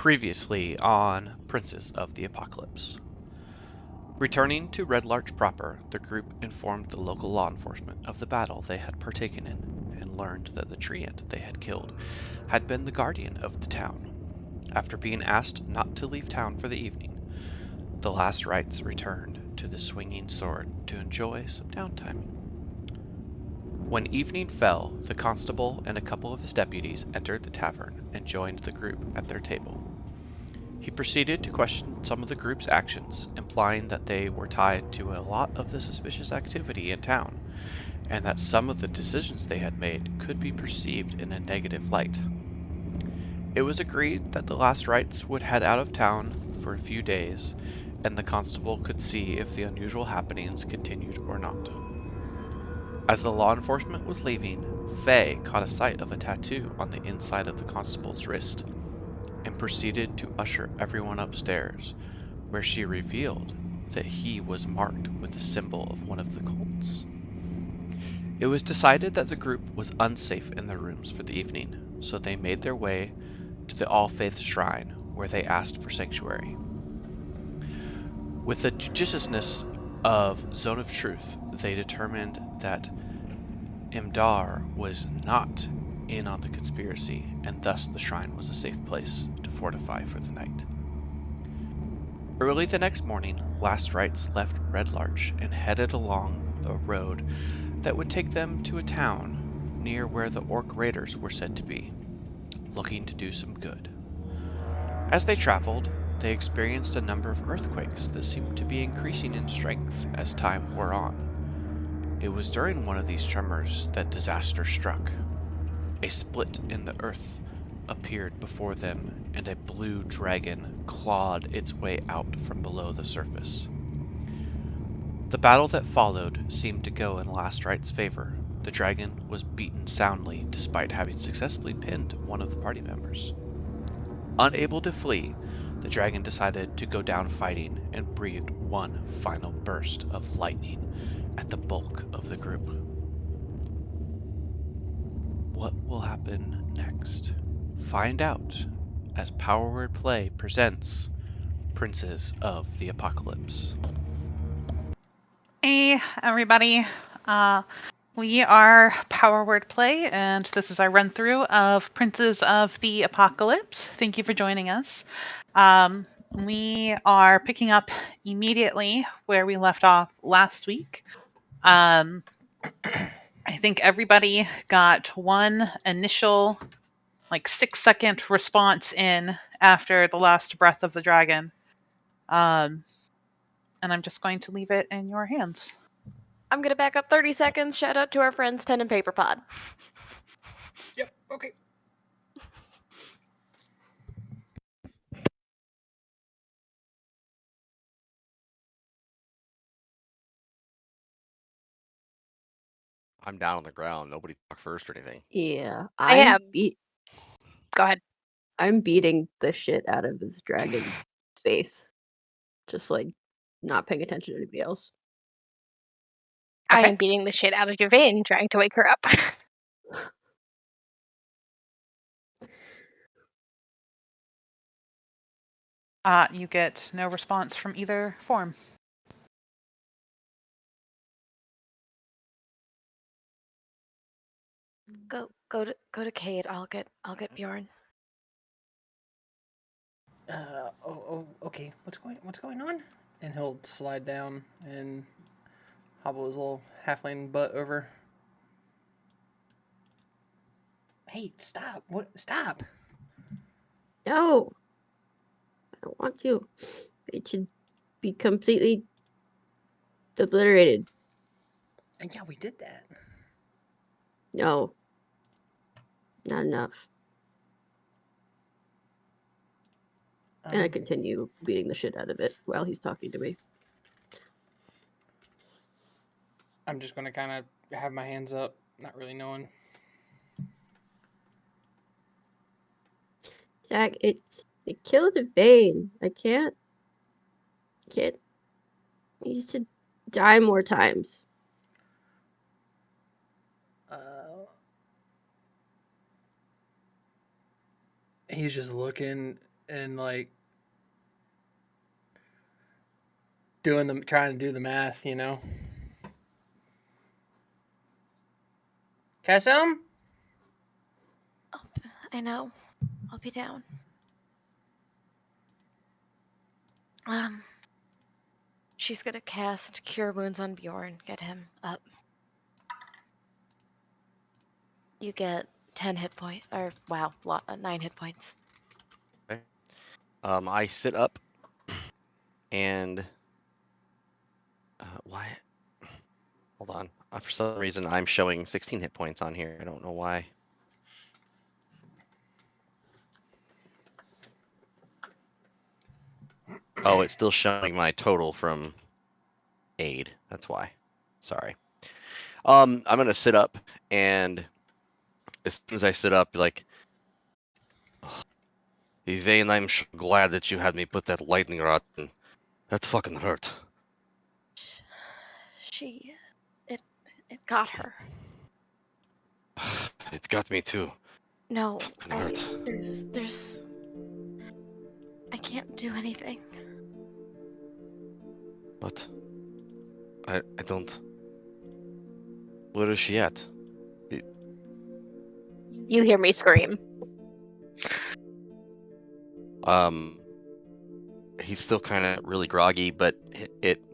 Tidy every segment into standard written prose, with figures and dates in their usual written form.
Previously on Princes of the Apocalypse. Returning to Red Larch proper, the group informed the local law enforcement of the battle they had partaken in and learned that the treant they had killed had been the guardian of the town. After being asked not to leave town for the evening, the last rites returned to the Swinging Sword to enjoy some downtime. When evening fell, the constable and a couple of his deputies entered the tavern and joined the group at their table. He proceeded to question some of the group's actions, implying that they were tied to a lot of the suspicious activity in town, and that some of the decisions they had made could be perceived in a negative light. It was agreed that the last rites would head out of town for a few days, and the constable could see if the unusual happenings continued or not. As the law enforcement was leaving, Faye caught a sight of a tattoo on the inside of the constable's wrist, and proceeded to usher everyone upstairs, where she revealed that he was marked with the symbol of one of the cults. It was decided that the group was unsafe in their rooms for the evening, so they made their way to the All Faith Shrine, where they asked for sanctuary. With the judiciousness of Zone of Truth, they determined that Imdar was not in on the conspiracy, and thus the shrine was a safe place to fortify for the night. Early the next morning, Last Rites left Red Larch and headed along a road that would take them to a town near where the Orc Raiders were said to be, looking to do some good. As they traveled, they experienced a number of earthquakes that seemed to be increasing in strength as time wore on. It was during one of these tremors that disaster struck. A split in the earth appeared before them, and a blue dragon clawed its way out from below the surface. The battle that followed seemed to go in Last Right's favor. The dragon was beaten soundly despite having successfully pinned one of the party members. Unable to flee, the dragon decided to go down fighting and breathed one final burst of lightning at the bulk of the group. What will happen next? Find out as Power Word Play presents Princes of the Apocalypse. Hey, everybody. We are Power Word Play, and this is our run through of Princes of the Apocalypse. Thank you for joining us. We are picking up immediately where we left off last week. I think everybody got one initial, 6-second response in after the last breath of the dragon. And I'm just going to leave it in your hands. I'm gonna back up 30 seconds. Shout out to our friends Pen and Paper Pod. Yep, okay. I'm down on the ground. Nobody talk first or anything. Yeah, I am. Go ahead. I'm beating the shit out of his dragon face. Just not paying attention to anybody else. I am beating the shit out of your vein, trying to wake her up. You get no response from either form. Go to Cade. I'll get Bjorn. Okay. What's going on? And he'll slide down and hobble his little halfling butt over. Hey, stop! What? Stop! No, I don't want to. It should be completely obliterated. And yeah, we did that. No, not enough. And I continue beating the shit out of it while he's talking to me. I'm just gonna kind of have my hands up, not really knowing. Jack, it killed a vein. I can't. He needs to die more times. He's just looking and like trying to do the math, you know. Kasum? I know. I'll be down. She's gonna cast Cure Wounds on Bjorn. Get him up. You get 10 hit points, or wow, 9 hit points. Okay. I sit up, and why? Hold on. For some reason, I'm showing 16 hit points on here. I don't know why. Oh, it's still showing my total from aid. That's why. Sorry. I'm gonna sit up, and as soon as I sit up, like, Yvain, I'm glad that you had me put that lightning rod in. That fucking hurt. It got her. It's got me too. No, Fucking hurt. I can't do anything. What? I don't. Where is she at? You hear me scream. He's still kind of really groggy, but it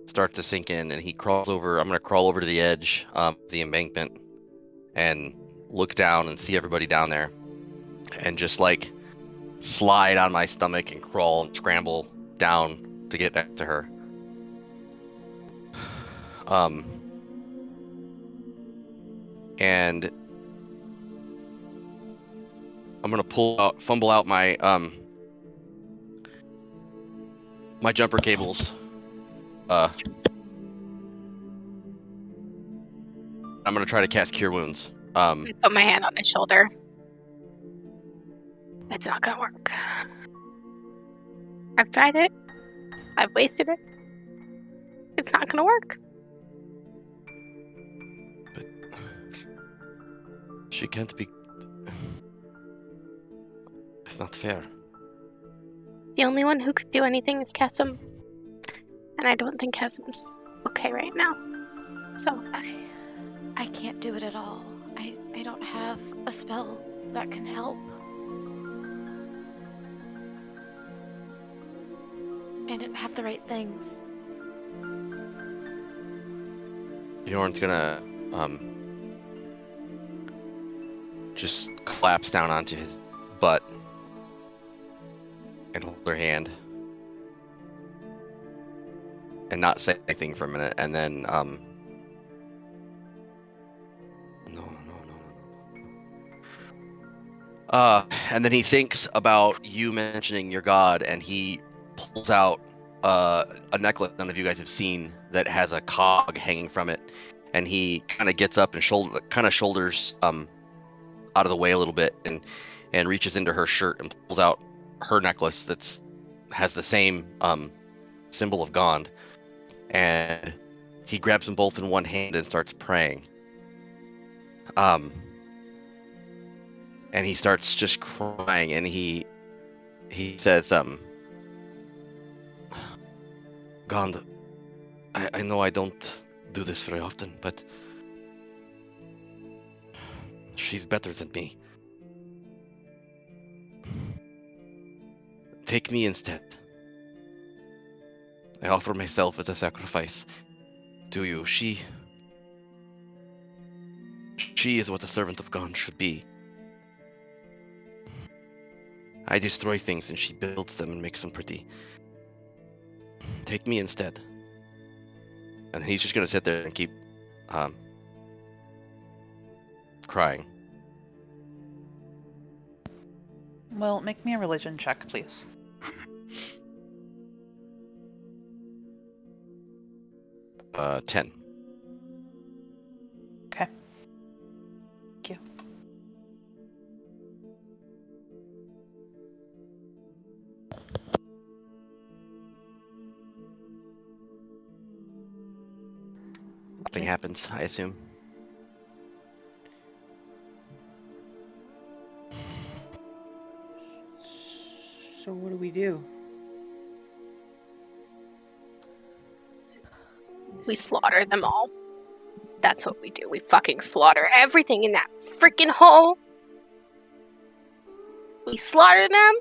starts to sink in, and he crawls over. I'm gonna crawl over to the edge, the embankment, and look down and see everybody down there, and just like slide on my stomach and crawl and scramble down to get back to her. And I'm gonna fumble out my my jumper cables. I'm gonna try to cast Cure Wounds. I put my hand on his shoulder. It's not gonna work. I've tried it. I've wasted it. It's not gonna work. But she can't be. It's not fair. The only one who could do anything is Kessim. And I don't think Kessim's okay right now. So I can't do it at all. I don't have a spell that can help. I didn't have the right things. Bjorn's gonna just collapse down onto his butt and hold her hand and not say anything for a minute, and then and then he thinks about you mentioning your god, and he pulls out a necklace none of you guys have seen that has a cog hanging from it, and he kind of gets up and shoulders out of the way a little bit, and reaches into her shirt and pulls out her necklace that's has the same symbol of Gond, and he grabs them both in one hand and starts praying. And he starts just crying, and he says, Gond, I know I don't do this very often, but she's better than me. Take me instead. I offer myself as a sacrifice to you. She is what a servant of God should be. I destroy things and she builds them and makes them pretty. Take me instead. And he's just gonna sit there and keep crying. Well, make me a religion check, please. Uh, 10. Okay. Thank you. Nothing happens, I assume. So what do we do? We slaughter them all. That's what we do. We fucking slaughter everything in that freaking hole. We slaughter them.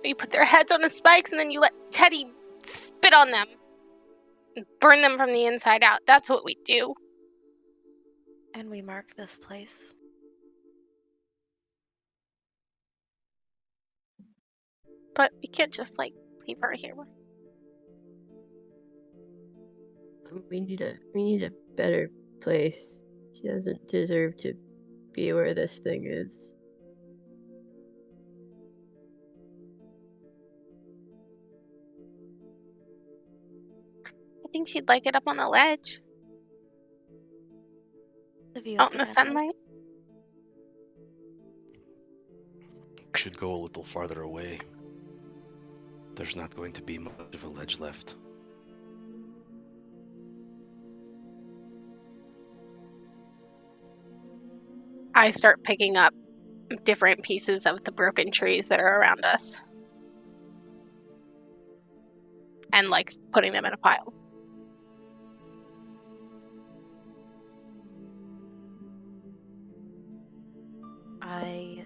You put their heads on the spikes and then you let Teddy spit on them. And burn them from the inside out. That's what we do. And we mark this place. But we can't just, leave her here. We need a better place. She doesn't deserve to be where this thing is. I think she'd like it up on the ledge. The view Out of in the Dreadlight. sunlight. Should go a little farther away. There's not going to be much of a ledge left. I start picking up different pieces of the broken trees that are around us. And, putting them in a pile. I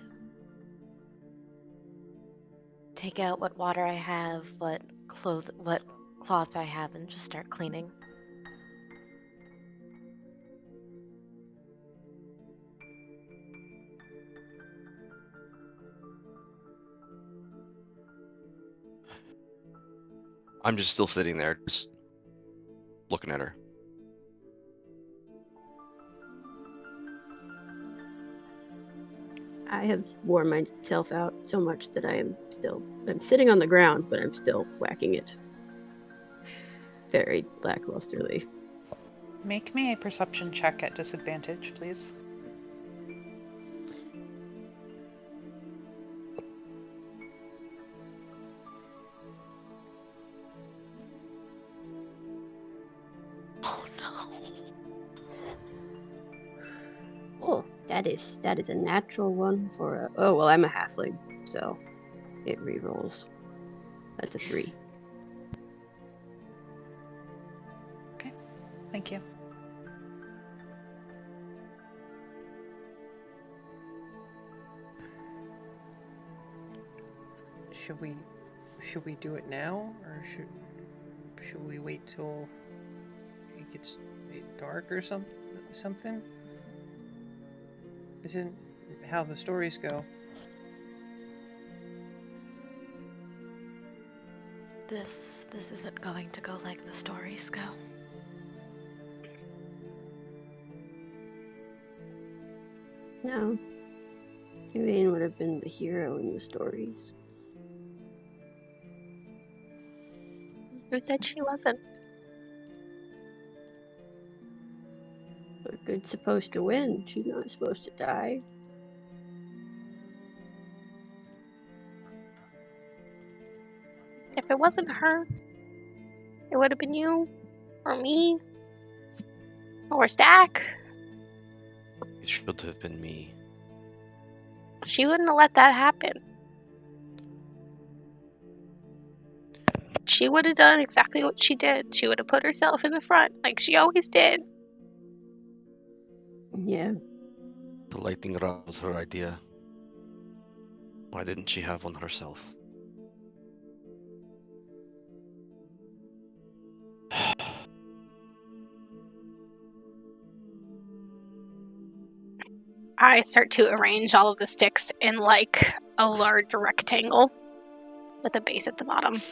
take out what water I have, what cloth I have, and just start cleaning. I'm just still sitting there, just looking at her. I have worn myself out so much that I'm sitting on the ground, but I'm still whacking it very lacklusterly. Make me a perception check at disadvantage, please. Oh no. Oh, that is a natural one for a. Oh well, I'm a halfling, so it rerolls. That's a 3. Thank you. Should we do it now, or should we wait till it gets dark or something? Isn't how the stories go. This isn't going to go like the stories go. No, Elaine would have been the hero in the stories. Who said she wasn't? But good's supposed to win. She's not supposed to die. If it wasn't her, it would have been you, or me, or Stack. It should have been me. She wouldn't have let that happen. She would have done exactly what she did. She would have put herself in the front, like she always did. Yeah. The lightning rod was her idea. Why didn't she have one herself? I start to arrange all of the sticks in a large rectangle with a base at the bottom.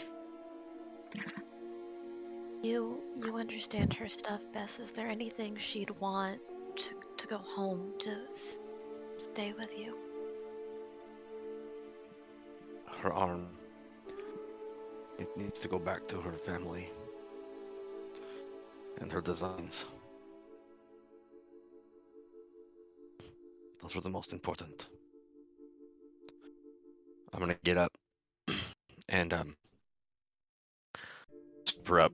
You understand her stuff, Bess. Is there anything she'd want to go home to stay with you? Her arm. It needs to go back to her family. And her designs. Those are the most important. I'm gonna get up and scoop her up.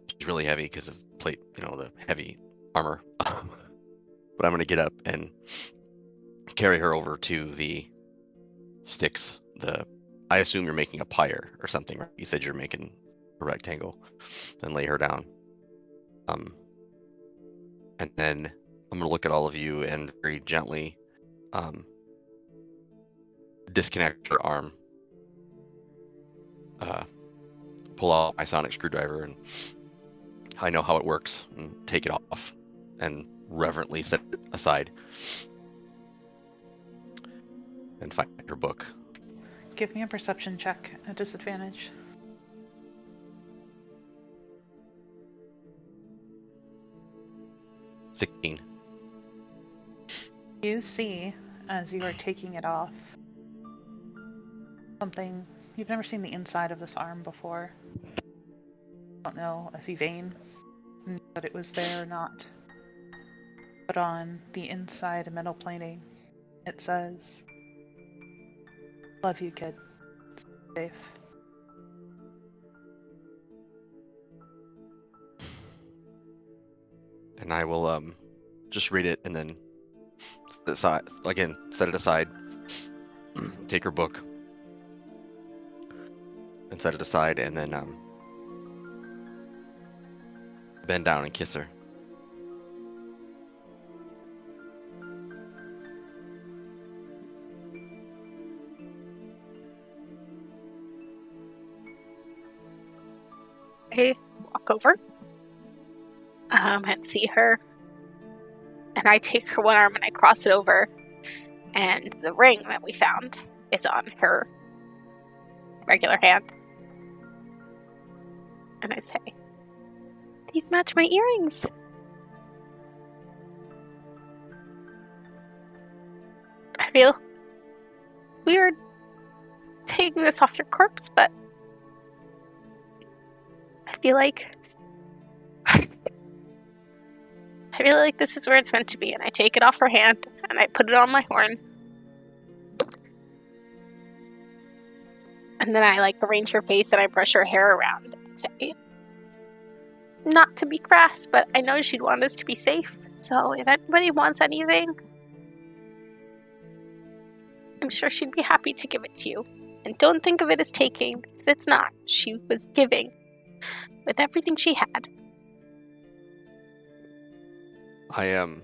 She's really heavy because of the plate, the heavy armor. But I'm gonna get up and carry her over to the sticks, the I assume you're making a pyre or something, right? You said you're making a rectangle. Then lay her down. And then I'm gonna look at all of you and very gently disconnect your arm. Pull out my sonic screwdriver, and I know how it works, and take it off and reverently set it aside and find your book. Give me a perception check at disadvantage. $16. You see, as you are taking it off, something you've never seen the inside of this arm before. Don't know if Yvain knew that it was there or not. But on the inside metal plating, it says, "Love you, kid. Stay safe." And I will just read it and then set it aside. Take her book and set it aside, and then bend down and kiss her. I walk over and see her, and I take her one arm and I cross it over, and the ring that we found is on her regular hand. And I say, "These match my earrings." I feel weird taking this off your corpse, but I feel like this is where it's meant to be. And I take it off her hand and I put it on my horn. And then I arrange her face and I brush her hair around and say, not to be crass, but I know she'd want us to be safe. So if anybody wants anything, I'm sure she'd be happy to give it to you. And don't think of it as taking, because it's not. She was giving with everything she had. I'm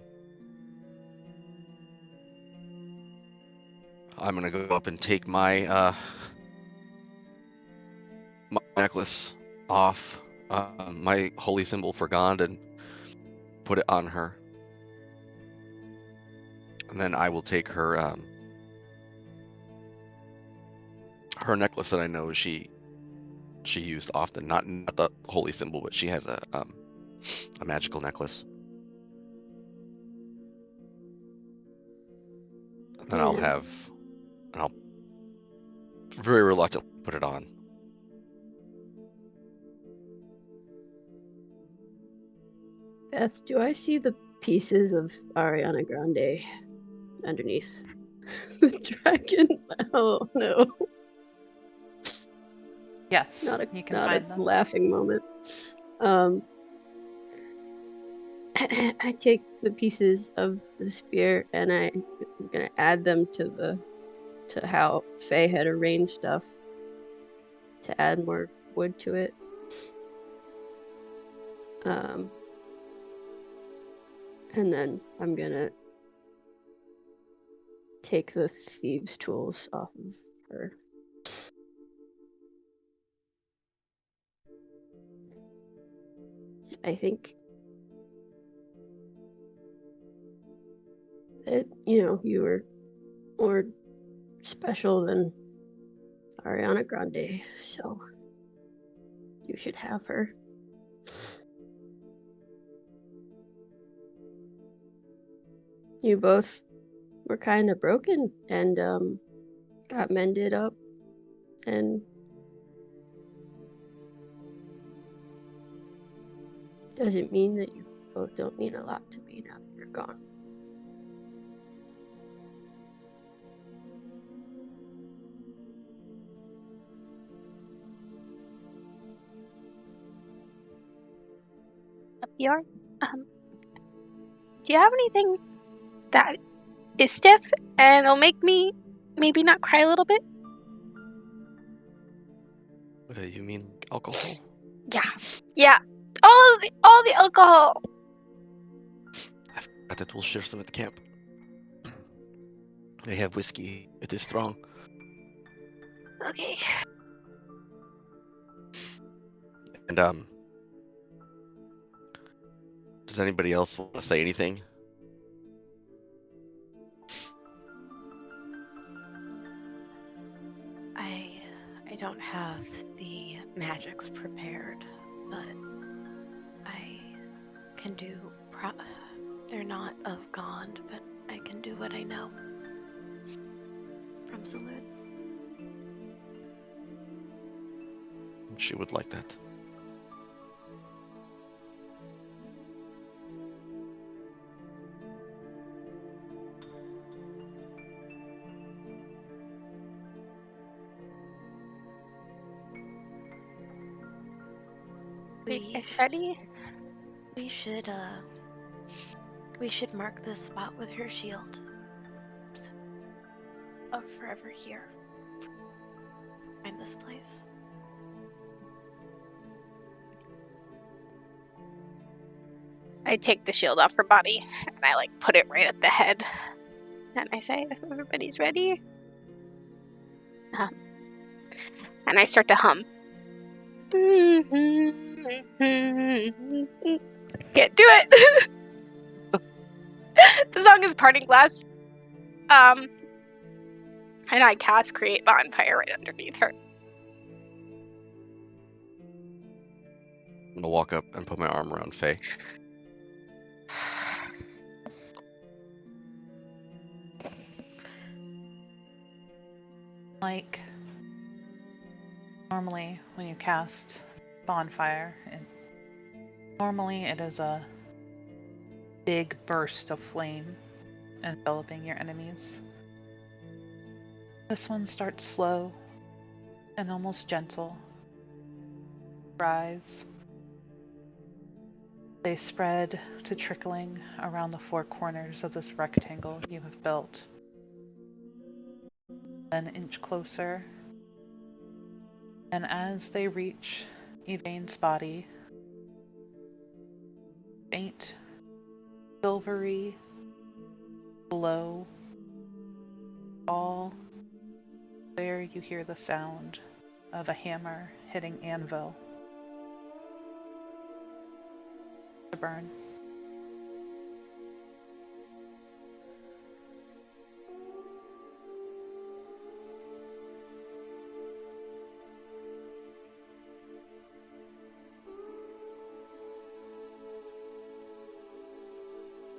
gonna go up and take my my necklace off, my holy symbol for God, and put it on her. And then I will take her her necklace that I know she used often, not the holy symbol, but she has a magical necklace. And then I'll very reluctantly put it on. Beth, do I see the pieces of Ariana Grande underneath the dragon? Oh no. Yes, Not you can a find them. laughing moment. I take the pieces of the spear and I'm gonna add them to how Faye had arranged stuff to add more wood to it. And then I'm gonna take the thieves' tools off of her. I think that, you were more special than Ariana Grande, so you should have her. You both were kind of broken and got mended up, and doesn't mean that you both don't mean a lot to me now that you're gone. Bjorn, do you have anything that is stiff and it'll make me maybe not cry a little bit? You mean alcohol? Yeah. All the alcohol. I forgot that we'll share some at the camp. They have whiskey. It is strong. Okay. And does anybody else want to say anything? I don't have the magics prepared, but I can do. They're not of Gond, but I can do what I know from Salud. She would like that. Are you guys ready? We should mark this spot with her shield. Of forever here. Find this place. I take the shield off her body and I like put it right at the head. And I say, everybody's ready. And I start to hum. Can't do it. The song is Parting Glass. And I cast Create Bonfire right underneath her. I'm gonna walk up and put my arm around Faye. Like, normally when you cast bonfire, normally it is a big burst of flame enveloping your enemies. This one starts slow and almost gentle. Rise. They spread to trickling around the four corners of this rectangle you have built. Then inch closer, and as they reach Evain's body, faint, silvery glow, all there you hear the sound of a hammer hitting anvil. To burn.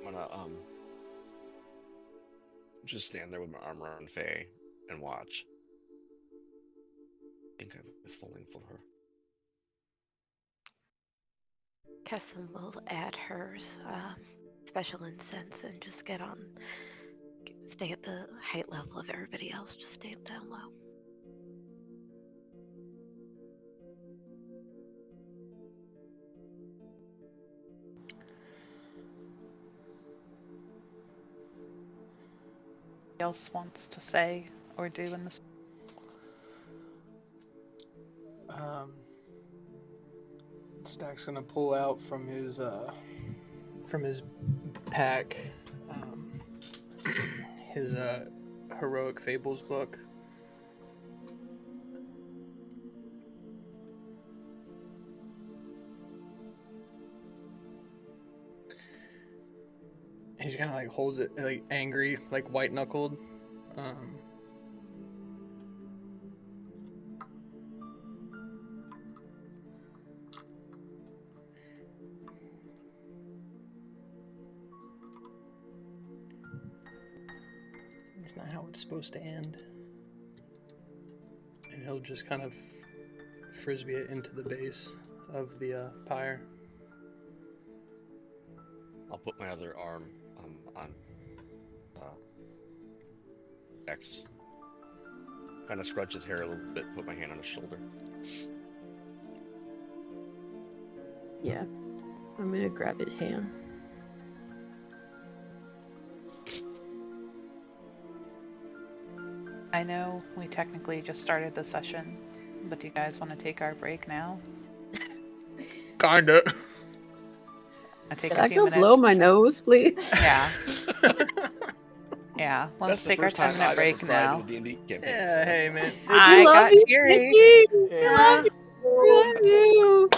I'm gonna just stand there with my arm around Faye and watch. I think I was falling for her. Kessin will add hers special incense and just stay at the height level of everybody else. Just stay down low. Else wants to say or do in this? Stack's gonna pull out from his pack his Heroic Fables book. He's kind of like holds it like angry, like white knuckled. It's not how it's supposed to end. And he'll just kind of frisbee it into the base of the pyre. I'll put my other arm on X. Kind of scrunch his hair a little bit, put my hand on his shoulder. Yeah. I'm gonna grab his hand. I know we technically just started the session, But do you guys want to take our break now? Kinda. I take Can a I few go minutes. blow my nose, please? Yeah. Yeah. Let's That's the take our first time 10-minute I've break ever cried now. in a D&D campaign. Yeah, hey man. I We love got you, teary. Vicky. We Yeah. love you. We love you.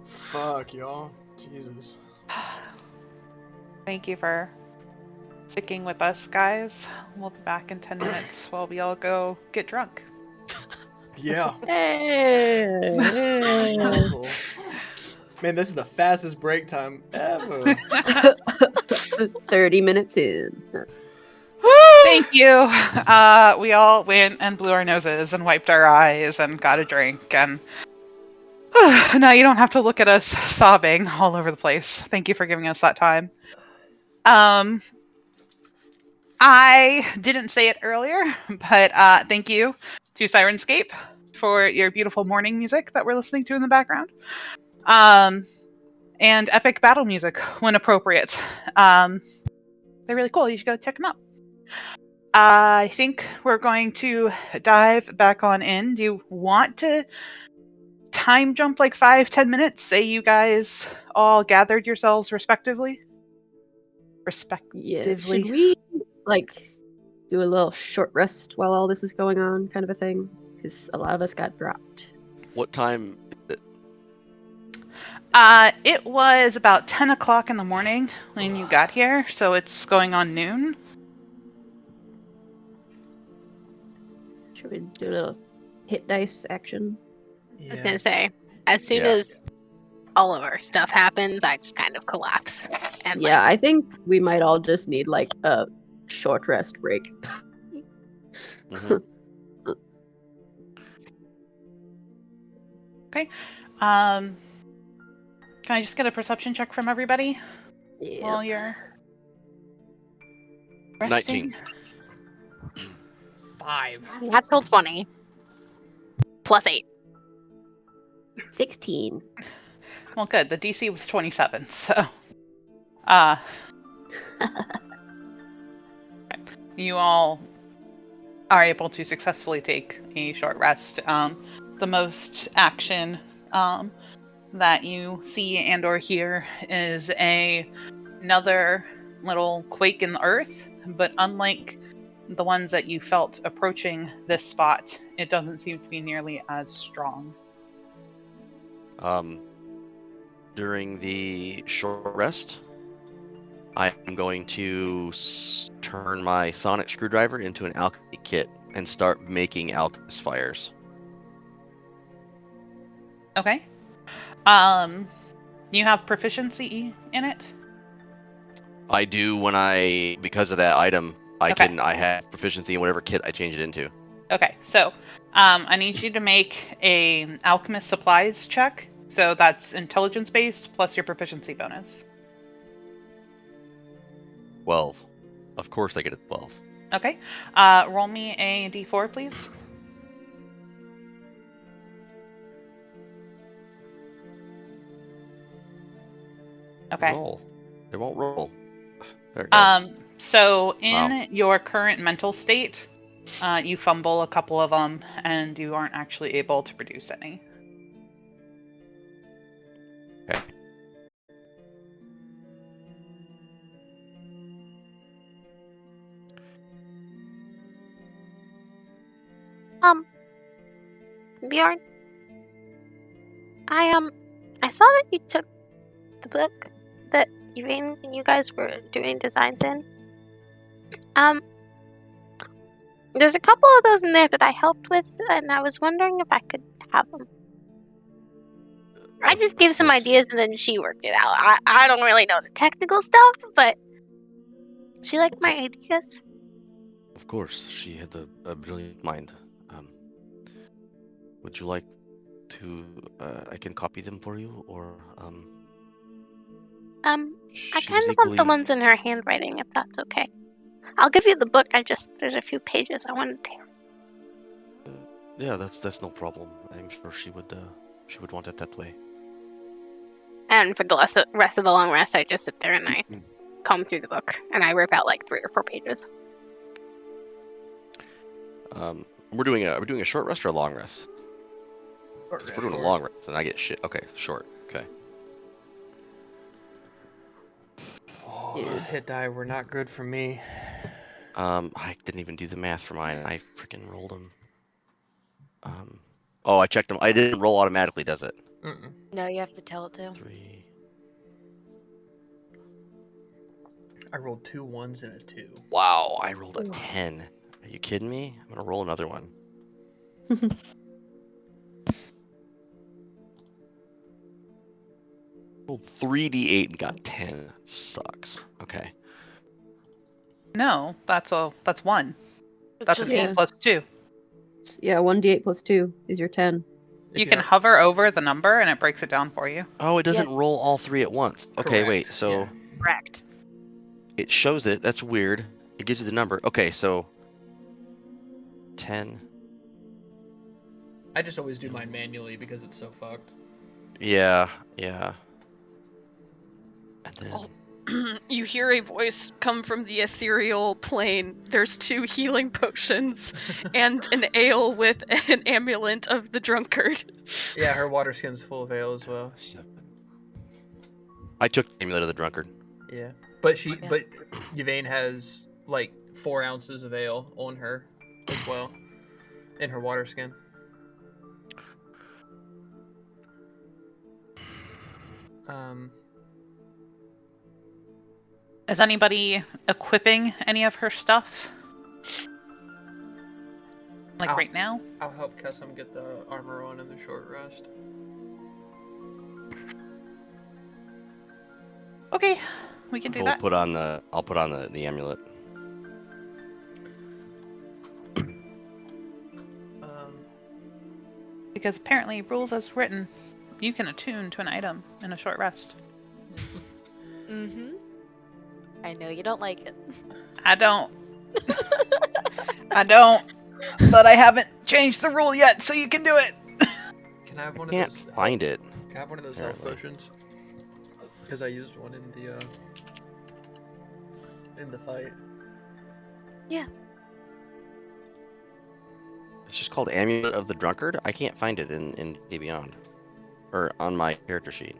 Fuck y'all. Jesus. Thank you for sticking with us, guys. We'll be back in 10 minutes while we all go get drunk. Yeah. Hey. Awesome. Man, this is the fastest break time ever. 30 minutes in. Thank you. We all went and blew our noses and wiped our eyes and got a drink, and now you don't have to look at us sobbing all over the place. Thank you for giving us that time. I didn't say it earlier, but thank you to Syrinscape for your beautiful morning music that we're listening to in the background. And epic battle music when appropriate. They're really cool. You should go check them out. I think we're going to dive back on in. Do you want to time jump like 5-10 minutes? Say you guys all gathered yourselves respectively? Yeah. Should we like do a little short rest while all this is going on, kind of a thing? Because a lot of us got dropped. What time is it? It was about 10 o'clock in the morning when you got here, so it's going on noon. Should we do a little hit dice action? I was gonna say, as soon as all of our stuff happens, I just kind of collapse. And Yeah, I think we might all just need like a short rest break. Mhm. Okay. Can I just get a perception check from everybody Yeah. while you're resting? 19. 5. natural 20 plus 8. 16. Well, good. The DC was 27, so you all are able to successfully take a short rest. The most action that you see and or hear is another little quake in the earth, but unlike the ones that you felt approaching this spot, it doesn't seem to be nearly as strong. During the short rest, I am going to turn my sonic screwdriver into an alchemy kit and start making alchemist fires. Okay. You have proficiency in it? I do because of that item, I have proficiency in whatever kit I change it into. Okay, so I need you to make a alchemist supplies check. So that's intelligence based plus your proficiency bonus. 12. Of course I get a 12. Okay. Roll me a d4, please. Okay. Roll. They won't roll. There it goes. So in your current mental state, you fumble a couple of them, and you aren't actually able to produce any. Okay. Bjorn, I saw that you took the book that Irene and you guys were doing designs in. There's a couple of those in there that I helped with, and I was wondering if I could have them. I just gave some ideas, and then she worked it out. I don't really know the technical stuff, but she liked my ideas. Of course, she had a brilliant mind. Would you like to? I can copy them for you, or I kind of want the ones in her handwriting, if that's okay. I'll give you the book. There's a few pages I wanted to. Yeah, that's no problem. I'm sure she would want it that way. And for the rest of the long rest, I just sit there and I comb through the book, and I rip out like 3 or 4 pages. We're doing a short rest or a long rest? If we're doing a long rest, then I get shit. Okay, short. Okay. Oh, Yeah. those hit die were not good for me. I didn't even do the math for mine. I freaking rolled them. Oh, I checked them. I didn't roll automatically, does it? Mm-mm. No, you have to tell it to. 3. I rolled 2 1s and a 2. Wow, I rolled a 10. Are you kidding me? I'm gonna roll another one. Rolled 3d8 and got 10. That sucks. Okay. No, that's 1. It's That's just an 8 Yeah. plus 2. Yeah, 1d8 plus 2 is your 10. If You can have- hover over the number and it breaks it down for you. Oh, it doesn't roll all 3 at once. Okay, wait. Correct, So yeah. correct. it shows it. That's weird. It gives you the number. Okay, so 10. I just always do mine manually because it's so fucked. Yeah, yeah. And then Oh. You hear a voice come from the ethereal plane. There's 2 healing potions and an ale with an amulet of the drunkard. Yeah, her water skin's full of ale as well. 7. I took the amulet of the drunkard. Yeah, but Okay. but Yvain has like 4 ounces of ale on her as well, in her water skin. Is anybody equipping any of her stuff? Like Ow. right now? I'll help Kessam get the armor on in the short rest. Okay, we can do I'll that. put on the amulet. Because apparently, rules as written, you can attune to an item in a short rest. Mm-hmm. I know you don't like it. I don't. I don't. But I haven't changed the rule yet, so you can do it. Can I have one Can't of those? find it. Can I have one of those health apparently. potions? Because I used one in the fight. Yeah. It's just called Amulet of the Drunkard. I can't find it in D Beyond, or on my character sheet.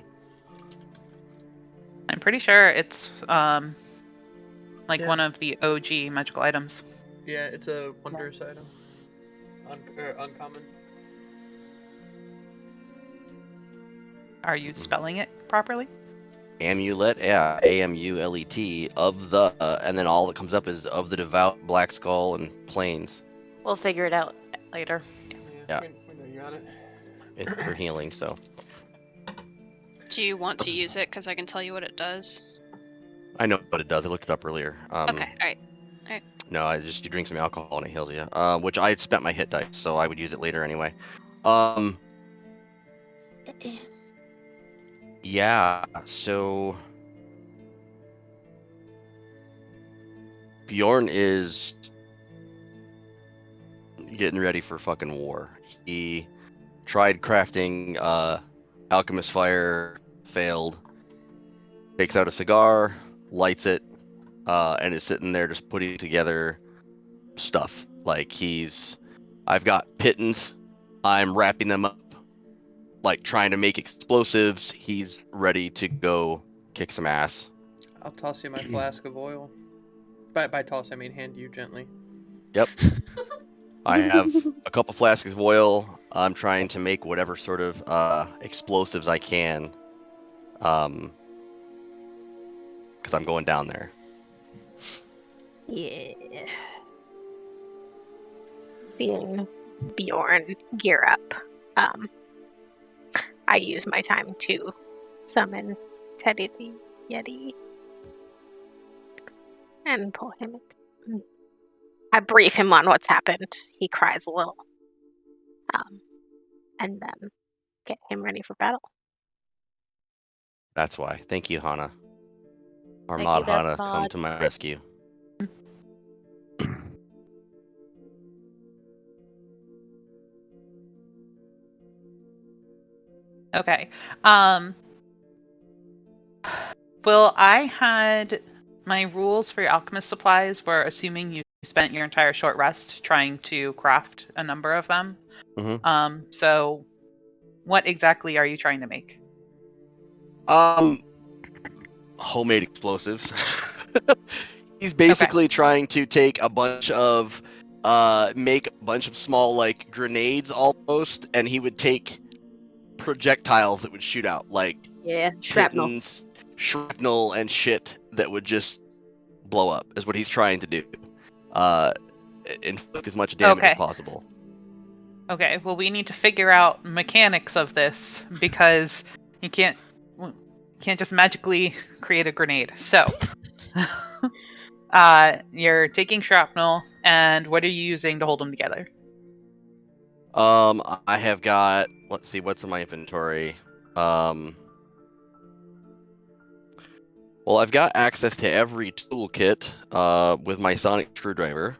I'm pretty sure it's like Yeah. one of the OG magical items. Yeah, it's a wondrous item. Uncommon. Are you spelling it properly? Amulet, yeah, AMULET of the, and then all that comes up is of the devout black skull and plains. We'll figure it out later. Yeah. We know you got it. It's for healing, so Do you want to use it? Because I can tell you what it does. I know what it does. I looked it up earlier. Okay, alright. No, you drink some alcohol and it heals you. Which I had spent my hit dice, so I would use it later anyway. Yeah, so Bjorn is getting ready for fucking war. He tried crafting Alchemist fire, failed. Takes out a cigar, lights it, and is sitting there just putting together stuff. Like I've got pittons, I'm wrapping them up, like trying to make explosives. He's ready to go kick some ass. I'll toss you my flask of oil. By toss, I mean hand you gently. Yep. I have a couple flasks of oil. I'm trying to make whatever sort of explosives I can, because I'm going down there. Yeah. Seeing Bjorn gear up, I use my time to summon Teddy the Yeti and pull him in. I brief him on what's happened. He cries a little. And then get him ready for battle. That's why. Thank you, Hana. Our Thank mod you, that's Hana, come mod. to my rescue. Okay. Well, I had my rules for your alchemist supplies were assuming you spent your entire short rest trying to craft a number of them. So what exactly are you trying to make? Homemade explosives. He's basically trying to take a bunch of make a bunch of small like grenades almost, and he would take projectiles that would shoot out like Yeah, shrapnel. pitons, shrapnel and shit that would just blow up is what he's trying to do. Inflict as much damage as possible. Okay, well, we need to figure out mechanics of this because you can't just magically create a grenade. So, you're taking shrapnel, and what are you using to hold them together? I have got, let's see, what's in my inventory? Well, I've got access to every toolkit with my sonic screwdriver.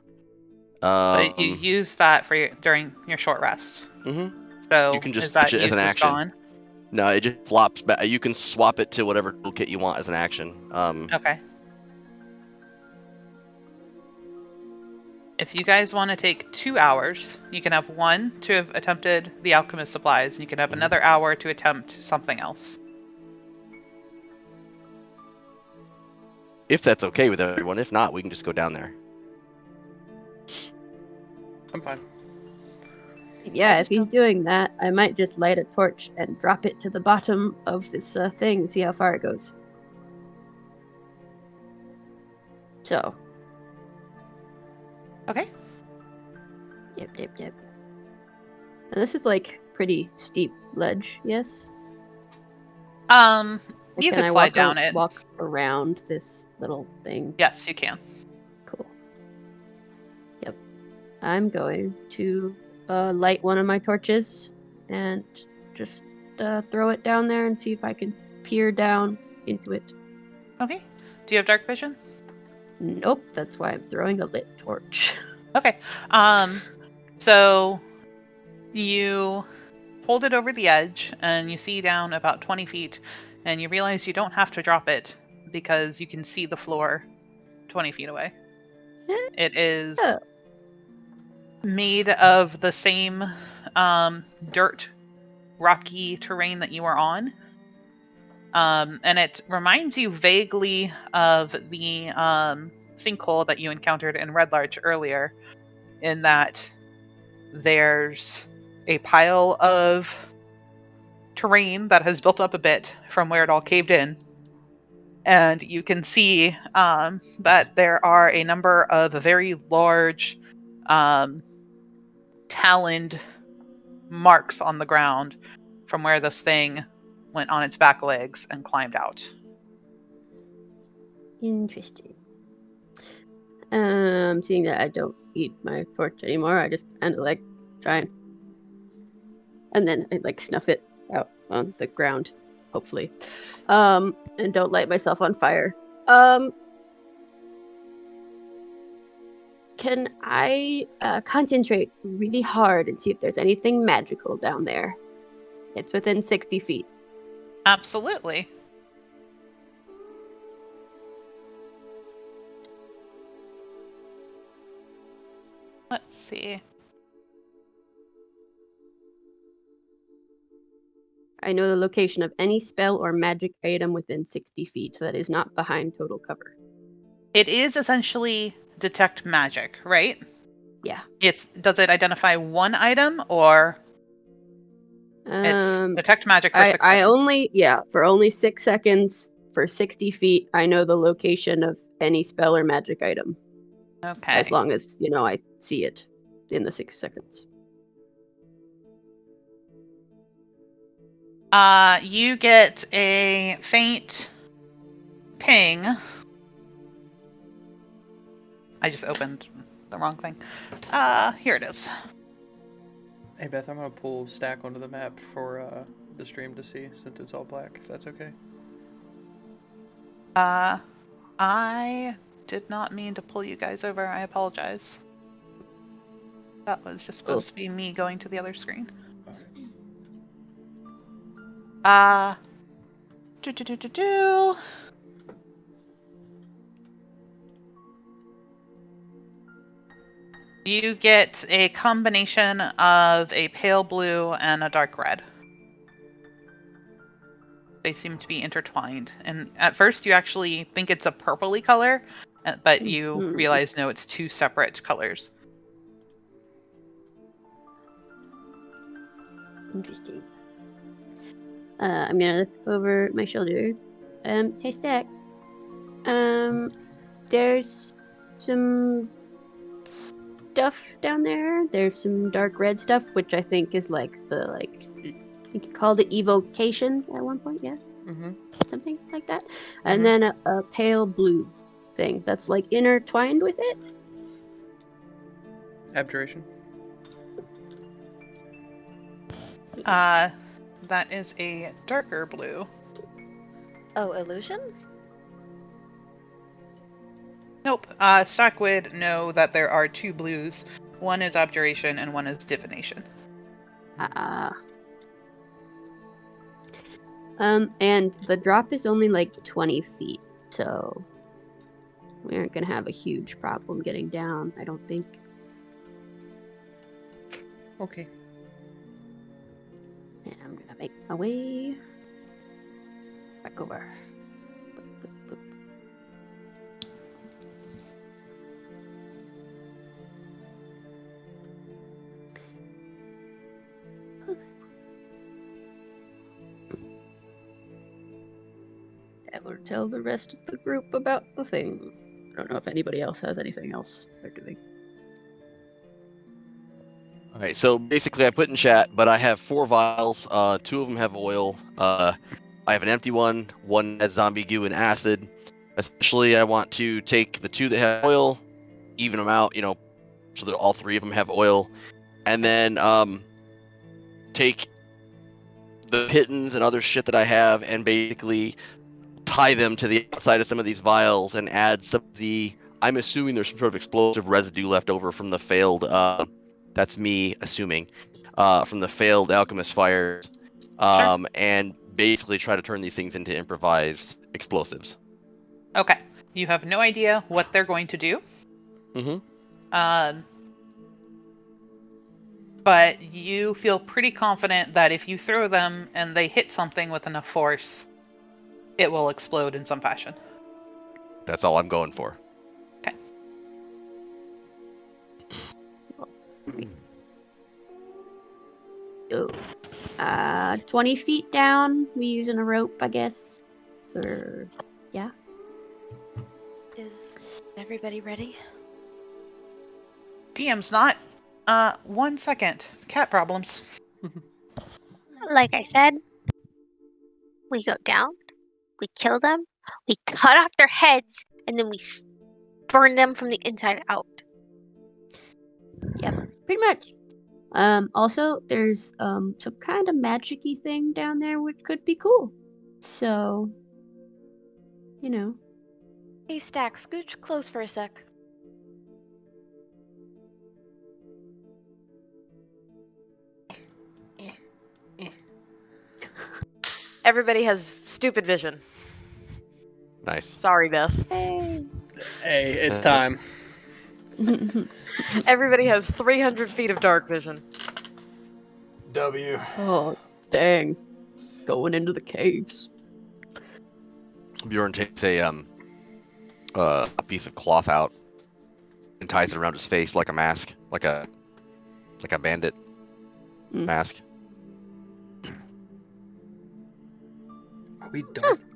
But you use that for during your short rest. So you can just is that switch it as an action. Gone? No, it just flops back. You can swap it to whatever toolkit you want as an action. Okay. If you guys want to take 2 hours, you can have 1 to have attempted the alchemist supplies, and you can have another hour to attempt something else. If that's okay with everyone. If not, we can just go down there. I'm fine. Yeah, if he's doing that, I might just light a torch and drop it to the bottom of this thing and see how far it goes. So. Okay. Yep. And this is like pretty steep ledge, yes? You could slide down it. Walk around this little thing. Yes, you can. Cool. Yep. I'm going to light one of my torches and just throw it down there and see if I can peer down into it. Okay. Do you have dark vision? Nope, that's why I'm throwing a lit torch. Okay. So you hold it over the edge and you see down about 20 feet and you realize you don't have to drop it because you can see the floor 20 feet away. It is made of the same dirt, rocky terrain that you are on. And it reminds you vaguely of the sinkhole that you encountered in Red Larch earlier, in that there's a pile of terrain that has built up a bit from where it all caved in. And you can see that there are a number of very large taloned marks on the ground from where this thing went on its back legs and climbed out. Interesting. Seeing that I don't need my torch anymore, I just kind of like try and then I like snuff it out on the ground, hopefully, and don't light myself on fire. Can I concentrate really hard and see if there's anything magical down there? It's within 60 feet. Absolutely. Let's see. I know the location of any spell or magic item within 60 feet that is not behind total cover. It is essentially detect magic, right? Yeah. Does it identify one item or it's detect magic for 6 seconds? For only 6 seconds for 60 feet, I know the location of any spell or magic item. Okay. As long as, I see it in the 6 seconds. You get a faint ping. I just opened the wrong thing. Here it is. Hey Beth, I'm gonna pull Stack onto the map for the stream to see, since it's all black, if that's okay. I did not mean to pull you guys over. I apologize. That was just supposed to be me going to the other screen. You get a combination of a pale blue and a dark red. They seem to be intertwined. And at first you actually think it's a purpley color, but you Mhm. realize no, it's two separate colors. Interesting. I'm gonna look over my shoulder. Hey Stack. There's some stuff down there. There's some dark red stuff, which I think is like I think you called it evocation at one point, yeah? Mm-hmm. Something like that. And then a pale blue thing that's like intertwined with it. Abjuration. That is a darker blue. Oh, illusion? Nope. Stock would know that there are two blues. One is abjuration and one is divination. And the drop is only like 20 feet, so we aren't gonna have a huge problem getting down, I don't think. Okay. And I'm gonna make my way back over. Boop, boop, boop. I will tell the rest of the group about the thing. I don't know if anybody else has anything else they're doing. All right, so basically I put in chat, but I have 4 vials. 2 of them have oil. I have an empty one. One has zombie goo and acid. Essentially, I want to take the 2 that have oil, even them out, so that all 3 of them have oil, and then take the pittons and other shit that I have, and basically tie them to the outside of some of these vials and add some of the. I'm assuming there's some sort of explosive residue left over from the failed. That's me assuming, from the failed alchemist fires, and basically try to turn these things into improvised explosives. Okay. You have no idea what they're going to do. Mm-hmm. But you feel pretty confident that if you throw them and they hit something with enough force, it will explode in some fashion. That's all I'm going for. Okay. Oh. 20 feet down, we using a rope, I guess. Or yeah. Is everybody ready? DM's not. 1 second. Cat problems. Like I said, we go down, we kill them, we cut off their heads, and then we burn them from the inside out. Yep, pretty much. Also, there's some kind of magic-y thing down there which could be cool. So, Hey, Stack, scooch close for a sec. Everybody has stupid vision. Nice. Sorry, Beth. Hey. Hey, it's time. Everybody has 300 feet of dark vision. W. Oh, dang. Going into the caves. Bjorn takes a piece of cloth out and ties it around his face like a mask, like a bandit mask.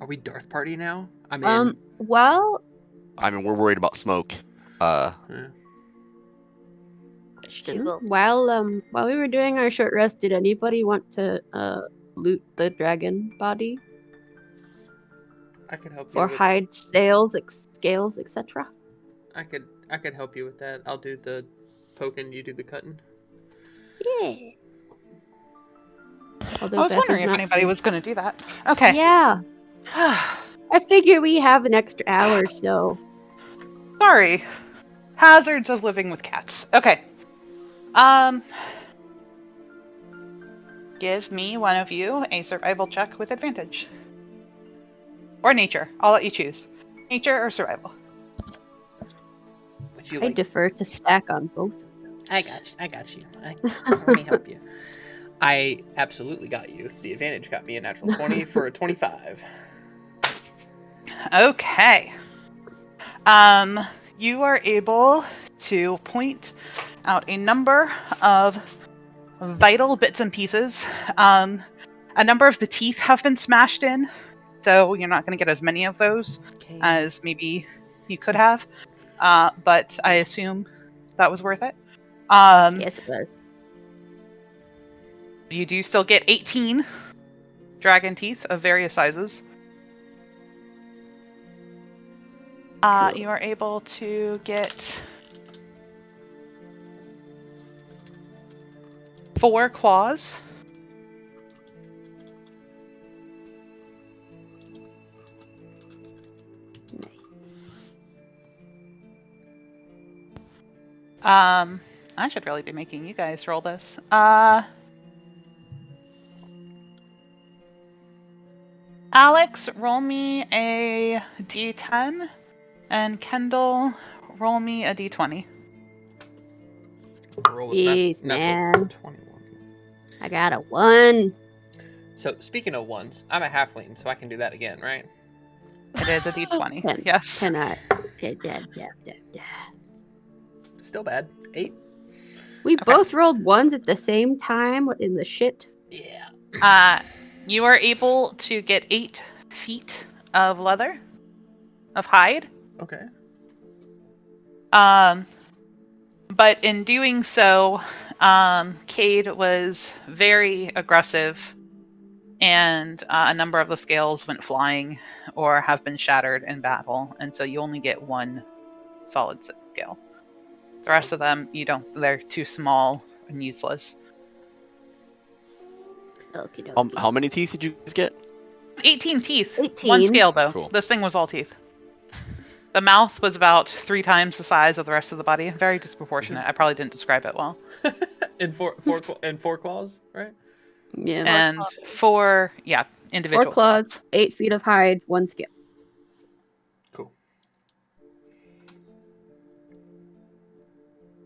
Are we Darth Party now? I'm in. Well, I mean, we're worried about smoke. Yeah. question. While we were doing our short rest, did anybody want to loot the dragon body I could help you for with hide, scales, etc.? I could help you with that. I'll do the poking, you do the cutting. Yeah. Although I was Beth wondering is if not anybody was going to do that. Okay. Yeah. I figure we have an extra hour, so. Sorry. Hazards of living with cats. Okay. Give me one of you a survival check with advantage. Or nature. I'll let you choose. Nature or survival. Would you I like? defer to Stack on both of those. I got you. Let me help you. I absolutely got you. The advantage got me a natural 20 for a 25. Okay. You are able to point out a number of vital bits and pieces. A number of the teeth have been smashed in, so you're not going to get as many of those Okay. as maybe you could have. But I assume that was worth it. Yes, it was. You do still get 18 dragon teeth of various sizes. Cool. You are able to get 4 claws. I should really be making you guys roll this. Alex, roll me a d10, and Kendall, roll me a d20. Roll was Jeez, natural man. 21. I got a 1. So, speaking of ones, I'm a halfling, so I can do that again, right? It is a d20. Can- Yes. Can I? Still bad. 8? We Okay. both rolled 1s at the same time. What in the shit? Yeah. You are able to get 8 feet of leather, of hide. Okay. But in doing so, Cade was very aggressive, and a number of the scales went flying or have been shattered in battle, and so you only get 1 solid scale. The rest of them, you don't. They're too small and useless. Okie dokie. How many teeth did you guys get? 18 teeth. 18. 1 scale though. Cool. This thing was all teeth. The mouth was about 3 times the size of the rest of the body. Very disproportionate. I probably didn't describe it well. And four claws, right? Yeah. And 4, individual 4 claws, 8 feet of hide, 1 scale. Cool.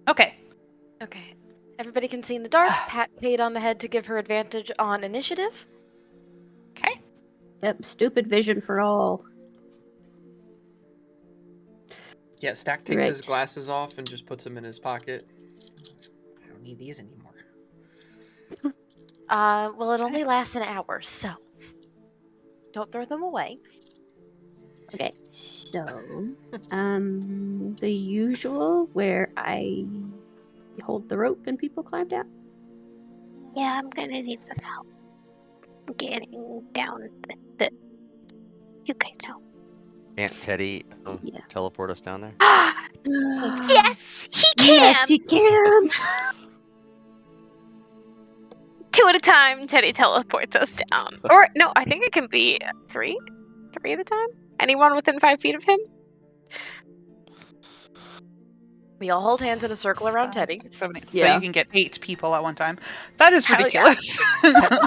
Okay. Okay. Everybody can see in the dark. Pat Cade on the head to give her advantage on initiative. Okay. Yep, stupid vision for all. Yeah, Stack takes Right. his glasses off and just puts them in his pocket. I don't need these anymore. Well, it only lasts an hour, so don't throw them away. Okay, so the usual where I hold the rope and people climb down. Yeah, I'm gonna need some help getting down the. You guys know. Can't Teddy Yeah. teleport us down there? Yes, he can. Yes, you can. 2 at a time. Teddy teleports us down. Or no, I think it can be 3. 3 at a time. Anyone within 5 feet of him. We all hold hands in a circle around Teddy. 7, 8. Yeah. So you can get 8 people at one time. That is Hell ridiculous.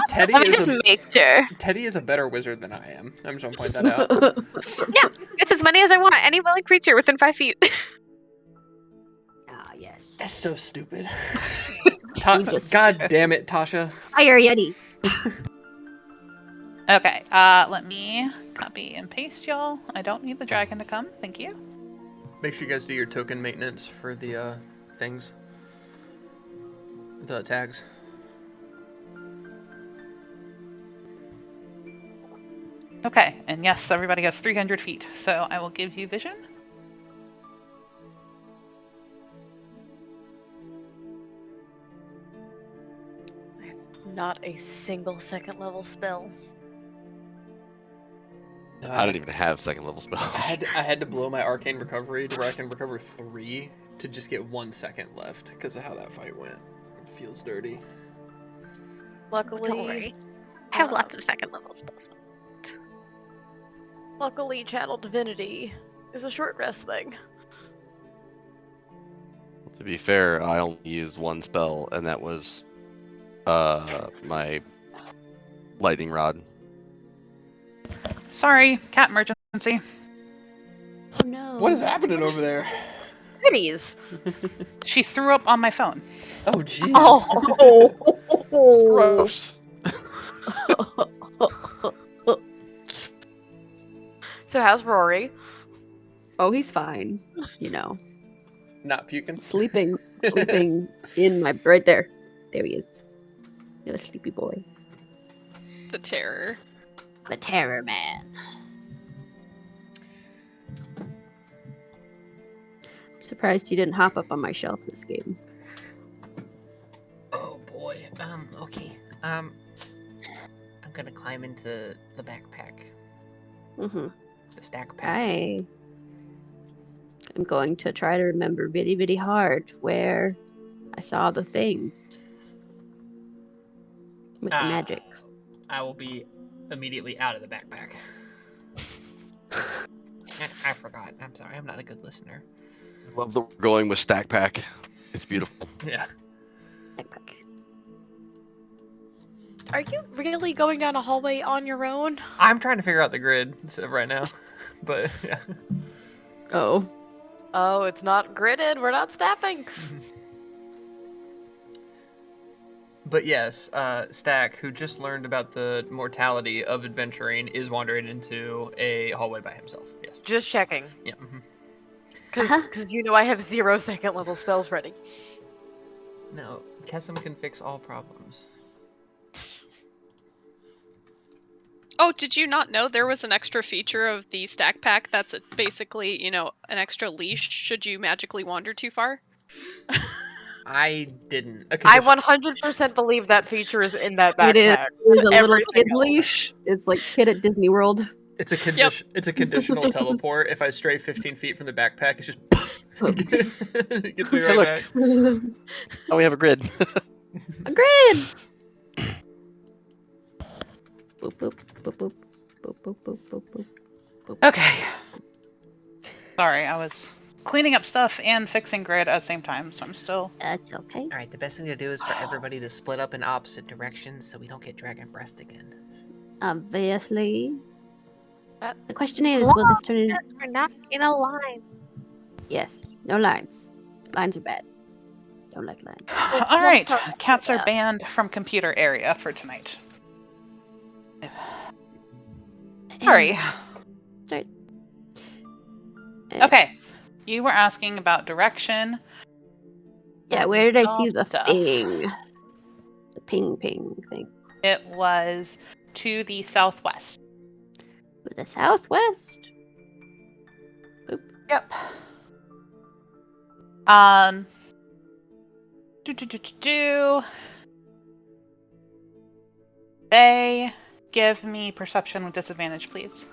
Teddy Let me is just a make sure. Teddy is a better wizard than I am. I'm just gonna point that out. Yeah, it's as many as I want. Any willing creature within 5 feet. Ah, yes. That's so stupid. You just- God damn it, Tasha. Fire Yeti. Okay, let me copy and paste y'all. I don't need the dragon to come. Thank you. Make sure you guys do your token maintenance for the things. The tags. Okay, and yes, everybody has 300 feet, so I will give you vision. Not a single second level spell. No, I don't even have second level spells. I had to blow my arcane recovery to where I can recover 3 to just get 1 second left because of how that fight went. It feels dirty. Luckily, Don't worry. I have lots of second level spells. Luckily, Channel Divinity is a short rest thing. To be fair, I only used 1 spell, and that was my lightning rod. Sorry, cat emergency. Oh no. What is happening over there? titties. She threw up on my phone. Oh, jeez. Oh. Gross. So how's Rory? Oh, he's fine. You know, Not puking. sleeping in my right there. There he is. Little sleepy boy. The terror. The terror man. Surprised he didn't hop up on my shelf this game. Oh boy. Okay. I'm gonna climb into the backpack. Mm-hmm. The stack pack. I'm going to try to remember really hard where I saw the thing with the magics. I will be immediately out of the backpack. I forgot. I'm sorry. I'm not a good listener. I love that we're going with stack pack. It's beautiful. Yeah. Backpack. Are you really going down a hallway on your own? I'm trying to figure out the grid right now. But yeah. Oh. Oh, it's not gridded. We're not staffing. But yes, Stack, who just learned about the mortality of adventuring, is wandering into a hallway by himself. Yes. Just checking. Yeah. Because you know I have 0 second level spells ready. No, Kessim can fix all problems. Oh, did you not know there was an extra feature of the stack pack that's basically, an extra leash should you magically wander too far? I didn't. I 100% believe that feature is in that backpack. It is a little Everything kid's else. leash. It's like kid at Disney World. It's a condition. It's a conditional teleport. If I stray 15 feet from the backpack, it's just it gets me right Look. back. Oh, we have a grid. A grid. Boop boop boop boop boop boop boop boop boop. Boop. Okay. Sorry, I was cleaning up stuff and fixing grid at the same time, so I'm still... That's okay. All right. The best thing to do is for everybody to split up in opposite directions, so we don't get dragon breathed again. Obviously. That- The question is, will this turn in? Yes, we're not in a line. Yes. No lines. Lines are bad. Don't like lines. All right, sorry. cats are banned from computer area for tonight. Sorry. Sorry. Okay, you were asking about direction. Yeah, where did I see the Stuff. thing? The ping thing. It was to the southwest. To the southwest. Yep. They give me perception with disadvantage, please.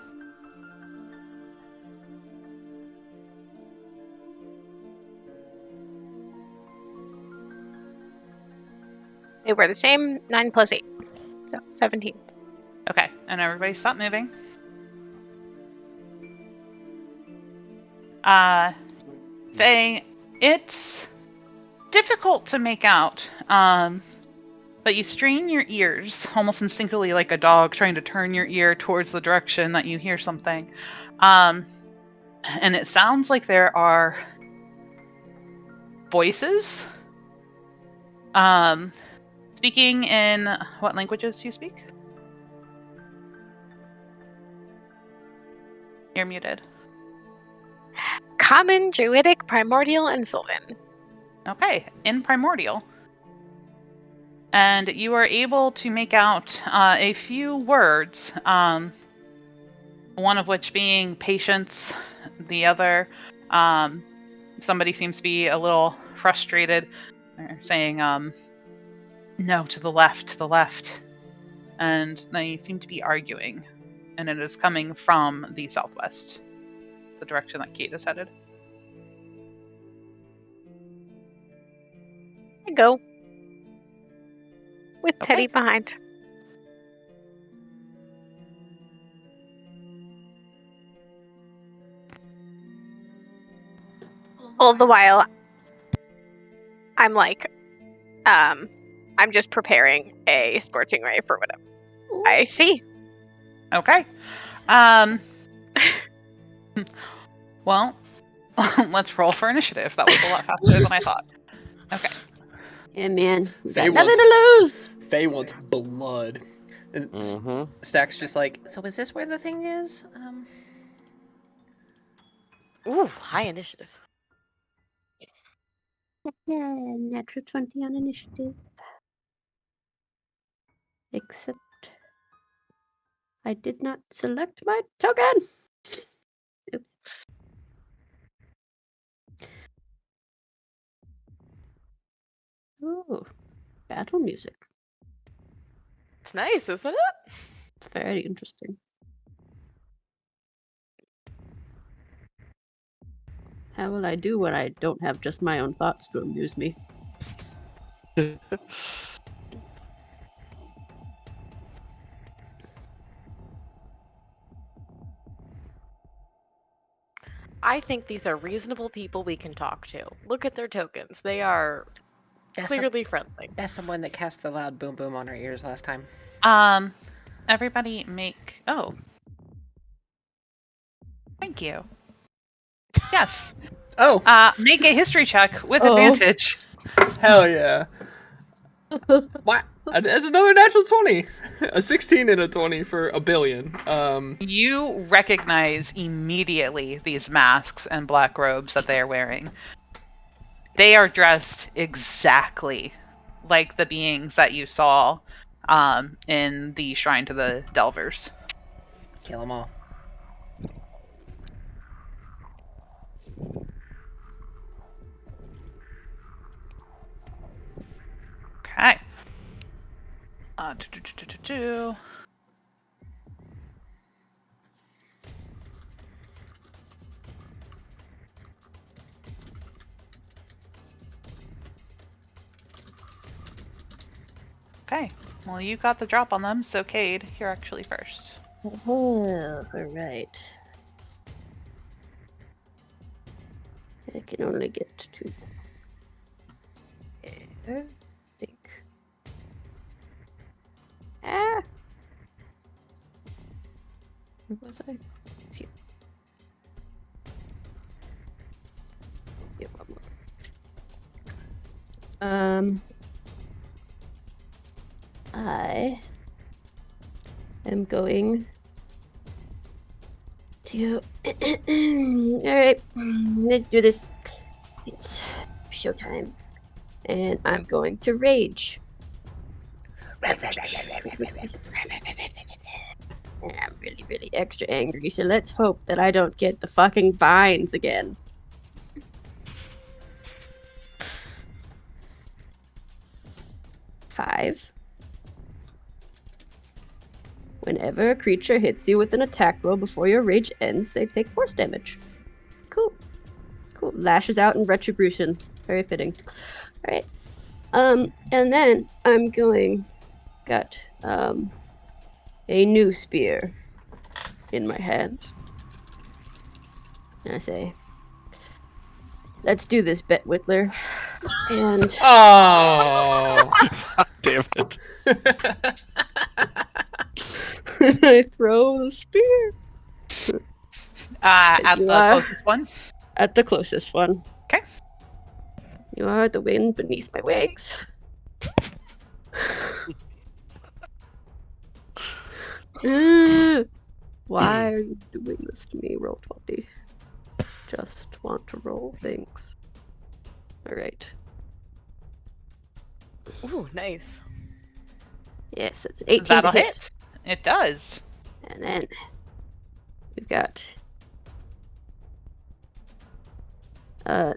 They were the same. 9 plus 8. So 17. Okay, and everybody stop moving. Faye, it's difficult to make out, but you strain your ears almost instinctively like a dog trying to turn your ear towards the direction that you hear something. And it sounds like there are voices. Speaking in what languages do you speak? You're muted. Common, Druidic, Primordial, and Sylvan. Okay, in Primordial. And you are able to make out a few words, one of which being patience, the other, somebody seems to be a little frustrated, saying, no, to the left, and they seem to be arguing, and it is coming from the southwest, the direction that Kate is headed. I go. With Okay. Teddy behind. All the while, I'm like, I'm just preparing a scorching ray for whatever I see. Okay. Well, Let's roll for initiative. That was a lot faster than I thought. Okay. Yeah, man. We Faye got nothing wants- to lose. Faye wants blood. And Mm-hmm. Stack's just like, so is this where the thing is? Ooh, high initiative. Yeah, natural 20 on initiative. Except I did not select my token. Oops. Ooh, battle music. It's nice, isn't it? It's very interesting. How will I do when I don't have just my own thoughts to amuse me? I think these are reasonable people we can talk to. Look at their tokens. They are clearly friendly. That's someone that cast the loud boom boom on our ears last time. Everybody make... Oh. Thank you. Yes. Oh, Make a history check with Oh. advantage. hell yeah. Wow. That's another natural 20. A 16 and a 20 for a billion. You recognize immediately these masks and black robes that they are wearing. They are dressed exactly like the beings that you saw in the Shrine to the Delvers. Kill them all. Okay. Okay. Well, you got the drop on them, so Cade, you're actually first. Oh, alright. I can only get to there, I think. Ah! Where was I? Here. Yeah, one more. I am going to. Alright, let's do this. It's showtime. And I'm going to rage. And I'm really, really extra angry, so let's hope that I don't get the fucking vines again. Five. Whenever a creature hits you with an attack roll before your rage ends, they take force damage. Cool. Cool. Lashes out in retribution. Very fitting. Alright. And then I'm got a new spear in my hand. And I say, let's do this, Bet Whittler. And Oh. Damn it. I throw the spear At you the are. closest one. At the closest one. Okay. You are the wind beneath my wings. Why are you doing this to me, Roll20? Just want to roll things. Alright. Ooh, nice. Yes, it's an 18 That'll to hit. It does. And then we've got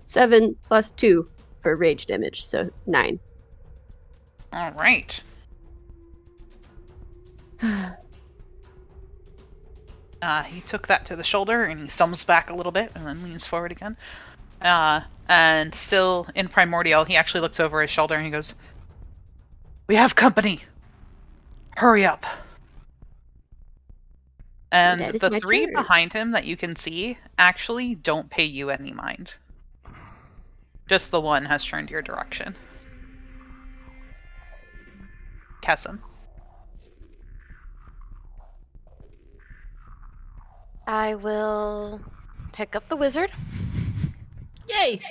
7 plus 2 for rage damage, so 9. All right. He took that to the shoulder and he stumbles back a little bit and then leans forward again. And still in Primordial, he actually looks over his shoulder and he goes, "We have company. Hurry up." And That is the my 3 turn. behind him that you can see actually don't pay you any mind. Just the one has turned your direction. Kessim. I will pick up the wizard Yay!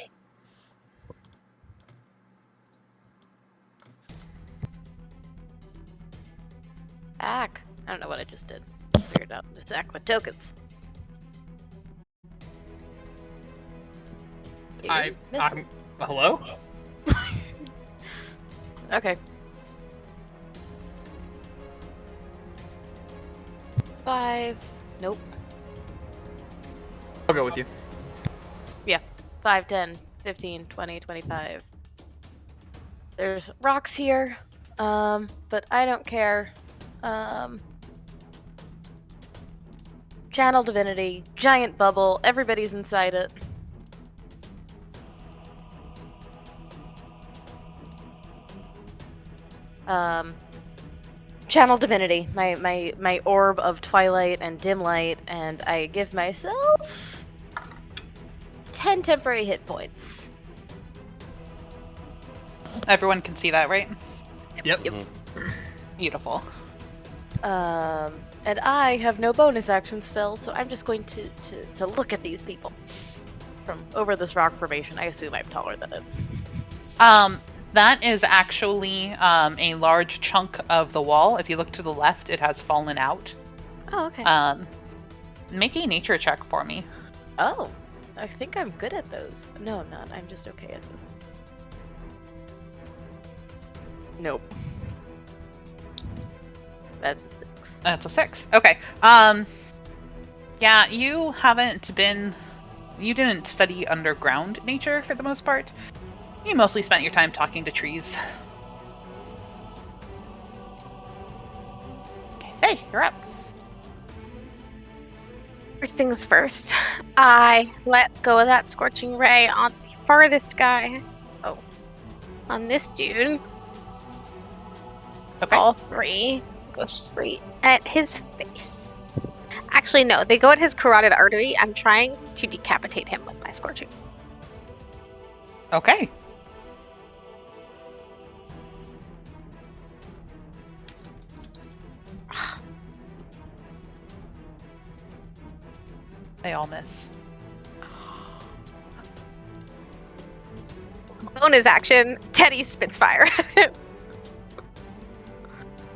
Ack. I don't know what I just did. Figured out this ack with tokens. You I'm. missed Hello? it. Okay. 5. Nope. I'll go with you. 5, 10, 15, 20, 25. There's rocks here, but I don't care. Channel divinity, giant bubble, everybody's inside it. Channel divinity, my orb of twilight and dim light, and I give myself 10 temporary hit points. Everyone can see that, right? Yep. Beautiful. And I have no bonus action spells, so I'm just going to look at these people from over this rock formation. I assume I'm taller than it. That is actually a large chunk of the wall. If you look to the left, it has fallen out. Oh, okay. Make a nature check for me. Oh, I think I'm good at those. No, I'm not. I'm just okay at those. Nope. That's a 6. That's a 6. Okay. Yeah, you didn't study underground nature for the most part. You mostly spent your time talking to trees. Hey, you're up. First things first, I let go of that scorching ray on the farthest guy. Oh, on this dude. Okay. All 3 go straight at his face. Actually, no, they go at his carotid artery. I'm trying to decapitate him with my scorching. Okay. They all miss. Bonus action, Teddy spits fire at him.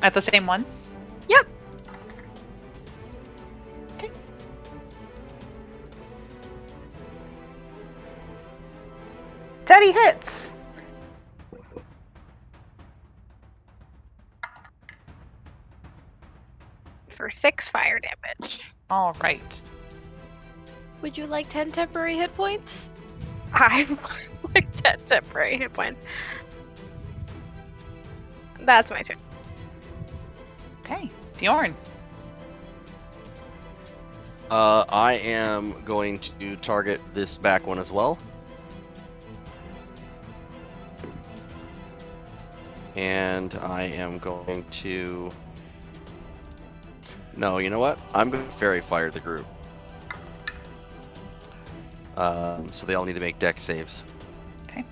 At the same one? Yep. Okay. Teddy hits. For 6 fire damage. All right. Would you like 10 temporary hit points? I like 10 temporary hit points. That's my turn. Okay. Bjorn. I am going to target this back one as well. And I am going to... No, you know what? I'm going to fairy fire the group. So they all need to make dex saves. Okay.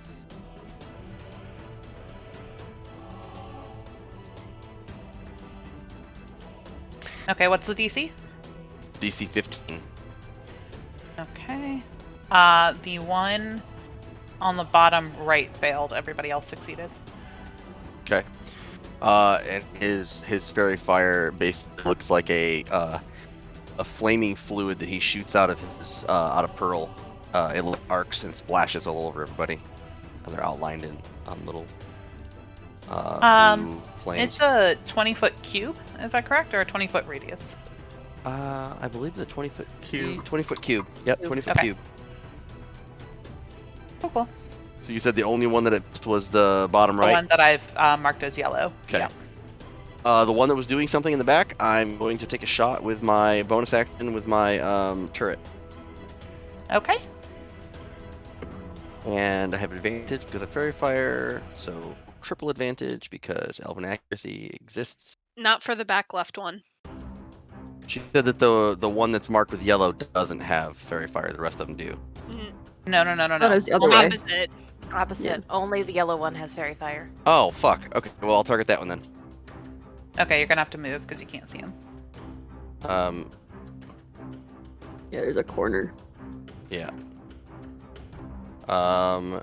Okay, what's the DC? DC 15. Okay. The one on the bottom right failed. Everybody else succeeded. Okay. And his fairy fire basically looks like a flaming fluid that he shoots out of his out of Pearl. It arcs and splashes all over everybody. And they're outlined in little blue flames. It's a 20-foot cube, is that correct? Or a 20-foot radius? I believe the 20-foot Cube. 20-foot cube. Yep, 20-foot Okay. cube. Cool. So you said the only one that it missed was the bottom The right? one that I've marked as yellow. Okay. Yeah. The one that was doing something in the back, I'm going to take a shot with my bonus action with my turret. Okay. And I have advantage because of fairy fire, so triple advantage because elven accuracy exists. Not for the back left one. She said that the one that's marked with yellow doesn't have fairy fire, the rest of them do. No. Thought it was the other way. Opposite. Opposite. Yeah. Only the yellow one has fairy fire. Oh, fuck. Okay, well, I'll target that one then. Okay, you're gonna have to move because you can't see him. Yeah, there's a corner. Yeah. There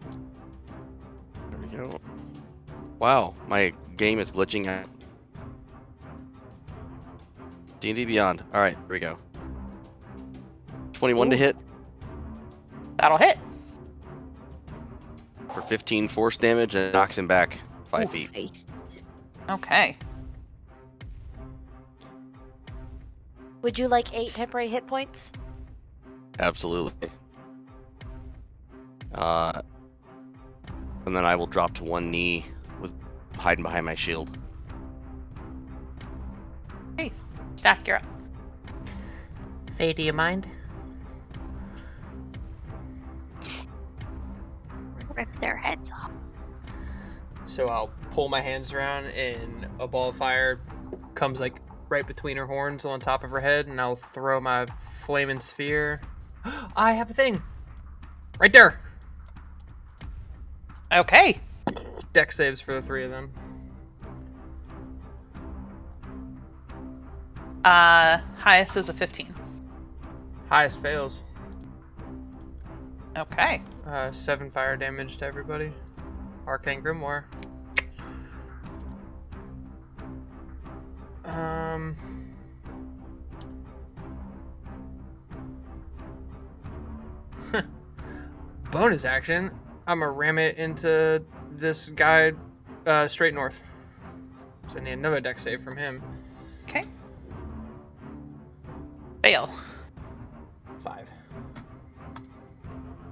we go. Wow, my game is glitching out. D&D Beyond. All right, here we go. 21 to Ooh. hit That'll hit. for 15 force damage and knocks him back 5 feet. Nice. Okay. Would you like 8 temporary hit points? Absolutely. And then I will drop to one knee with hiding behind my shield. Hey, Stack, you're up. Faye, do you mind? Rip their heads off. So I'll pull my hands around and a ball of fire comes like right between her horns on top of her head, and I'll throw my flaming sphere. I have a thing! Right there! Okay. Dex saves for the 3 of them. Highest is a 15. Highest fails. Okay. 7 fire damage to everybody. Arcane Grimoire. Bonus action. I'm gonna ram it into this guy straight north. So I need another dex save from him. Okay. Fail. 5.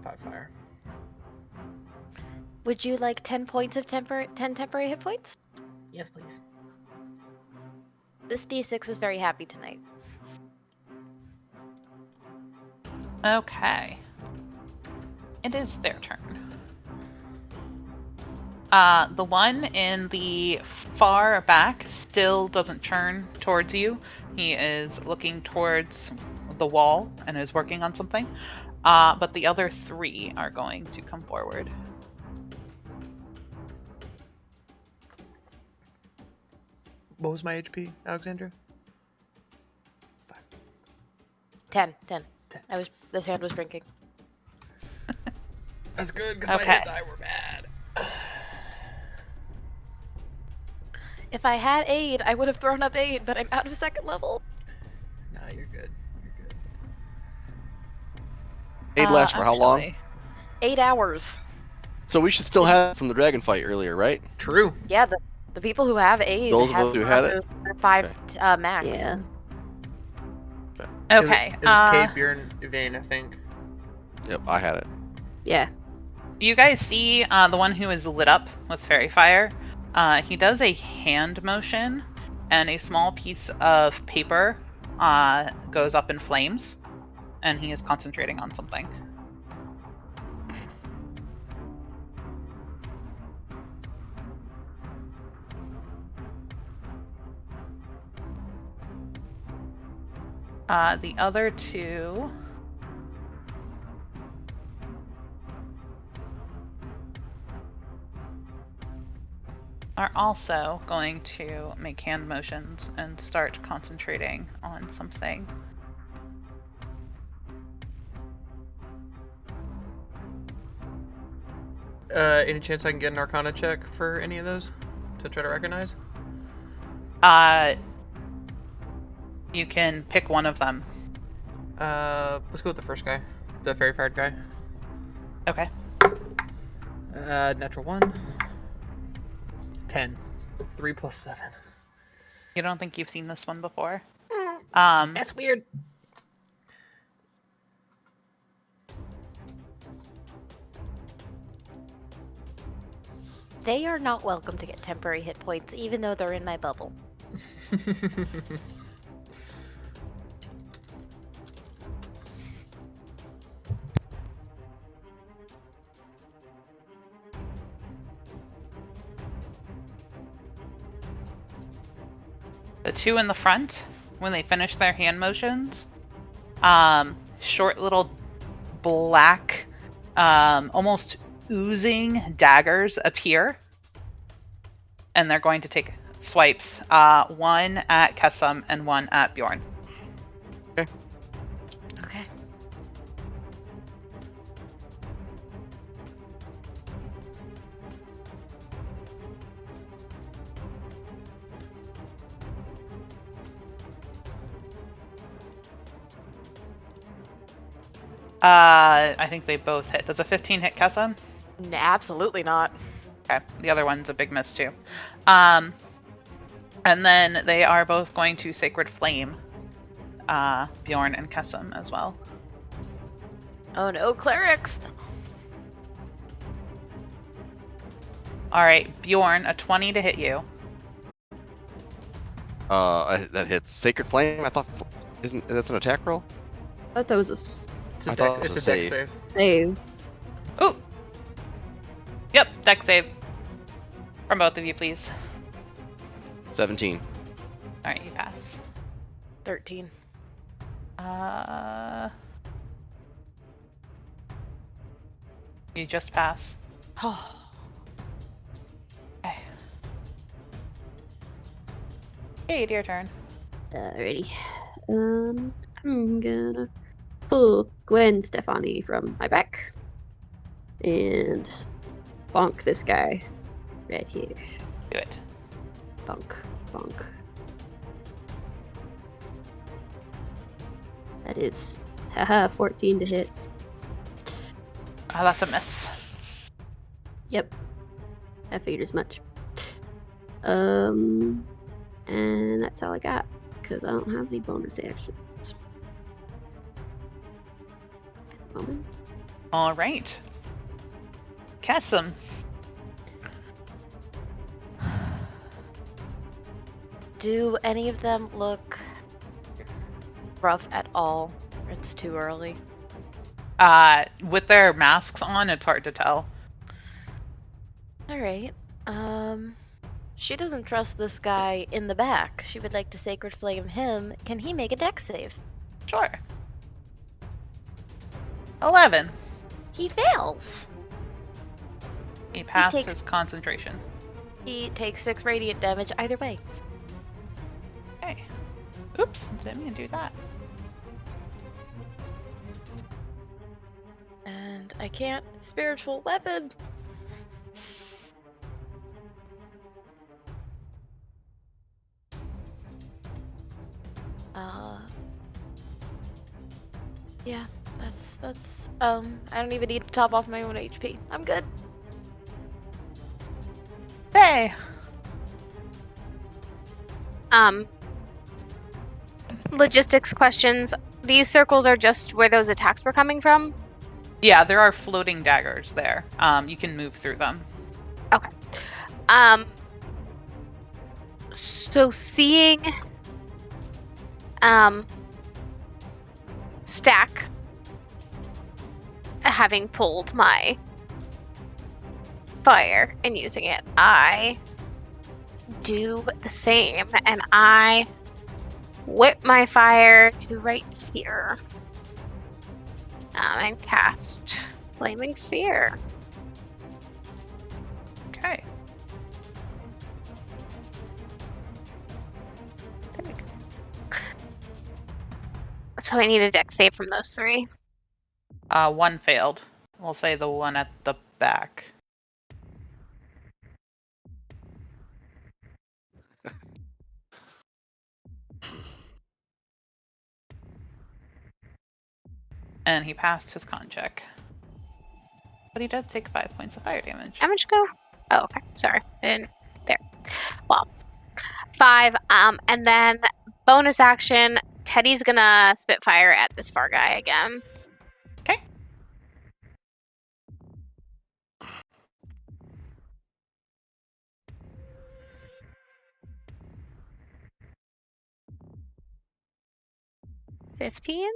5 fire. Would you like 10 points of 10 temporary hit points? Yes, please. This D6 is very happy tonight. Okay. It is their turn. The one in the far back still doesn't turn towards you. He is looking towards the wall and is working on something. But the other 3 are going to come forward. What was my HP, Alexandra? 10. 10. This hand was drinking. That's good, because Okay. my hit die were bad. If I had aid, I would have thrown up aid, but I'm out of 2nd level. Nah, you're good. You're good. Aid lasts for how long? Actually, 8 hours. So we should still have it from the dragon fight earlier, right? True. Yeah, the people who have aid Those of have us who had it? 5 max. Yeah. Okay. It was Kate, Bjorn, Vane, I think. Yep, I had it. Yeah. You guys see the one who is lit up with fairy fire? He does a hand motion, and a small piece of paper goes up in flames, and he is concentrating on something. The other 2... are also going to make hand motions and start concentrating on something. Any chance I can get an Arcana check for any of those to try to recognize? You can pick one of them. Let's go with the first guy, the fairy fired guy. Okay. Natural 1. 10. 3 plus 7. You don't think you've seen this one before? That's weird. They are not welcome to get temporary hit points, even though they're in my bubble. The 2 in the front, when they finish their hand motions, short little black, almost oozing daggers appear, and they're going to take swipes. One at Kessam and one at Bjorn. Okay. I think they both hit. Does a 15 hit Kessa? Absolutely not. Okay, the other one's a big miss too. And then they are both going to Sacred Flame Bjorn and Kessum as well. Oh no, clerics! Alright, Bjorn, a 20 to hit you. That hits Sacred Flame. I thought isn't that's an attack roll? I thought that was a It's I a thought deck, it was it's a a deck save. save. save. Oh! Yep, deck save. From both of you, please. 17. Alright, you pass. 13. You just pass. Oh. Okay. Hey, your turn. Alrighty. I'm gonna pull Gwen Stefani from my back and bonk this guy right here. Do it. Bonk, bonk. That is, haha, 14 to hit. That's a miss. Yep, I figured as much. And that's all I got because I don't have any bonus actions. At the moment. Alright. Kessum. Do any of them look rough at all? Or it's too early. With their masks on, it's hard to tell. Alright. She doesn't trust this guy in the back. She would like to Sacred Flame him. Can he make a deck save? Sure. 11. He fails. He passed takes- his concentration. He takes 6 radiant damage either way. Okay. Oops, didn't mean to do that. And I can't spiritual weapon. Yeah, that's I don't even need to top off my own HP. I'm good. Hey! Logistics questions. These circles are just where those attacks were coming from? Yeah, there are floating daggers there. You can move through them. Okay. So seeing Stack having pulled my fire and using it, I do the same and I whip my fire to right here and cast Flaming Sphere. Okay. So I need a deck save from those 3. One failed. We'll say the one at the back. And he passed his con check. But he does take 5 points of fire damage. How much go? Oh, okay. Sorry. I didn't. There. Well, 5. And then bonus action, Teddy's gonna spit fire at this far guy again. Okay. $15?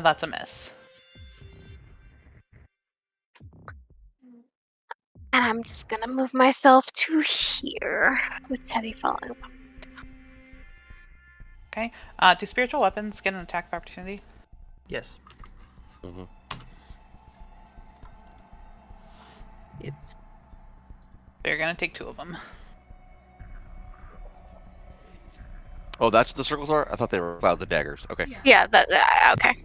That's a miss. And I'm just gonna move myself to here with Teddy following. Okay. Do spiritual weapons get an attack of opportunity? Yes. Mm-hmm. It's They're gonna take 2 of them. Oh, that's what the circles are? I thought they were clouds of daggers. Okay. Yeah, okay.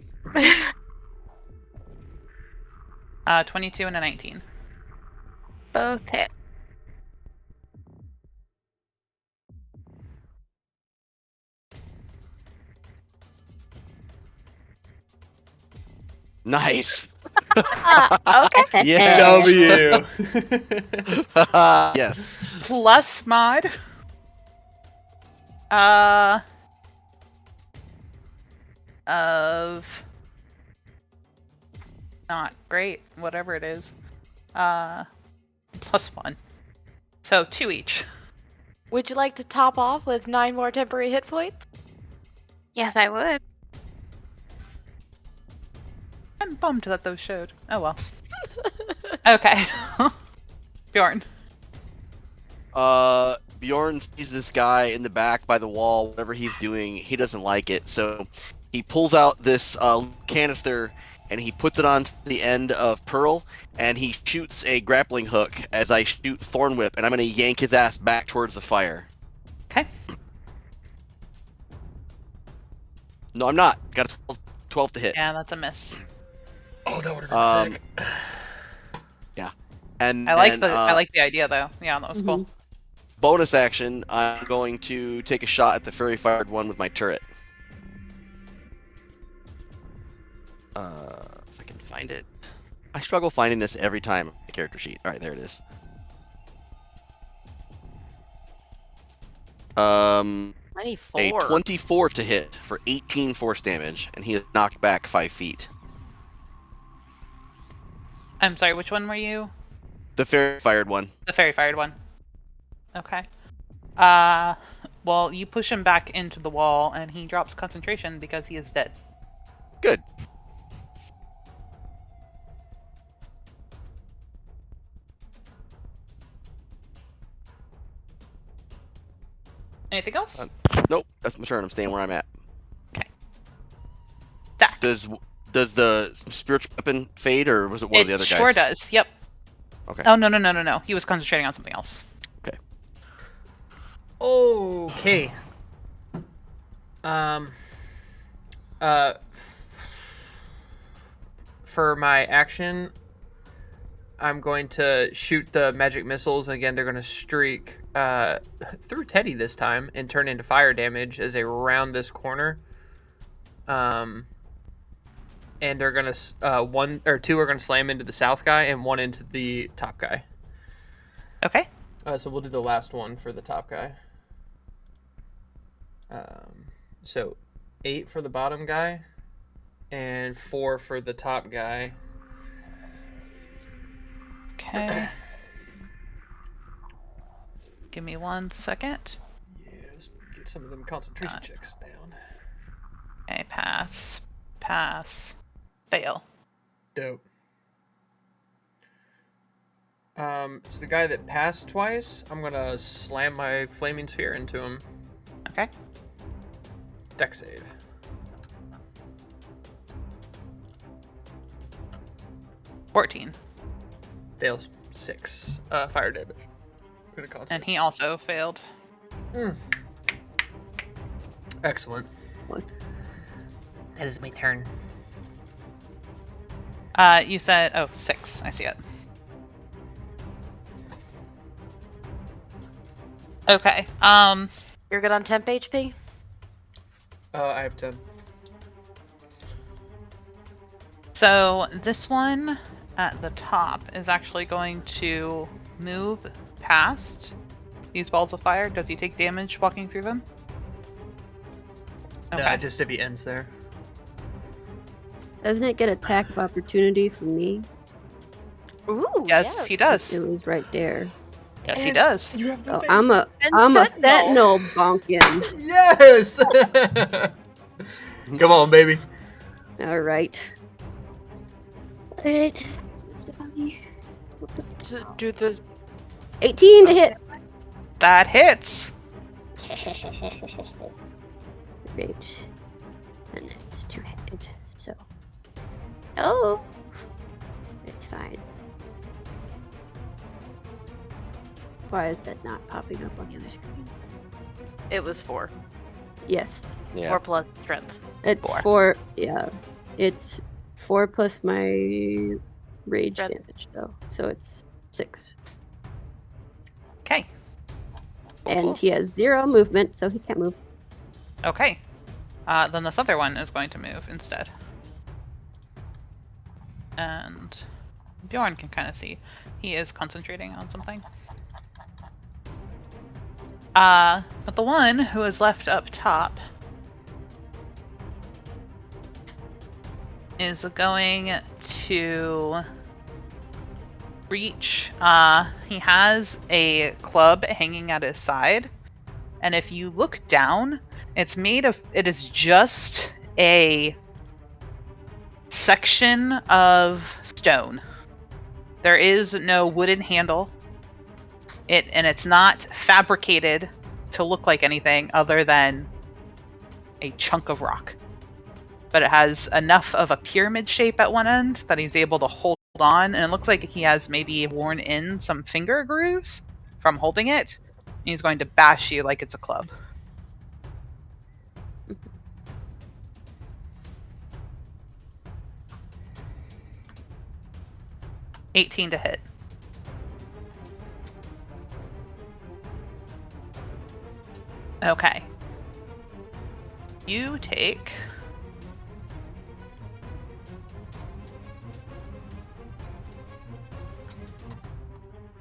22 and a 19. Both hit. Nice. Okay. Yeah. W. Yes. Plus mod. Of not great, whatever it is. +1. So 2 each. Would you like to top off with 9 more temporary hit points? Yes, I would. I'm bummed that those showed. Oh well. Okay. Bjorn. Bjorn sees this guy in the back by the wall. Whatever he's doing, he doesn't like it. So he pulls out this canister and he puts it on the end of Pearl, and he shoots a grappling hook as I shoot Thorn Whip, and I'm gonna yank his ass back towards the fire. Okay. No, I'm not. Got a 12 to hit. Yeah, that's a miss. Oh, that would have been sick. Yeah. And I like then, the I like the idea though. Yeah, that was cool. bonus action, I'm going to take a shot at the fairy fired one with my turret. If I can find it. I struggle finding this every time on the character sheet. Alright, there it is. A 24. 24 to hit for 18 force damage, and he is knocked back 5 feet. I'm sorry, which one were you? The fairy fired one. The fairy fired one. Okay. Well, you push him back into the wall, and he drops concentration because he is dead. Good. Anything else? Nope, that's my turn. I'm staying where I'm at. Okay. Zach. Does the spiritual weapon fade, or was it one of the other guys? It sure does. Yep. Okay. Oh no. He was concentrating on something else. Okay. Okay. For my action, I'm going to shoot the magic missiles. Again, they're going to streak through Teddy this time and turn into fire damage as they round this corner. And they're going to one or two are going to slam into the south guy and one into the top guy. Okay. So we'll do the last one for the top guy. So 8 for the bottom guy and 4 for the top guy. Okay. Give me 1 second. Yes, get some of them concentration checks down. Okay, pass, fail. Dope. So the guy that passed twice, I'm gonna slam my flaming sphere into him. Okay. Dex save. $14. Fails 6 fire damage. Gonna con And save. he also failed. Excellent. Was- That is my turn. You said 6. I see it. Okay. You're good on temp HP? I have 10. So this one at the top is actually going to move past these balls of fire. Does he take damage walking through them? Okay. Just if he ends there. Doesn't it get attack of opportunity from me? Ooh, Yes, yeah. he does. It was right there. Yes, he does. You have Oh, I'm a sentinel bonkin. Yes! Come on, baby. All right. Alright. Stephanie. To do the 18 to hit. That hits. Great. And then it's two-handed, so. Oh! It's fine. Why is that not popping up on the other screen? It was 4. Yes. 4 plus strength. It's 4. 4. Yeah. It's 4 plus my rage Strength. damage, though. So it's 6. Okay. And he has 0 movement, so he can't move. Okay. Then this other one is going to move instead. And Bjorn can kind of see. He is concentrating on something. But the one who is left up top is going to reach. He has a club hanging at his side, and if you look down, it is just a section of stone. There is no wooden handle. It's not fabricated to look like anything other than a chunk of rock. But it has enough of a pyramid shape at one end that he's able to hold on, and it looks like he has maybe worn in some finger grooves from holding it. And he's going to bash you like it's a club. $18 to hit. Okay. You take...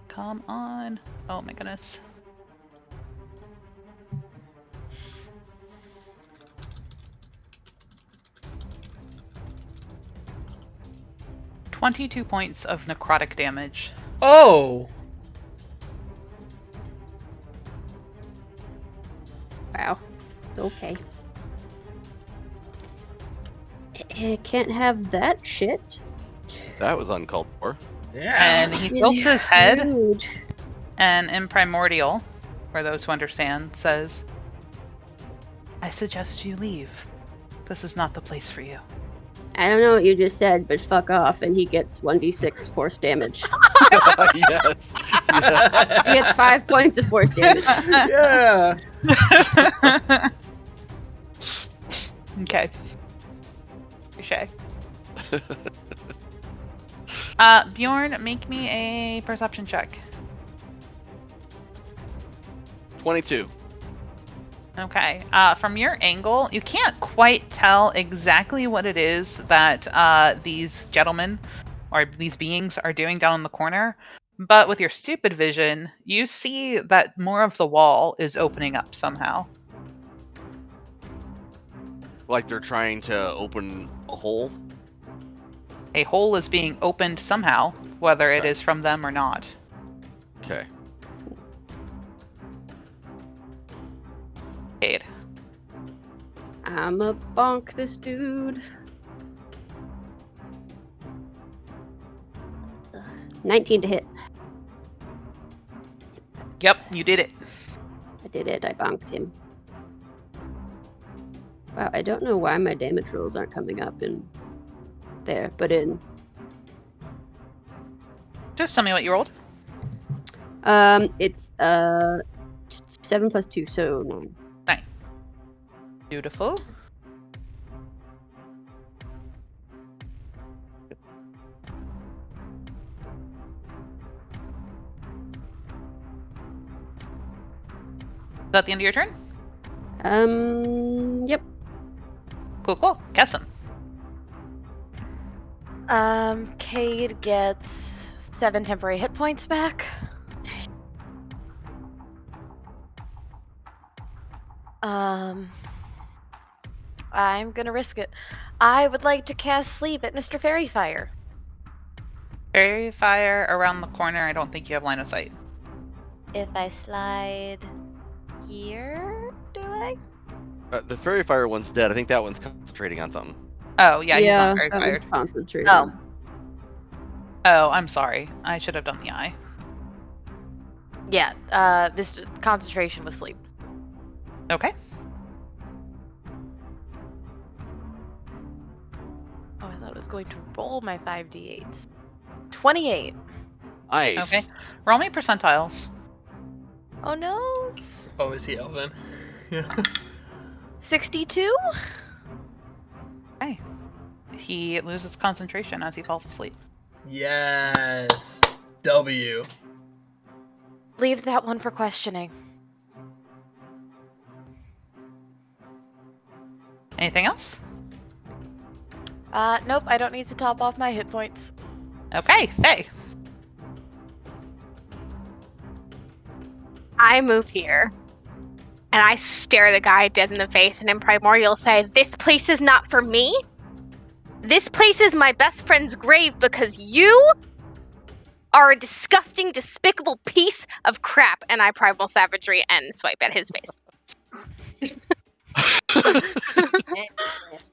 Come on. Oh my goodness. $22 points of necrotic damage. Oh! Wow. Okay. I can't have that shit. That was uncalled for. Yeah. And he tilts his head, Rude. and in Primordial, for those who understand, says, I suggest you leave. This is not the place for you. I don't know what you just said, but fuck off, and he gets 1d6 force damage. Yes. He gets 5 points of force damage. Yeah. Okay. Touché. Bjorn, make me a perception check. 22. Okay. From your angle, you can't quite tell exactly what it is that these gentlemen or these beings are doing down in the corner. But with your stupid vision, you see that more of the wall is opening up somehow. Like they're trying to open a hole. A hole is being opened somehow, whether it Okay. is from them or not. Okay. Cade. I'ma bonk this dude. 19 to hit. Yep, you did it. I did it. I bonked him. Wow, I don't know why my damage rolls aren't coming up in there, but in Just tell me what you rolled. it's 7 plus 2, so 9. Beautiful. Is that the end of your turn? Yep. Cool. Kesson. Cade gets 7 temporary hit points back. I'm gonna risk it. I would like to cast Sleep at Mr. Fairy Fire. Fairy fire around the corner. I don't think you have line of sight. If I slide here, do I? The fairy fire one's dead. I think that one's concentrating on something. Oh, yeah, he's yeah, not fairy that was fired. concentrated. Oh. Oh, I'm sorry. I should have done the eye. Yeah, Mr. Concentration with Sleep. Okay. Oh, I thought it was going to roll my 5d8s. 28. Nice. Okay. Roll me percentiles. Oh no. Oh, is he Elven? Yeah. 62? Okay. He loses concentration as he falls asleep. Yes. W. Leave that one for questioning. Anything else? Nope, I don't need to top off my hit points. Okay, Faye. I move here, and I stare the guy dead in the face, and in Primordial say, "This place is not for me. This place is my best friend's grave because you are a disgusting, despicable piece of crap." And I primal savagery and swipe at his face.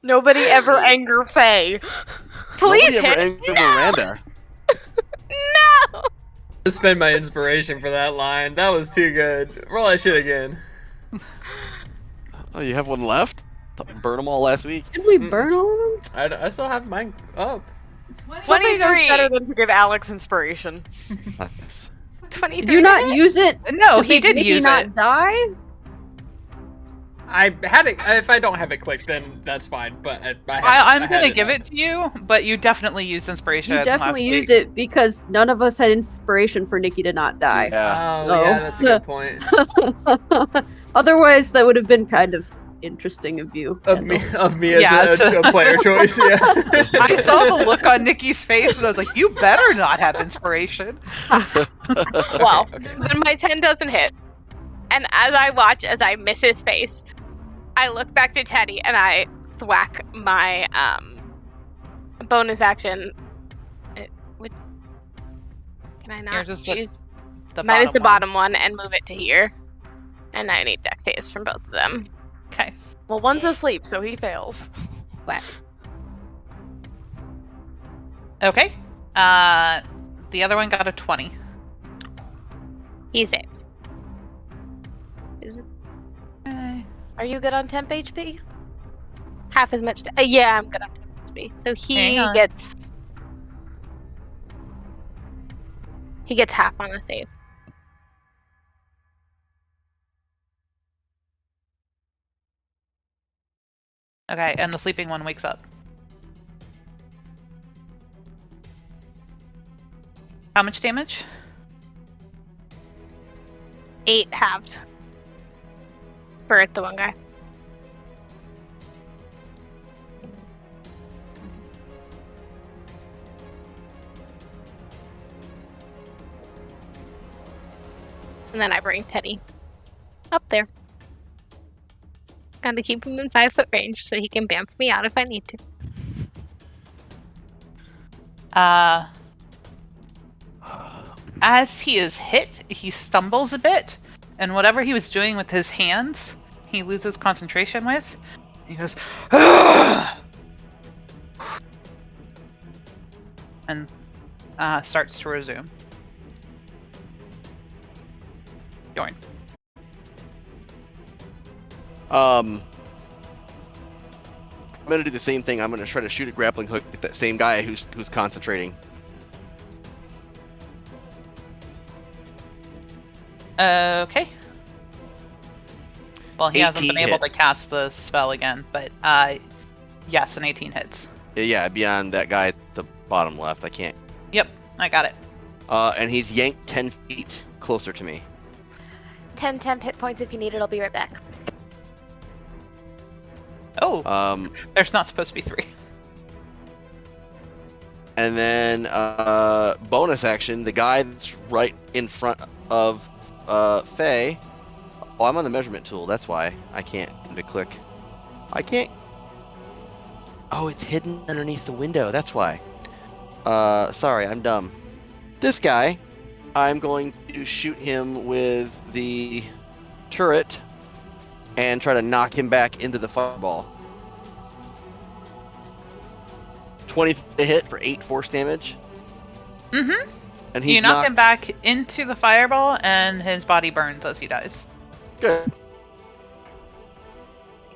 Nobody ever anger Faye. Please Nobody ever hit. angered Miranda. No. To spend my inspiration for that line. That was too good. Roll that shit again. Oh, you have one left? Burn them all last week. Did we burn all of them? I still have mine up. Somebody knows 23. better than to give Alex inspiration. Nice. 23. Did you not use it? No, to he make did Nikki use not it. die? I had it. If I don't have it clicked, then that's fine. But I'm gonna give it to you, but you definitely used inspiration. You definitely last used week. it because none of us had inspiration for Nikki to not die. Yeah. Oh, yeah, that's a good point. Otherwise, that would have been kind of interesting of you. Of me Yeah, as a player choice, yeah. I saw the look on Nikki's face, and I was like, "You better not have inspiration." Well, then my 10 doesn't hit. And as I watch as I miss his face, I look back to Teddy and I thwack my bonus action. Can I not Here's just choose? The Mine is the one. bottom one and move it to here. And I need dex saves from both of them. Okay. Well, one's asleep, so he fails. Whack. Okay. The other one got a 20. He saves. Okay. Are you good on temp HP? Half as much. Yeah, I'm good on HP. So Hang on. he gets half on a save. Okay, and the sleeping one wakes up. How much damage? 8 halved. For the one guy. And then I bring Teddy up there. Gotta keep him in 5 foot range so he can bamf me out if I need to. As he is hit, he stumbles a bit, and whatever he was doing with his hands, he loses concentration with. He goes, "Ugh!" and starts to resume. Join. I'm gonna do the same thing. I'm gonna try to shoot a grappling hook at that same guy who's concentrating. Okay. Well, he hasn't 18 been able hit. to cast the spell again, but yes, an 18 hits. Yeah, beyond that guy at the bottom left. I can't. Yep, I got it. And he's yanked 10 feet closer to me. 10 temp hit points if you need it. I'll be right back. Oh, there's not supposed to be 3. And then bonus action, the guy that's right in front of Faye. Oh, I'm on the measurement tool. That's why I can't click. I can't. Oh, it's hidden underneath the window. That's why. Sorry, I'm dumb. This guy, I'm going to shoot him with the turret and try to knock him back into the fireball. 20 to hit for 8 force damage. Mm-hmm. And he's You knock him knocked- back into the fireball, and his body burns as he dies. Good.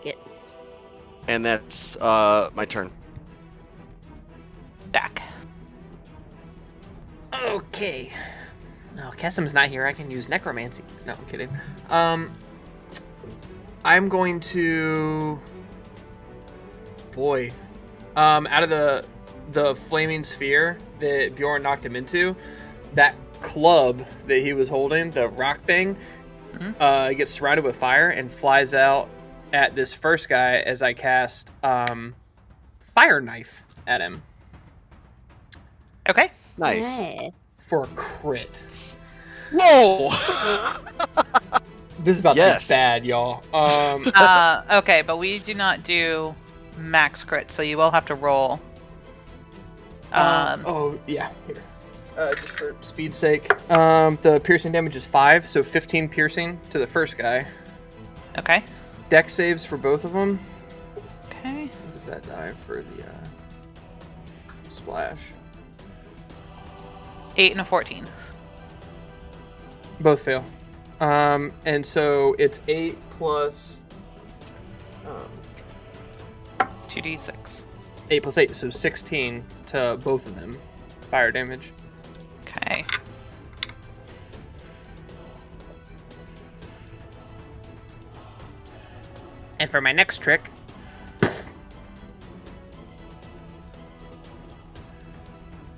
Get. And that's my turn. Back. Okay. No, Kessim's not here. I can use necromancy. No, I'm kidding. I'm going to. Boy. Out of the flaming sphere that Bjorn knocked him into, that club that he was holding, the rock thing, gets surrounded with fire and flies out at this first guy as I cast Fire Knife. at him Okay. Nice. Nice. for a crit. Whoa! This is about Yes. to be bad, y'all. Okay, but we do not do max crit, so you will have to roll. Oh yeah, here. Just for speed's sake. The piercing damage is 5, so 15 piercing to the first guy. Okay. Dex saves for both of them. Okay. What does that die for the splash? 8 and a 14. Both fail. And so it's 8 plus 2d6. 8 plus 8, so 16 to both of them. Fire damage. Okay. And for my next trick,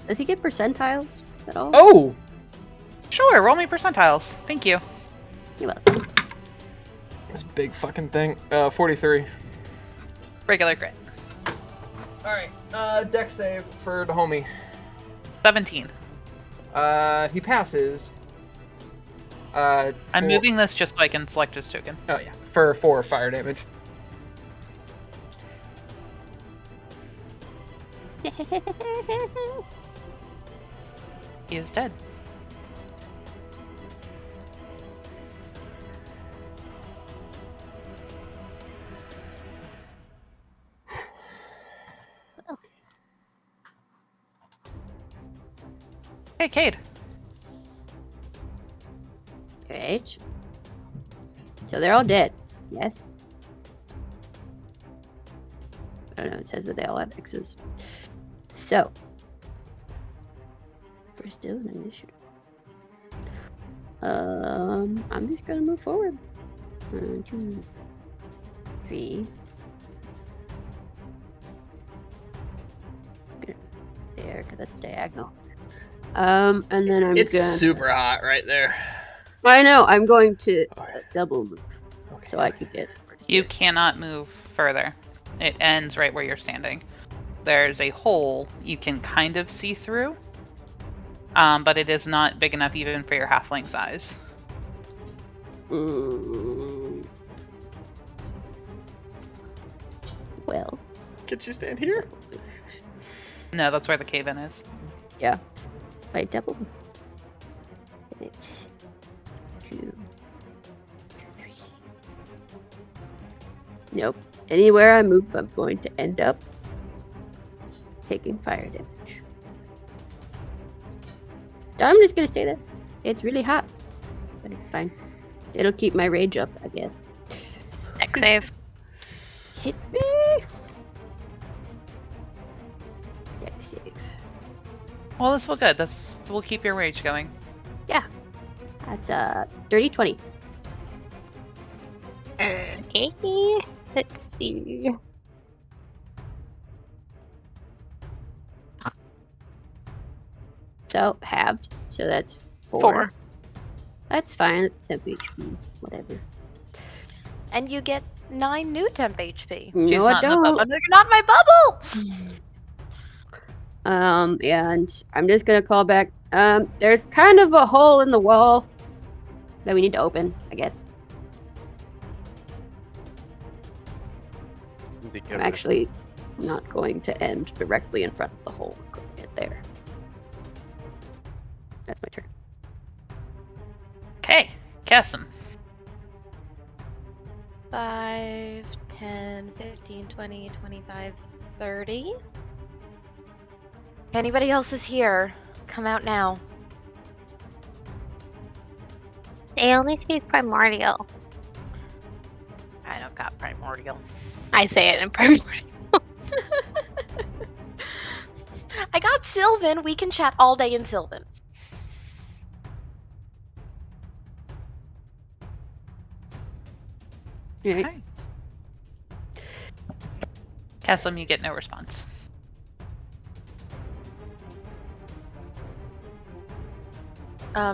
Does he get percentiles at all? oh, Sure, roll me percentiles. Thank you. You're welcome. this big fucking thing. 43. Regular crit. All right, dex save for the homie. 17. He passes. I'm for- moving this just so I can select his token. Oh yeah, for 4 fire damage. He is dead. Hey, Cade. Right. So they're all dead. Yes. I don't know. It says that they all have X's. So, we're still in initiative. I'm just gonna move forward. 1, 2, 3. Get there, because that's diagonal. And then I'm It's gonna. super hot right there. I know. I'm going to Okay. double move Okay. so I can get. You cannot move further. It ends right where you're standing. There's a hole you can kind of see through, but it is not big enough even for your halfling size. Well, Could you stand here? No, that's where the cave-in is. yeah. If I double. It's 2, 3. Nope. Anywhere I move, I'm going to end up taking fire damage. I'm just gonna stay there. It's really hot, but it's fine. It'll keep my rage up, I guess. Dex save. Hit me. Dex save. Well, this will good. This will keep your rage going. That's 30-20. Okay. Let's see. So halved. So that's 4. 4. That's fine. That's temp HP. Whatever. And you get 9 new temp HP. No, I not in the don't. Oh, no, you're not in my bubble! And I'm just gonna call back. There's kind of a hole in the wall that we need to open, I guess. I'm actually not going to end directly in front of the hole. I'm going to get there. That's my turn. Okay, Cassim. 5, 10, 15, 20, 25, 30. If anybody else is here, come out now. They only speak primordial. I don't got primordial. I say it in primordial. I got Sylvan. We can chat all day in Sylvan. Alright. Okay. Cassim, you get no response.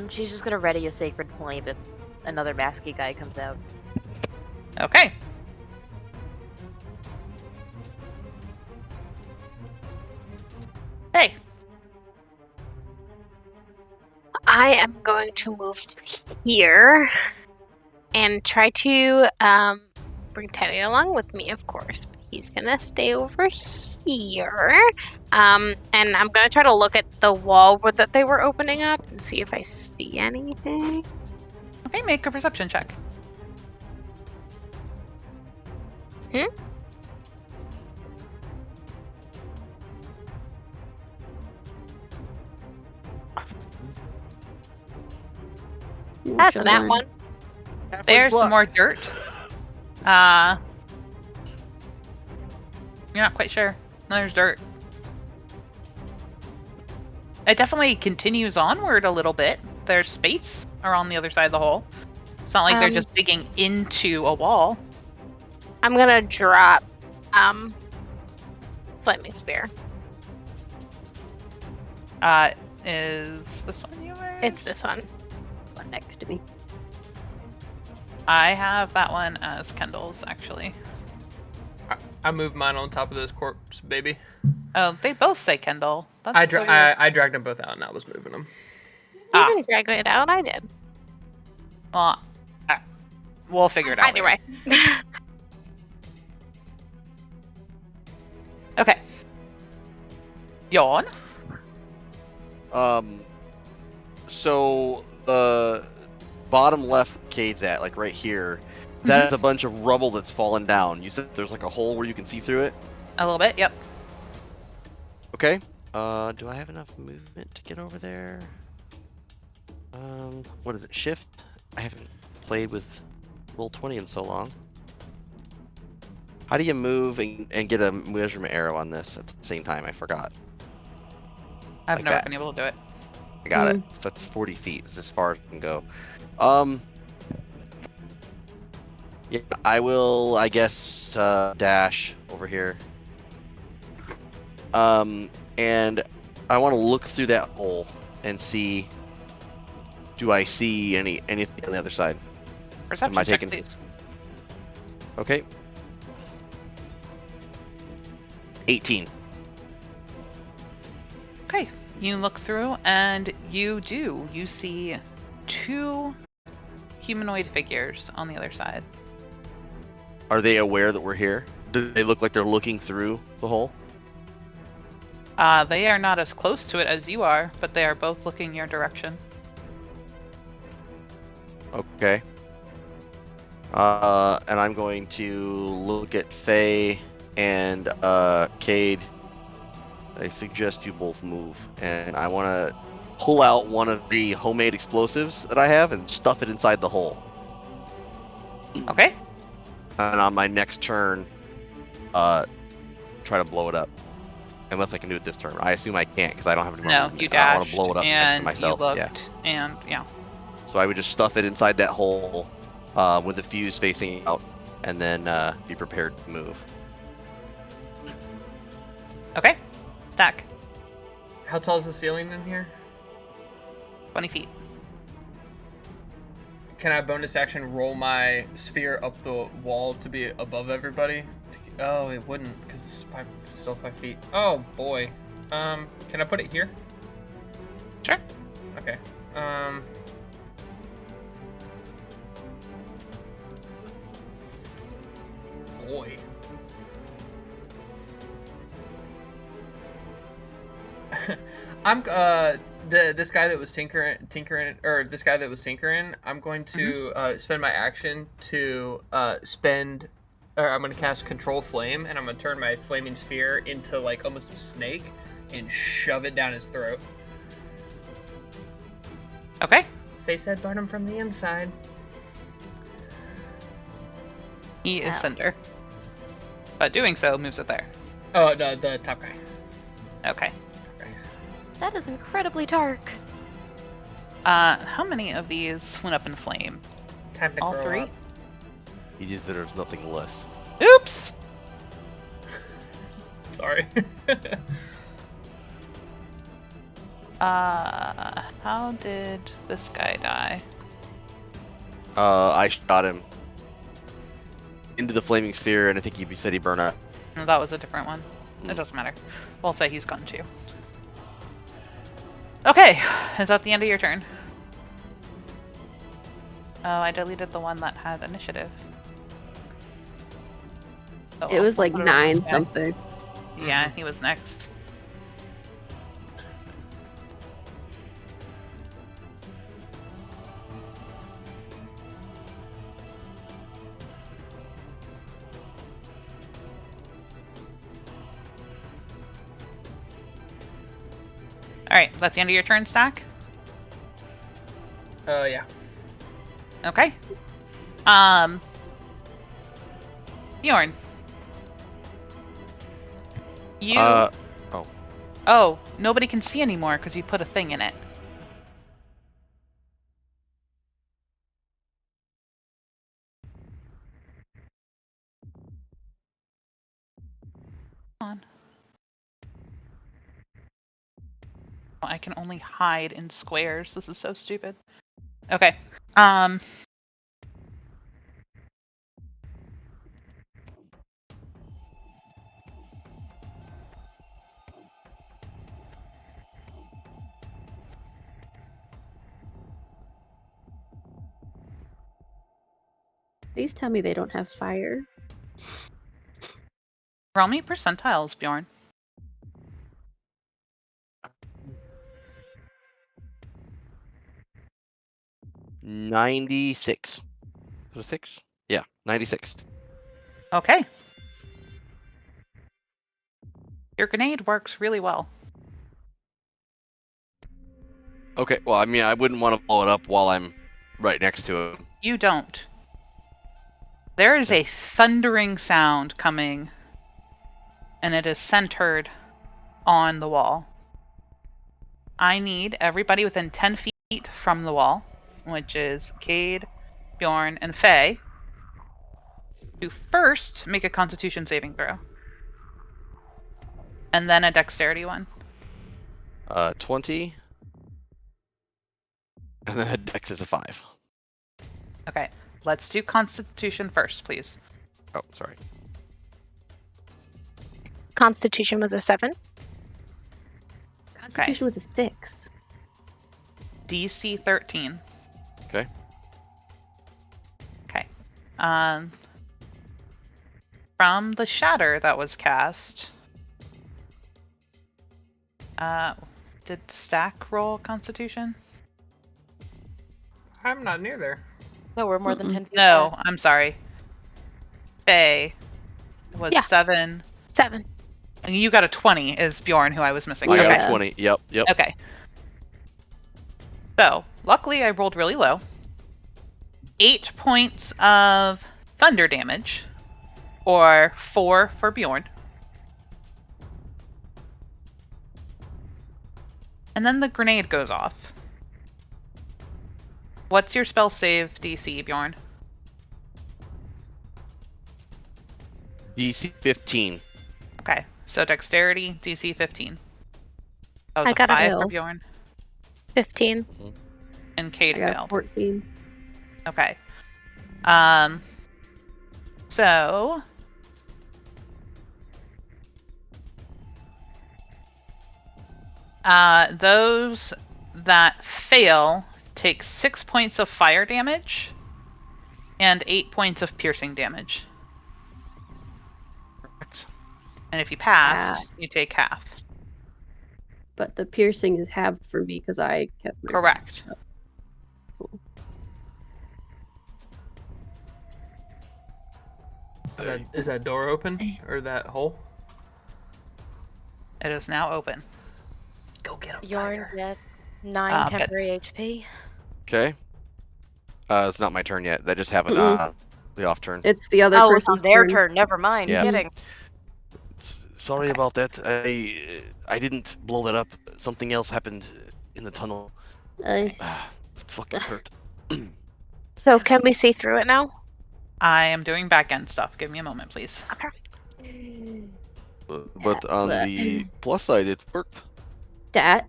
She's just gonna ready a sacred flame if another masky guy comes out. Okay. I am going to move here and try to bring Teddy along with me, of course. But he's gonna stay over here. And I'm gonna try to look at the wall that they were opening up and see if I see anything. Okay, make a perception check. That's that one. There's some more dirt. You're not quite sure. No, there's dirt. It definitely continues onward a little bit. There's space around the other side of the hole. It's not like they're just digging into a wall. I'm gonna drop Flaming Sphere. Is this one yours? It's this one. One next to me. I have that one as Kendall's, actually. I moved mine on top of this corpse, baby. Oh, they both say Kendall. That's I so weird. dragged them both out and I was moving them. You didn't drag it out, I did. Well, we'll figure it out. Either later. way. Okay. Yawn. So the bottom left Cade's at, like right here, that's a bunch of rubble that's fallen down. You said there's like a hole where you can see through it? A little bit, yep. Okay. Do I have enough movement to get over there? What is it? Shift? I haven't played with Roll20 in so long. How do you move and get a measurement arrow on this at the same time? I forgot. I've Like never that. been able to do it. I got it. That's 40 feet. That's as far as I can go. Yeah, I will, I guess, dash over here. And I want to look through that hole and see, do I see anything on the other side? Perception Am I check, taking- please. Okay. 18. Okay, you look through and you see two humanoid figures on the other side. Are they aware that we're here? Do they look like they're looking through the hole? They are not as close to it as you are, but they are both looking your direction. Okay. And I'm going to look at Faye and Cade. I suggest you both move, and I want to pull out one of the homemade explosives that I have and stuff it inside the hole. Okay. And on my next turn, try to blow it up. Unless I can do it this turn. I assume I can't because I don't have any more No, movement. you I don't want dashed to blow it up next to and myself. you looked, Yeah. and yeah. So I would just stuff it inside that hole with the fuse facing out, and then be prepared to move. Okay. Stack. How tall is the ceiling in here? 20 feet. Can I bonus action roll my sphere up the wall to be above everybody? Oh, it wouldn't because it's still 5 feet. Oh boy. Can I put it here? Sure. Okay. Boy. I'm this guy that was tinkering, I'm going to spend my action to I'm going to cast Control Flame, and I'm going to turn my flaming sphere into like almost a snake and shove it down his throat. Okay. Face that burn him from the inside. He is Cinder. But doing so moves it there. Oh, no, the top guy. Okay. That is incredibly dark. How many of these went up in flame? Time to All grow 3? up. He deserves nothing less. Oops! Sorry. How did this guy die? I shot him into the flaming sphere, and I think he said he burned up. No, that was a different one. It doesn't matter. We'll say he's gone too. Okay, is that the end of your turn? Oh, I deleted the one that had initiative. Oh, It was we'll like put it on this 9 guy. something. Yeah, he was next. Alright, that's the end of your turn, Stack? Yeah. Okay. Bjorn. You... Oh, nobody can see anymore because you put a thing in it. Come on. I can only hide in squares. This is so stupid. Okay. Please tell me they don't have fire. Roll me percentiles, Bjorn. 96. Is it a 6? Yeah, 96. Okay. Your grenade works really well. Okay, well, I mean, I wouldn't want to blow it up while I'm right next to it. You don't. There is a thundering sound coming, and it is centered on the wall. I need everybody within 10 feet from the wall, which is Cade, Bjorn, and Faye, to first make a Constitution saving throw. And then a Dexterity one. 20. And then a dex is a 5. Okay, let's do Constitution first, please. Oh, sorry. Constitution was a 7. Constitution was a 6. DC 13. Okay. Okay. From the shatter that was cast, did Stack roll Constitution? I'm not near there. No, we're more than 10 feet. No, I'm sorry. Faye was Yeah. 7. 7. And you got a 20 is Bjorn, who I was missing. I got Okay. a 20. Yep. Okay. So, luckily I rolled really low. 8 points of thunder damage, or 4 for Bjorn. And then the grenade goes off. What's your spell save DC, Bjorn? DC 15. Okay, so dexterity, DC 15. That was I a got a 5 for fail. Bjorn. 15. And Cade I got a failed. 14. Okay. So those that fail take 6 points of fire damage and 8 points of piercing damage. And if you pass, you take half. But the piercing is halved for me because I kept my Correct. range up. Cool. Is that door open or that hole? It is now open. Go get him, Yarn Tiger. get 9 but- temporary HP. Okay. It's not my turn yet. That just happened on the off turn. It's the other Oh, it's on person's their turn. turn. Never mind. Yeah. Kidding. Sorry Okay. about that. I didn't blow that up. Something else happened in the tunnel. I- It fucking hurt. So can we see through it now? I am doing back end stuff. Give me a moment, please. But on but- the plus side, it worked. That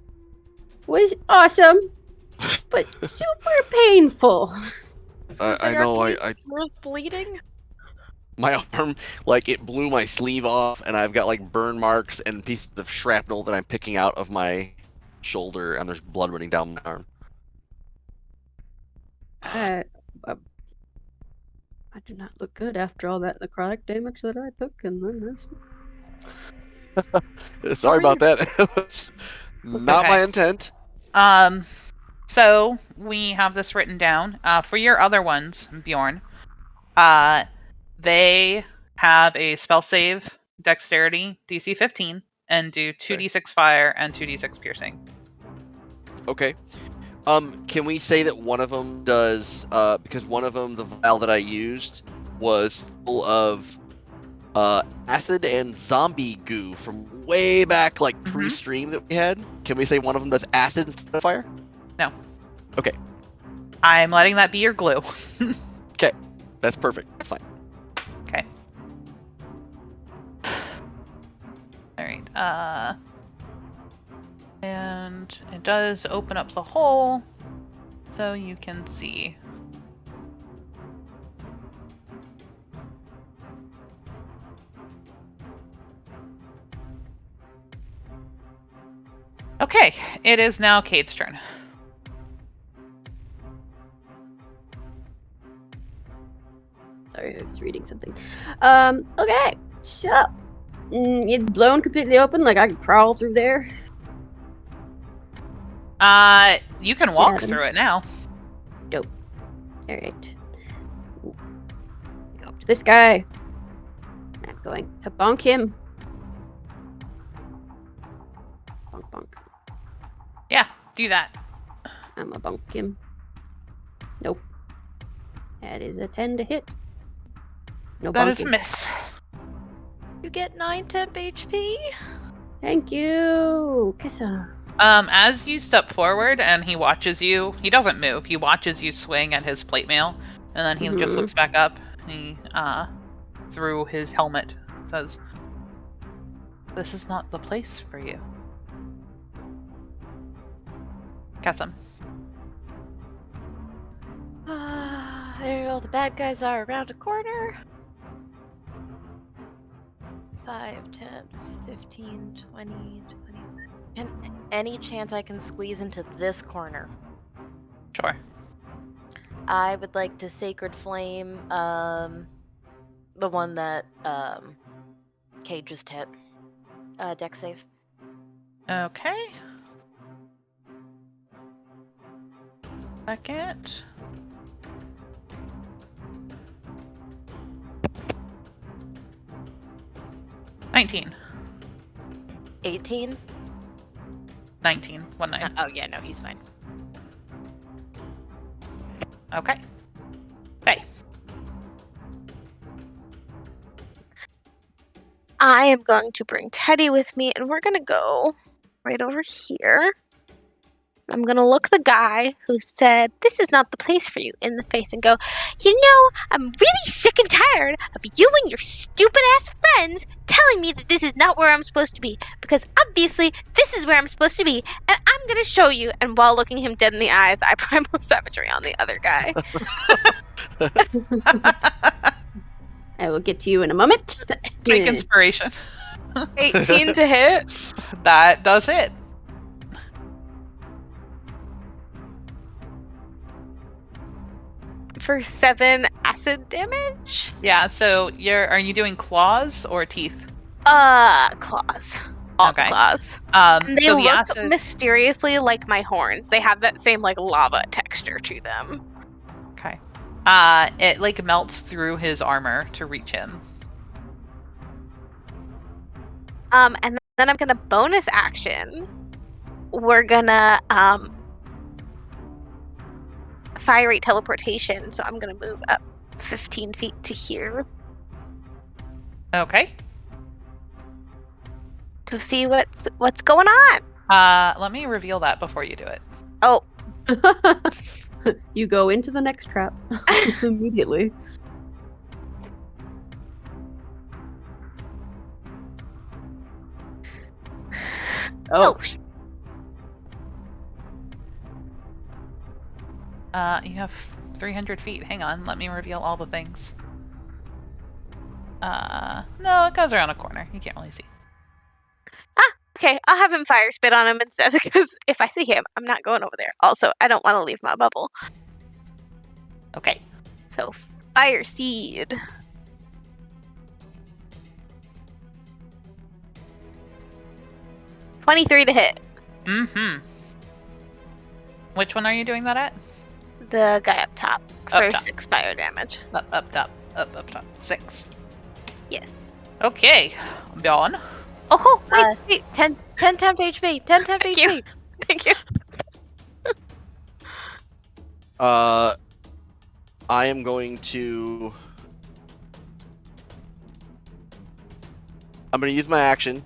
was awesome, but super painful. I know. Yours bleeding? My arm, like, it blew my sleeve off, and I've got like burn marks and pieces of shrapnel that I'm picking out of my shoulder, and there's blood running down my arm. I do not look good after all that necrotic damage that I took, and then this. Sorry about you? that. It was not Okay. my intent. So we have this written down. For your other ones, Bjorn, they have a spell save, dexterity, DC 15, and do 2d6 fire and 2d6 piercing. Okay. Can we say that one of them does, because one of them, the vial that I used, was full of acid and zombie goo from way back, like pre-stream that we had? Can we say one of them does acid instead of fire? No. Okay. I'm letting that be your glue. Okay. That's perfect. That's fine. Okay. Alright, and it does open up the hole, so you can see. Okay, it is now Kate's turn. Sorry, I was reading something. Okay, so it's blown completely open. Like I can crawl through there. You can walk Adam. through it now. Dope. All right. Go up to this guy. I'm going to bonk him. Bonk, bonk. Yeah, do that. I'm gonna bonk him. Nope. That is a 10 to hit. No That is a bonking. miss. You get 9 temp HP. Thank you, Kissa. As you step forward and he watches you, he doesn't move. He watches you swing at his plate mail, and then he just looks back up. He, through his helmet, says, "This is not the place for you." Kessim. There all the bad guys are around a corner. 5, 10, 15, 20, 20. And any chance I can squeeze into this corner? Sure. I would like to Sacred Flame, the one that, Kate just hit. Dex save. Okay. Second. $19. 18? 19. 19. Oh yeah, no, he's fine. Okay. Hey. I am going to bring Teddy with me, and we're going to go right over here. I'm going to look the guy who said, "This is not the place for you," in the face and go, "You know, I'm really sick and tired of you and your stupid-ass friends telling me that this is not where I'm supposed to be, because obviously this is where I'm supposed to be, and I'm going to show you." And while looking him dead in the eyes, I primal savagery on the other guy. I will get to you in a moment. Take inspiration. 18 to hit. That does hit. For 7 acid damage? Yeah, so are you doing claws or teeth? Claws. All Okay. claws. And they so the look acid... mysteriously like my horns. They have that same like lava texture to them. Okay. It like melts through his armor to reach him. And then I'm gonna bonus action. We're gonna fire rate teleportation, so I'm gonna move up 15 feet to here Okay. to see what's going on. Let me reveal that before you do it. Oh, You go into the next trap immediately. oh, You have 300 feet. Hang on, let me reveal all the things. No, it goes around a corner. You can't really see. okay. I'll have him fire spit on him instead, because if I see him, I'm not going over there. Also, I don't want to leave my bubble. Okay. So, fire seed. $23 to hit. Mm-hmm. Which one are you doing that at? The guy up top Up for top. 6 fire damage. Up top. Up top. 6. Yes. Okay. Bjorn. Oh, wait. 10 temp HP. 10 temp Thank you. HP. Thank you. I am going to. I'm going to use my action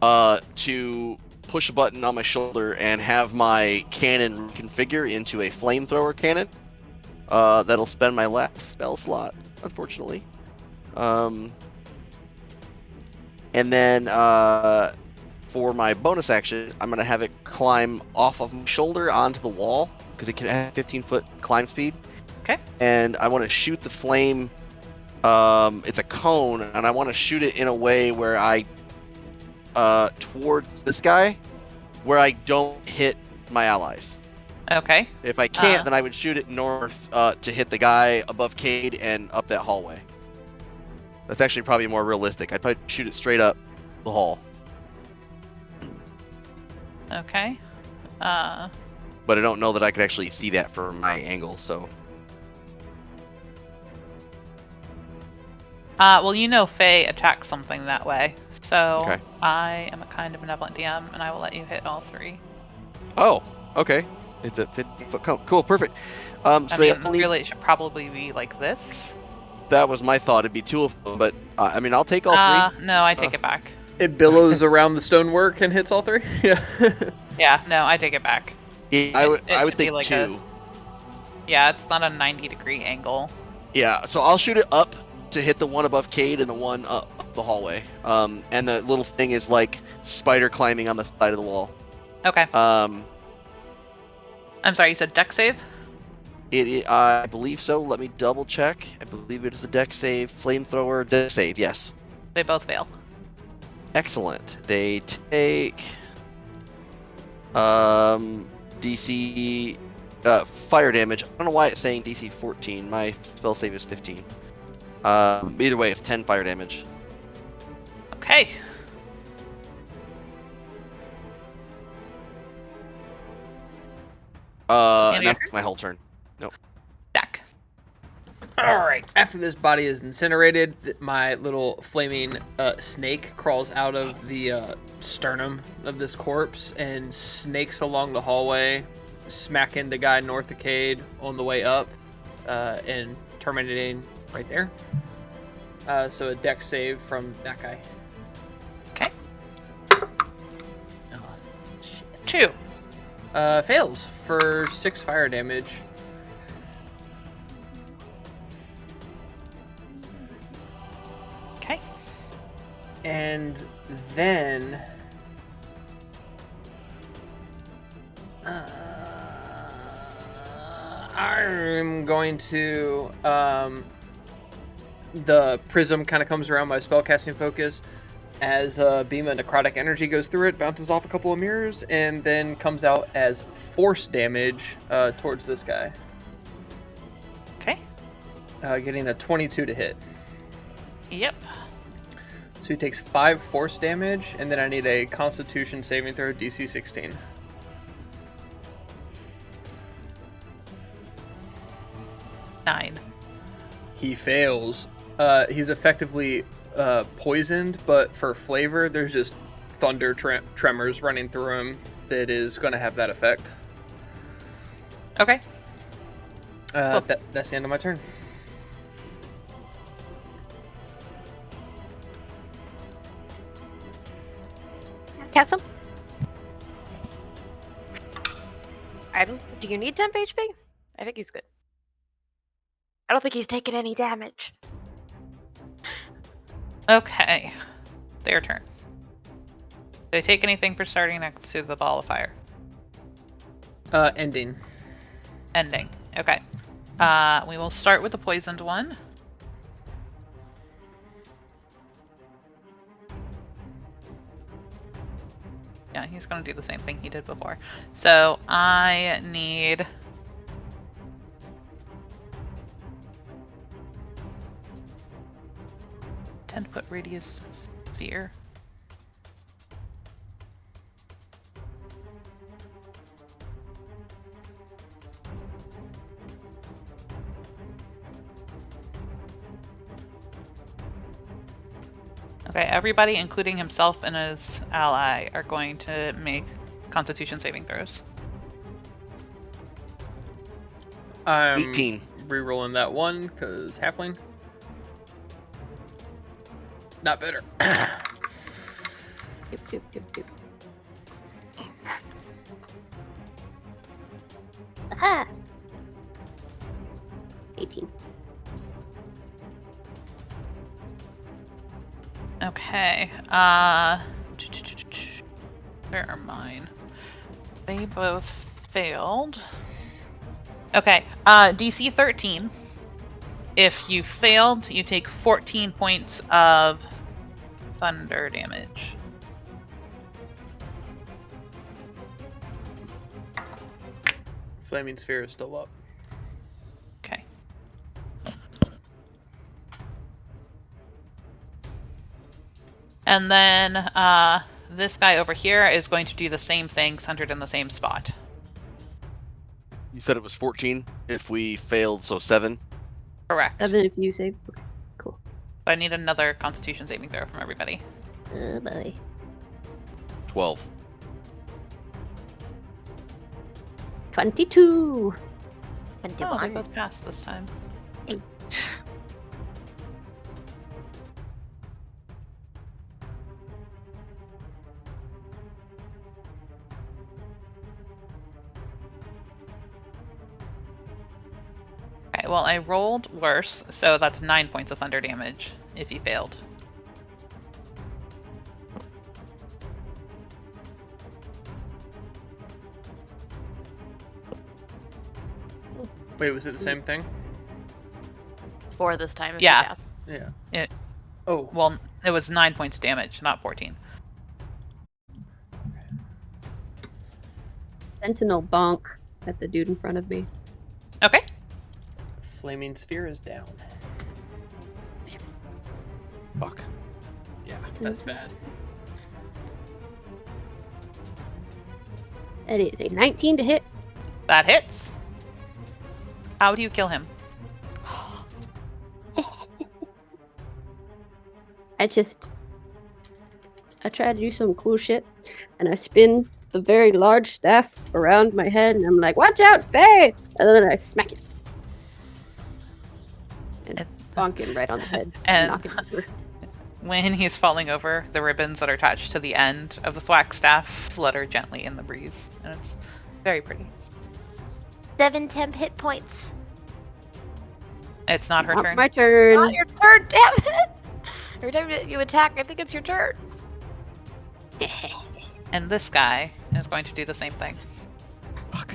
to push a button on my shoulder and have my cannon reconfigure into a flamethrower cannon. That'll spend my last spell slot, unfortunately. And then for my bonus action, I'm going to have it climb off of my shoulder onto the wall because it can have 15-foot climb speed. Okay. And I want to shoot the flame. It's a cone, and I want to shoot it in a way where I toward this guy, where I don't hit my allies. Okay. If I can't, then I would shoot it north to hit the guy above Cade and up that hallway. That's actually probably more realistic. I'd probably shoot it straight up the hall. Okay. But I don't know that I could actually see that from my angle, so. Well, you know Faye attacks something that way, so Okay. I am a kind of benevolent DM, and I will let you hit all 3. Oh, okay. It's a 50-foot cone. Cool, perfect. So I they mean, only- really, it should probably be like this. that was my thought. It'd be 2 of them, but I mean, I'll take all 3. No, I take it back. It billows around the stonework and hits all 3. Yeah. Yeah, no, I take it back. Yeah, I it would should be think like 2. Yeah, it's not a 90-degree angle. Yeah, so I'll shoot it up to hit the one above Cade and the one up the hallway. And the little thing is like spider climbing on the side of the wall. Okay. I'm sorry, you said deck save? I believe so. Let me double check. I believe it is a deck save, flamethrower, deck save. Yes. They both fail. Excellent. They take DC fire damage. I don't know why it's saying DC 14. My spell save is 15. Either way, it's 10 fire damage. Okay. And your that's my whole turn. Deck. Alright, after this body is incinerated, my little flaming snake crawls out of the sternum of this corpse and snakes along the hallway, smacking the guy north of Cade on the way up, and terminating right there. So a deck save from that guy. Okay. Oh, shit. 2. Fails for 6 fire damage. Okay. And then I'm going to the prism kind of comes around my spellcasting focus as a beam of necrotic energy goes through it, bounces off a couple of mirrors, and then comes out as force damage towards this guy. Okay. Getting a 22 to hit. Yep. So he takes 5 force damage, and then I need a Constitution saving throw, DC 16. Nine. He fails. He's effectively poisoned, but for flavor, there's just thunder tremors running through him that is going to have that effect. Okay. Cool. That's the end of my turn. Cast him. Do you need temp HP? I think he's good. I don't think he's taken any damage. Okay. Their turn. Do they take anything for starting next to the ball of fire? Ending. Ending. Okay. We will start with the poisoned one. Yeah, he's going to do the same thing he did before. So I need 10-foot radius sphere. Okay, everybody, including himself and his ally, are going to make Constitution saving throws. I'm 18. re-rolling that one because halfling. Not better. Yep. Aha! 18. Okay, where are mine? They both failed. Okay, DC 13. If you failed, you take 14 points of thunder damage. Flaming sphere is still up. Okay. And then this guy over here is going to do the same thing, centered in the same spot. You said it was 14 if we failed, so 7. Correct. 7 if you save. Okay, cool. I need another Constitution saving throw from everybody. Oh boy. 12. 22. Oh, they 21. both passed this time. 8. Okay, well, I rolled worse, so that's 9 points of thunder damage if you failed. Wait, was it the same thing? 4 this time. if Yeah. you pass. Yeah. It- Oh. Well, it was 9 points of damage, not 14. Sentinel bonk at the dude in front of me. Okay. Flaming sphere is down. Fuck. Yeah, that's bad. That is a 19 to hit. That hits. How do you kill him? I try to do some cool shit, and I spin the very large staff around my head, and I'm like, "Watch out, Faye!" And then I smack it. And bonk him right on the head. And- knock him over. When he's falling over, the ribbons that are attached to the end of the thwack staff flutter gently in the breeze, and it's very pretty. 7 temp hit points. It's not her Not turn. my turn. Not your turn, damn it! Every time that you attack, I think it's your turn. And this guy is going to do the same thing. Fuck.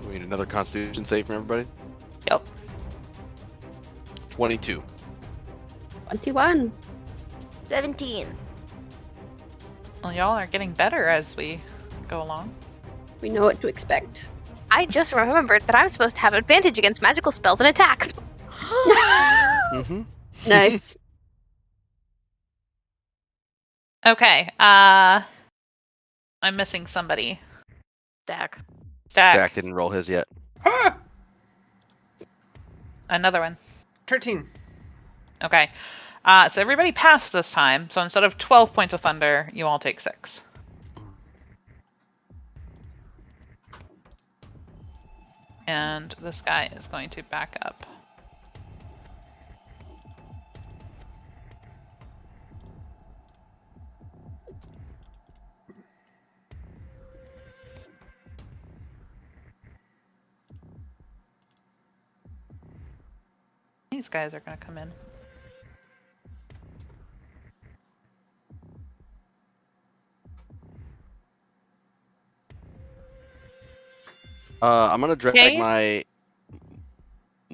We need another Constitution save from everybody. Yep. 22. 21. 17. Well, y'all are getting better as we go along. We know what to expect. I just remembered that I'm supposed to have advantage against magical spells and attacks. Mm-hmm. Nice. Okay, I'm missing somebody. Stack. Stack. Jack didn't roll his yet. Ah! Another one. 13. Okay. So everybody passed this time, so instead of 12 points of thunder, you all take 6. And this guy is going to back up. These guys are going to come in. I'm gonna drag Okay.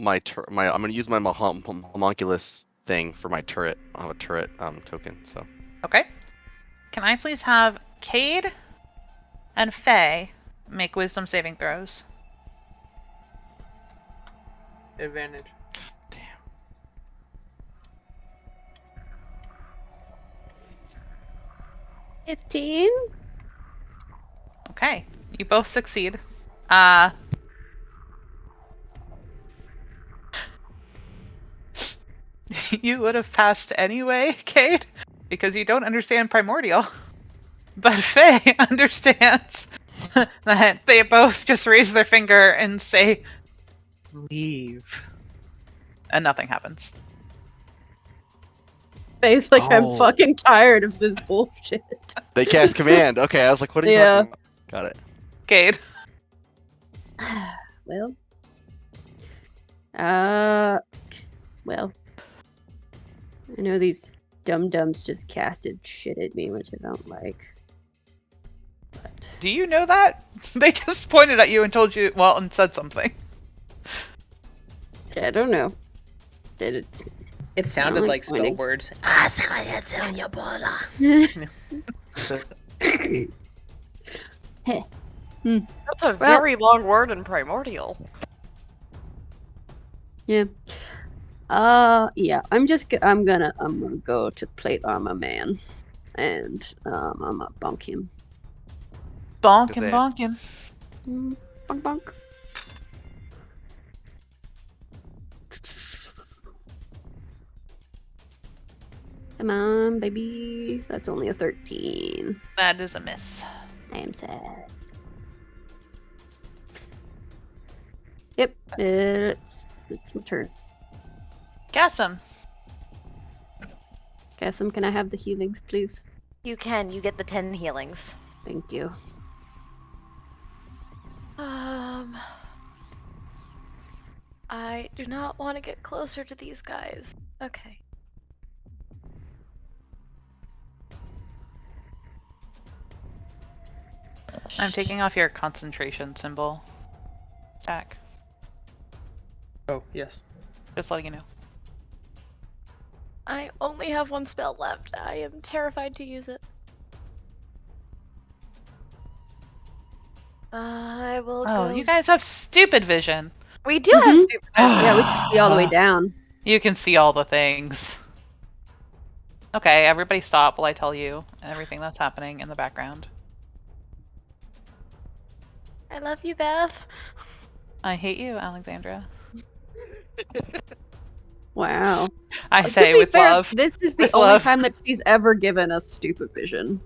I'm gonna use my homunculus thing for my turret. I'll have a turret token. So Okay. Can I please have Cade and Faye make wisdom saving throws? Advantage. Damn. 15. Okay, you both succeed. You would have passed anyway, Cade, because you don't understand Primordial. But Faye understands that they both just raise their finger and say, leave. And nothing happens. Face like I'm Oh. fucking tired of this bullshit. They cast command. Okay, I was like, what are you Yeah. talking about? Got it. Cade. Well. Well. I know these dum-dums just casted shit at me, which I don't like. But Do you know that? They just pointed at you and told you, well, and said something. I don't know. Did it? It sounded like like spell pointing. words. That's a very long word in Primordial. Yeah. Yeah. I'm gonna go to plate armor man, and I'm gonna bonk him. Bonk Do and they- bonk him. Bonk bonk. Come on, baby. That's only a 13. That is a miss. I am sad. Yep, it's my turn. Gassum. Gassum, can I have the healings, please? You can. You get the 10 healings. Thank you. I do not want to get closer to these guys. Okay. I'm taking off your concentration symbol. Attack. Oh, yes. Just letting you know. I only have one spell left. I am terrified to use it. I will Oh, go. you guys have stupid vision. We do have Mhm. stupid. Yeah, we can see all the way down. You can see all the things. Okay, everybody stop while I tell you everything that's happening in the background. I love you, Beth. I hate you, Alexandra. Wow. I To say be with fair, love. this is the With only love. time that she's ever given us stupid vision.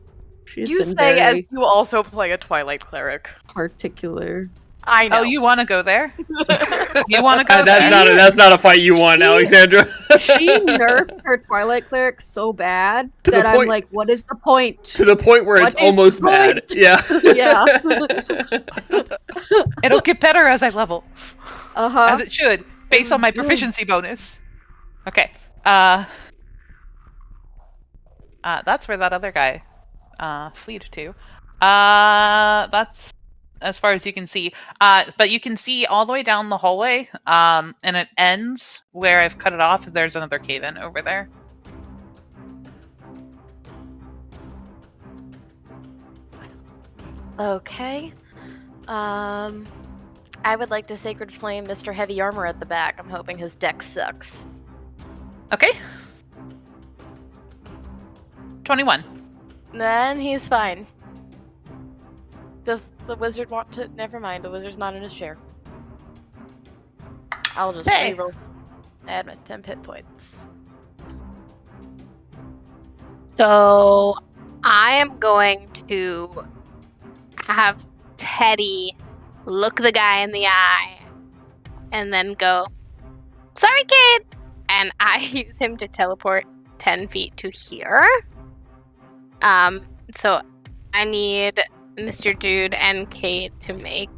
She's You been say as very you also play a Twilight Cleric. particular. I know. Oh, you want to go there? You want to go That's there? that's not a fight you won, She- Alexandra. She nerfed her Twilight Cleric so bad To the that I'm point- like, what is the point? To the point where it's What is almost the bad. point? Yeah. Yeah. It'll get better as I level. Uh-huh. As it should, based on my proficiency bonus. Okay. That's where that other guy fleed to. That's as far as you can see. But you can see all the way down the hallway, and it ends where I've cut it off. There's another cave-in over there. Okay. I would like to Sacred Flame Mr. Heavy Armor at the back. I'm hoping his deck sucks. Okay. 21. Then he's fine. Does the wizard want to? Never mind. The wizard's not in his chair. I'll just Hey. reroll. Add my 10 hit points. So I am going to have Teddy look the guy in the eye and then go, "Sorry, kid," and I use him to teleport 10 feet to here. So I need Mr. Dude and Kate to make.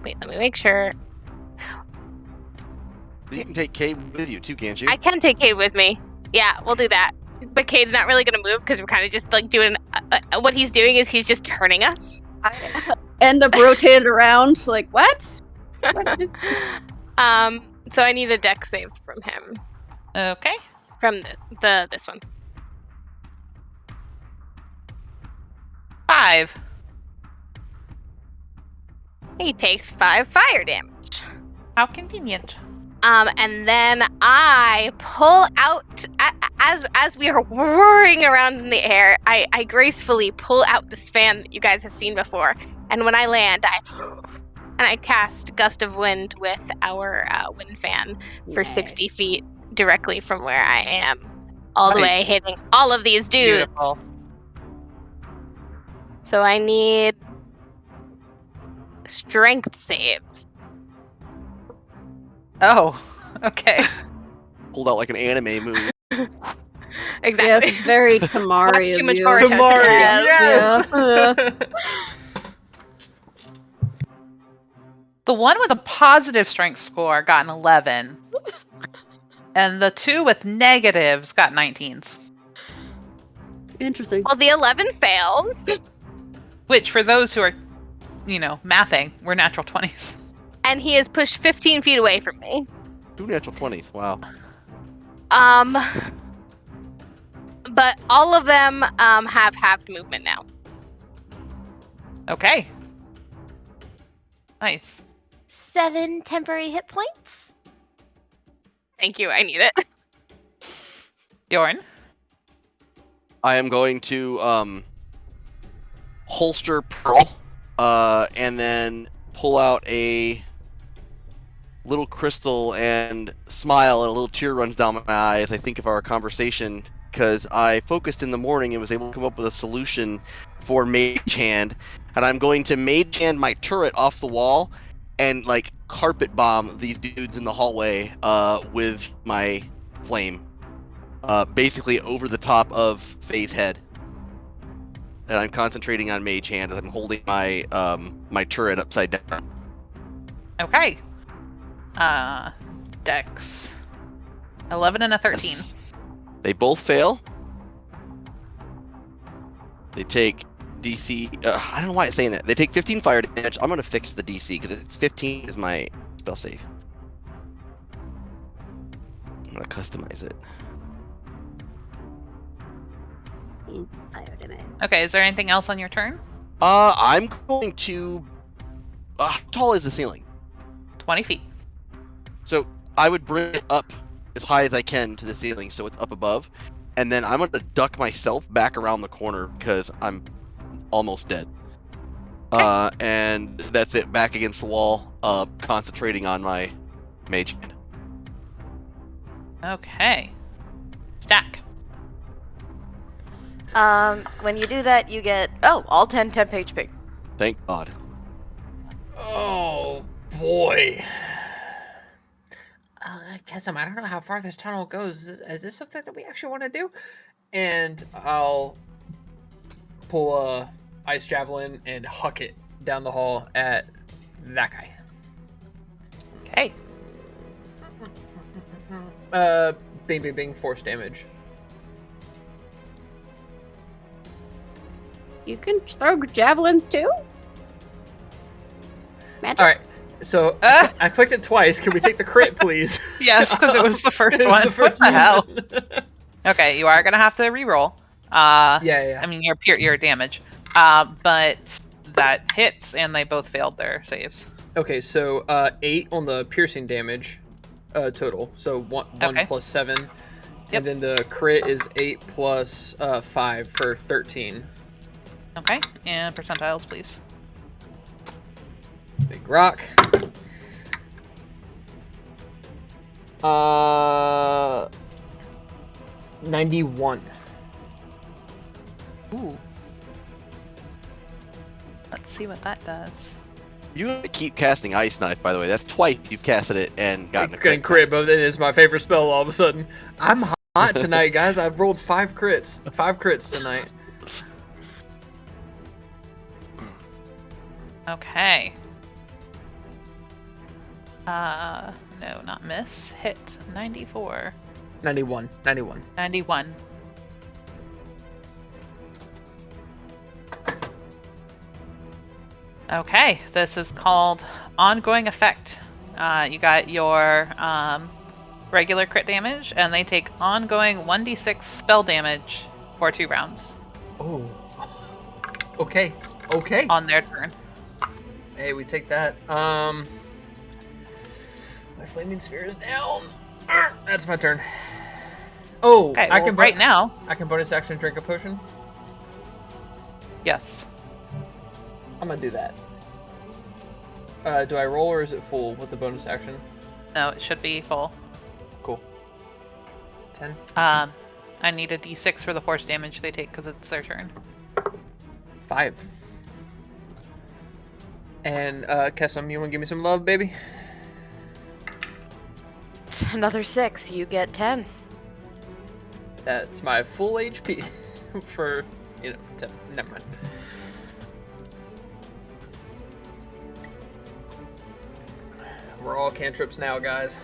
Wait, let me make sure. You can take Kate with you too, can't you? I can take Kate with me. Yeah, we'll do that. But Kate's not really gonna move because we're kind of just like doing. What he's doing is he's just turning us. End up rotated around, like, what? So I need a deck save from him. Okay. From this one. 5. He takes 5 fire damage. How convenient. And then I pull out, as we are whirring around in the air, I gracefully pull out this fan that you guys have seen before. And when I land, I cast Gust of Wind with our wind fan for 60 feet directly from where I am, all the way hitting all of these dudes. Beautiful. So I need strength saves. Oh, okay. Pulled out like an anime move. Exactly. Yes, it's very Tamari Watch of too much you. Boruto. Tamari, Yes. yes. The one with a positive strength score got an 11. And the 2 with negatives got 19s. Interesting. Well, the 11 fails, Which, for those who are, mathing, were natural 20s. and he is pushed 15 feet away from me. 2 natural 20s. Wow. But all of them have halved movement now. Okay. Nice. 7 temporary hit points. Thank you, I need it. Bjorn? I am going to holster Pearl, and then pull out a little crystal and smile, and a little tear runs down my eye as I think of our conversation, because I focused in the morning and was able to come up with a solution for Mage Hand, and I'm going to Mage Hand my turret off the wall and like carpet bomb these dudes in the hallway with my flame, basically over the top of Faye's head. And I'm concentrating on Mage Hand as I'm holding my my turret upside down. Okay. Dex. 11 and a 13. Yes. They both fail. They take DC. I don't know why it's saying that. They take 15 fire damage. I'm gonna fix the DC because it's 15 is my spell save. I'm gonna customize it. Okay, is there anything else on your turn? I'm going to. How tall is the ceiling? 20 feet. So I would bring it up as high as I can to the ceiling, so it's up above, and then I'm gonna duck myself back around the corner because I'm almost dead. And that's it. Back against the wall, concentrating on my Mage Hand. Okay. Stack. When you do that, you get all 10 temp HP. Thank God. Oh boy. Kesem, I don't know how far this tunnel goes. Is this something that we actually want to do? And I'll pull a ice javelin and huck it down the hall at that guy. Okay. Bing, bing, bing, force damage. You can throw javelins too? Magic? All right. So I clicked it twice. Can we take the crit, please? Yes, because it was the first It was one. the first What the hell? one. Okay, you are gonna have to reroll. Yeah. I mean your damage. But that hits, and they both failed their saves. Okay, so 8 on the piercing damage total. So 1 Okay. plus 7. Yep. And then the crit is 8 plus 5 for 13. Okay, and percentiles, please. Big rock. 91. Ooh. Let's see what that does. You keep casting Ice Knife, by the way. That's twice you've casted it and gotten a Getting crit, but it is my favorite spell all of a sudden. I'm hot tonight, guys. I've rolled 5 crits. 5 crits tonight. Okay. No, not miss. Hit. 94. 91. 91. Okay, this is called Ongoing Effect. You got your regular crit damage, and they take ongoing 1d6 spell damage for 2 rounds. Oh. Okay. Okay. on their turn. Hey, we take that. My flaming sphere is down. That's my turn. Oh, Okay, I well, can right now, I can bonus action drink a potion. yes. I'm gonna do that. Do I roll or is it full with the bonus action? No, it should be full. Cool. 10. I need a d6 for the force damage they take because it's their turn. 5. And Kesem, you wanna give me some love, baby? Another 6. You get 10. That's my full HP for 10. Never mind. We're all cantrips now, guys.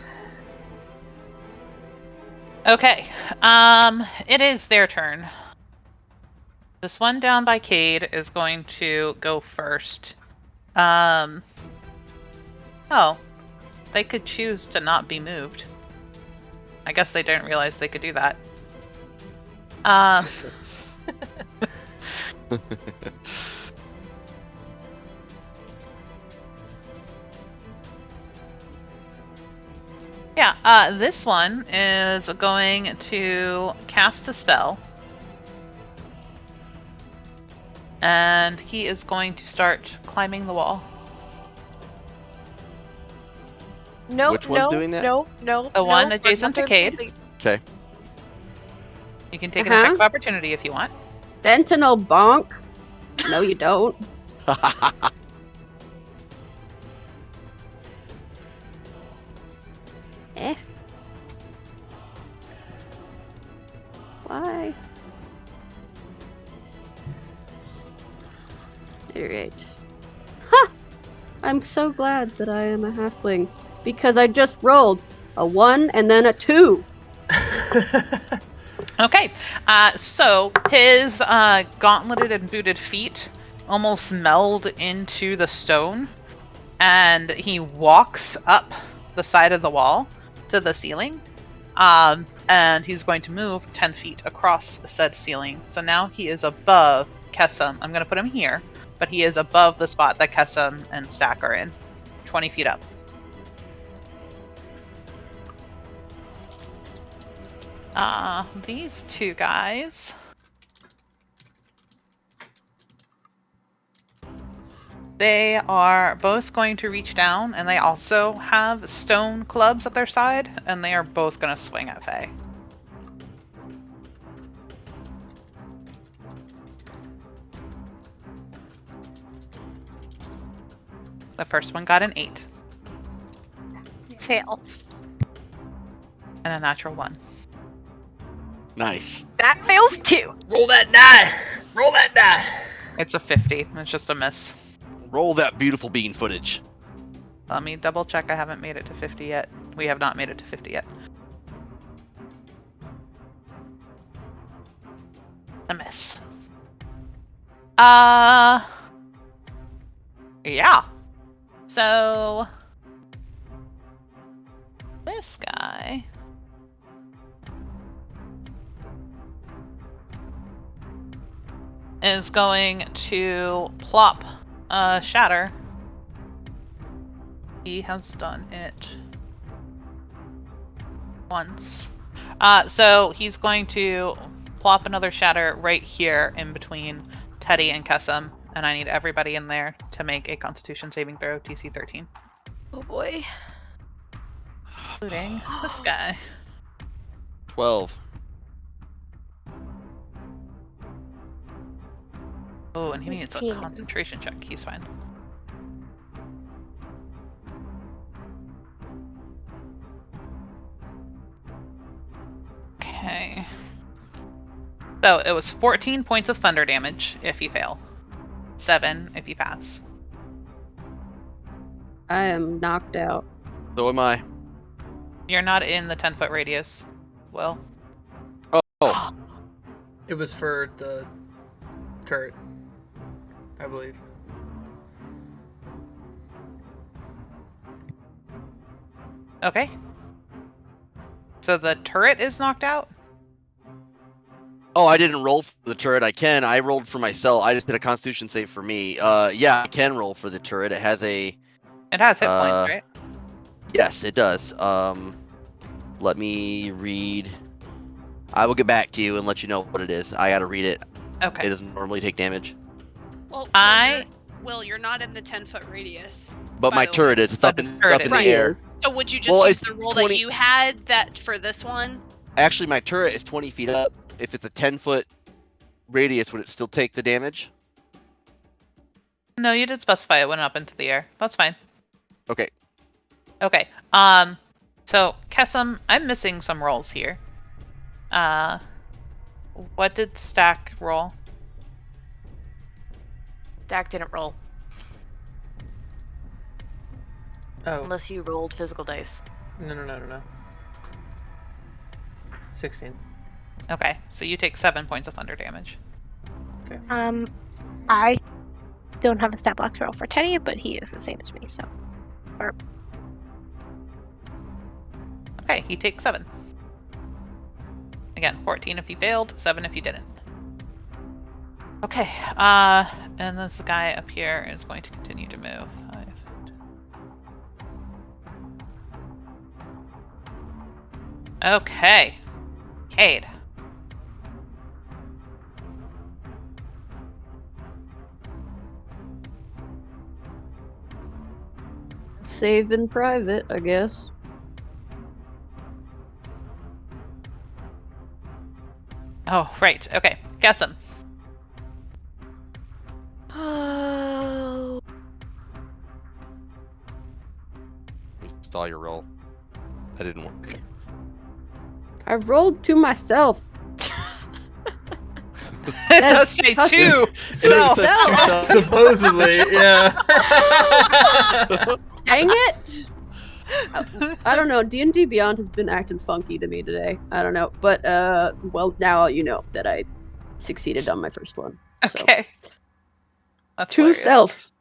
Okay, it is their turn. This one down by Cade is going to go first. Oh, they could choose to not be moved. I guess they didn't realize they could do that. Yeah, this one is going to cast a spell. And he is going to start climbing the wall. No, Which one's doing that? No. The one adjacent to Cade. Okay. You can take an attack of opportunity if you want. Sentinel bonk. No, you don't. Eh. Why? Alright. Ha! I'm so glad that I am a halfling. Because I just rolled a 1 and then a 2. Okay, so his gauntleted and booted feet almost meld into the stone, and he walks up the side of the wall to the ceiling, and he's going to move 10 feet across said ceiling. So now he is above Kesem. I'm going to put him here, but he is above the spot that Kesem and Stack are in, 20 feet up. These two guys. They are both going to reach down, and they also have stone clubs at their side, and they are both going to swing at Faye. The first one got an 8. Fails. And a natural 1. Nice. That fails too. Roll that die. Roll that die. It's a 50. It's just a miss. Roll that beautiful bean footage. Let me double check. I haven't made it to 50 yet. We have not made it to 50 yet. A miss. Yeah. So this guy is going to plop shatter. He has done it once. So he's going to plop another shatter right here in between Teddy and Kesem, and I need everybody in there to make a Constitution saving throw, DC 13. Oh boy. Including this guy. 12. Oh, and he needs a 13. concentration check. He's fine. Okay. So it was 14 points of thunder damage if you fail. 7 if you pass. I am knocked out. So am I. You're not in the 10-foot radius. Well, Oh. It was for the turret, I believe. okay. So the turret is knocked out? Oh, I didn't roll for the turret. I rolled for myself. I just did a Constitution save for me. Yeah, I can roll for the turret. It has a. It has hit points, right? Yes, it does. Let me read. I will get back to you and let you know what it is. I gotta read it. Okay. It doesn't normally take damage. Well, you're not in the 10-foot radius. But by my the turret way. is. It's up But in, the turret up in the is. air. So would you just Well, use it's the roll 20 that you had that for this one? Actually, my turret is 20 feet up. If it's a 10-foot radius, would it still take the damage? No, you did specify it went up into the air. That's fine. Okay. Okay. So Kesem, I'm missing some rolls here. What did Stack roll? Dak didn't roll. Oh. Unless you rolled physical dice. No. 16. Okay, so you take 7 points of thunder damage. I don't have a stat block to roll for Teddy, but he is the same as me, so. Okay, he takes 7. Again, 14 if you failed, 7 if you didn't. Okay, and this guy up here is going to continue to move. 5. Okay. Cade. Save in private, I guess. Oh, right. Okay. Kesem. Oh. Saw your roll. That didn't work. I rolled to myself. It does say Kesem. 2. Self. Supposedly, yeah. Dang it! I don't know. D&D Beyond has been acting funky to me today. I don't know, but well, now you know that I succeeded on my first one. So. Okay. That's To hilarious. self.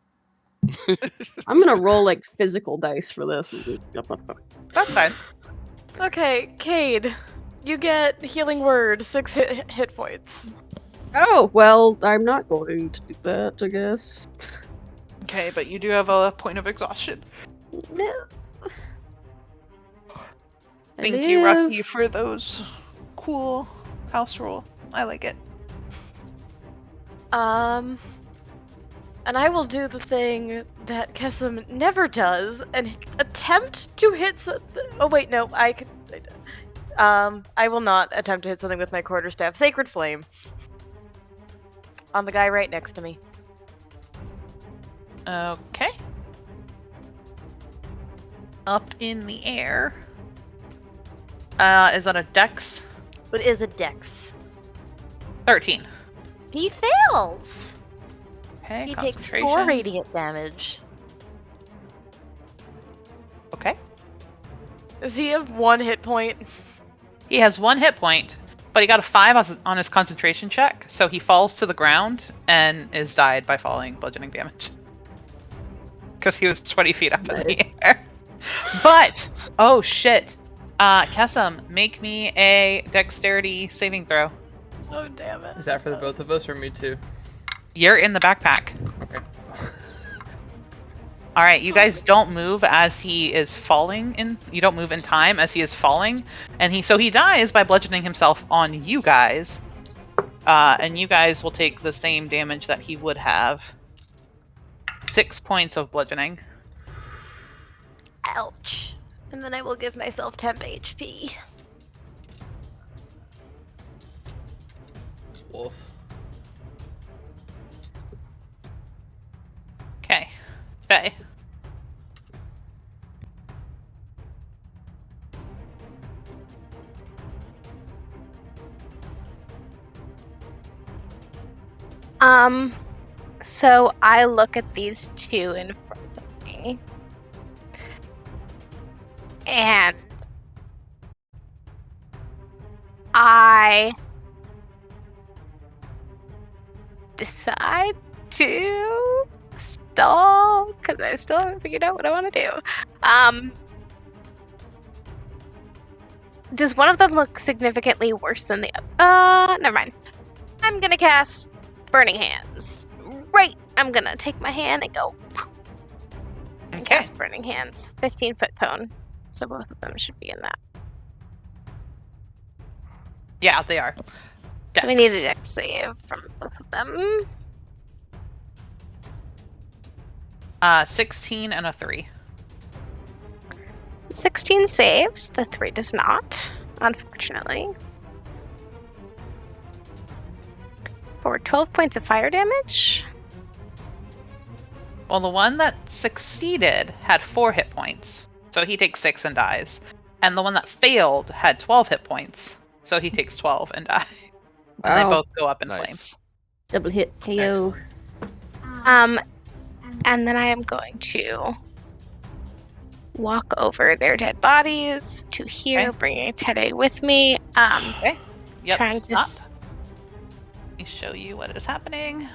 I'm gonna roll like physical dice for this. That's fine. Okay, Cade. You get healing word, 6 hit points. Oh well, I'm not going to do that. I guess. Okay, but you do have a point of exhaustion. No. Thank you, Rocky, for those cool house rule. I like it. And I will do the thing that Kesem never does and attempt to hit oh wait, no, I will not attempt to hit something with my quarterstaff. Sacred Flame. On the guy right next to me. Okay. Up in the air. Is that a dex? It is a dex. 13. He fails! Okay, He takes 4 concentration. radiant damage. Okay. Does he have 1 hit point? He has 1 hit point, but he got a 5 on his concentration check, so he falls to the ground and is died by falling bludgeoning damage. Because he was 20 feet up in the air. But, oh shit. Kesem, make me a dexterity saving throw. Oh, damn it. Is that for the both of us or me too? You're in the backpack. Okay. Alright, you guys don't move as he is falling you don't move in time as he is falling. And so he dies by bludgeoning himself on you guys. And you guys will take the same damage that he would have. 6 points of bludgeoning. Ouch. And then I will give myself temp HP. Wolf. Okay. Faye. So I look at these 2 in front of me. And I decide to stall because I still haven't figured out what I want to do. Does one of them look significantly worse than the other? Never mind. I'm gonna cast Burning Hands. Right, I'm gonna take my hand and go and Okay. cast Burning Hands. 15-foot cone. So both of them should be in that. Yeah, they are. So we need a dex save from both of them. 16 and a 3. 16 saves. The 3 does not, unfortunately. For 12 points of fire damage. Well, the one that succeeded had 4 hit points, so he takes 6 and dies. And the one that failed had 12 hit points, so he takes 12 and dies. And they Wow. both go up in Nice. flames. Double hit KO. And then I am going to walk over their dead bodies to here, Okay. bringing Teddy with me. Okay. Yep, Trying to stop. Let me show you what is happening.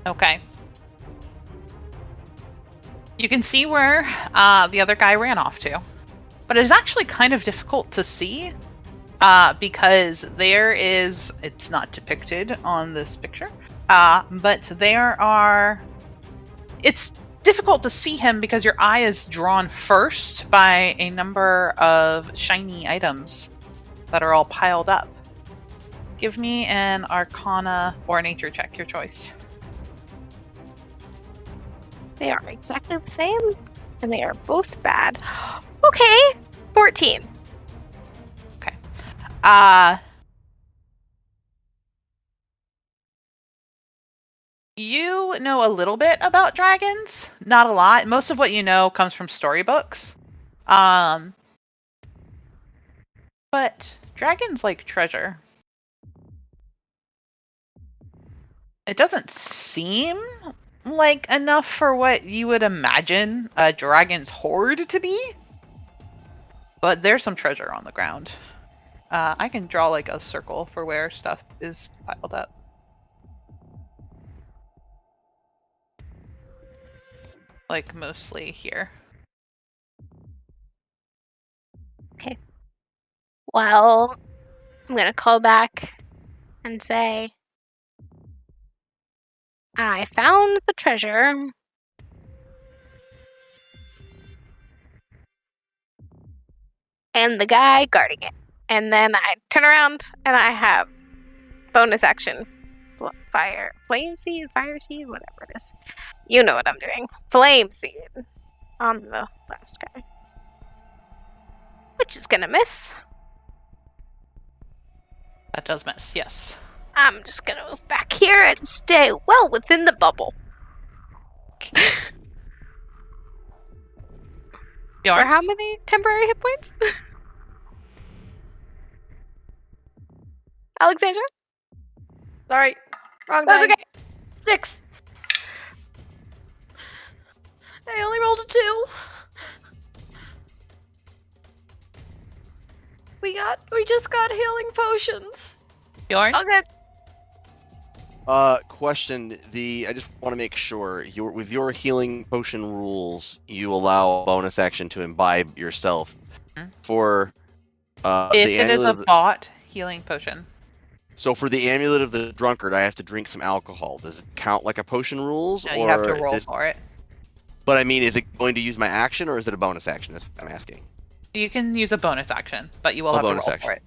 Okay. You can see where the other guy ran off to. But it is actually kind of difficult to see because there is, it's not depicted on this picture, but there are, it's difficult to see him because your eye is drawn first by a number of shiny items that are all piled up. Give me an Arcana or a Nature check, your choice. They are exactly the same, and they are both bad. Okay, 14. You know a little bit about dragons, not a lot. Most of what you know comes from storybooks. But dragons like treasure. It doesn't seem like enough for what you would imagine a dragon's hoard to be. But there's some treasure on the ground. I can draw like a circle for where stuff is piled up. Like mostly here. Well, I'm gonna call back and say, I found the treasure. And the guy guarding it. And then I turn around and I have bonus action. Flame seed, fire seed, whatever it is. You know what I'm doing. Flame seed on the last guy. Which is gonna miss. That does miss, yes. I'm just gonna move back here and stay well within the bubble. For how many temporary hit points? Alexandra? Sorry, wrong That's die. okay. 6. I only rolled a 2. We just got healing potions. Bjorn? All good. Question. I just want to make sure with your healing potion rules, you allow bonus action to imbibe yourself. For If the it is amulet a of the, bought healing potion. so for the amulet of the drunkard, I have to drink some alcohol. Does it count like a potion rules, No, or you have to roll for it. But I mean, is it going to use my action, or is it a bonus action? That's what I'm asking. You can use a bonus action, but you will A have to bonus roll action. for it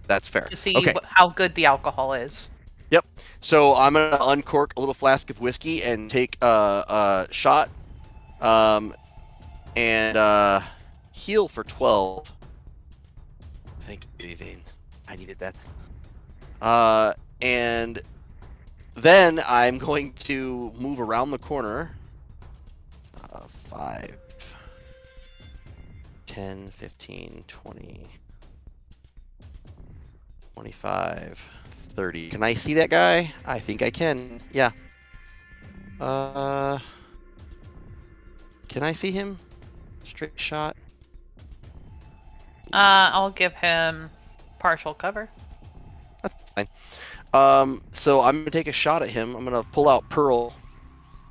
That's fair. to see Okay. how good the alcohol is. Yep. So I'm gonna uncork a little flask of whiskey and take a shot, and heal for 12. Thank you, Evane. I needed that. And then I'm going to move around the corner. 5, 10, 15, 20, 25, 30. Can I see that guy? I think I can. Yeah. Can I see him? Straight shot. I'll give him partial cover. That's fine. So I'm gonna take a shot at him. I'm gonna pull out Pearl.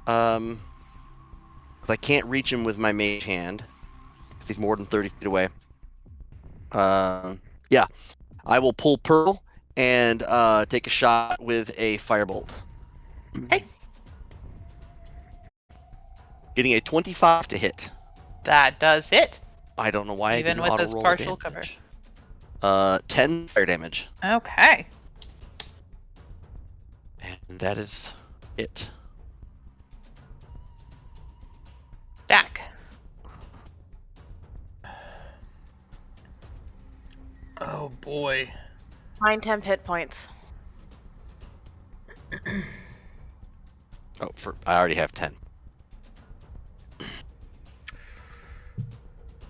'Cause I can't reach him with my mage hand. He's more than 30 feet away. Yeah. I will pull Pearl and take a shot with a firebolt. Hey. Getting a 25 to hit. That does hit. I don't know why Even I with didn't his auto-roll partial the cover. damage. 10 fire damage. Okay. And that is it. Dak. Oh boy. Mine temp hit points. Oh, I already have 10.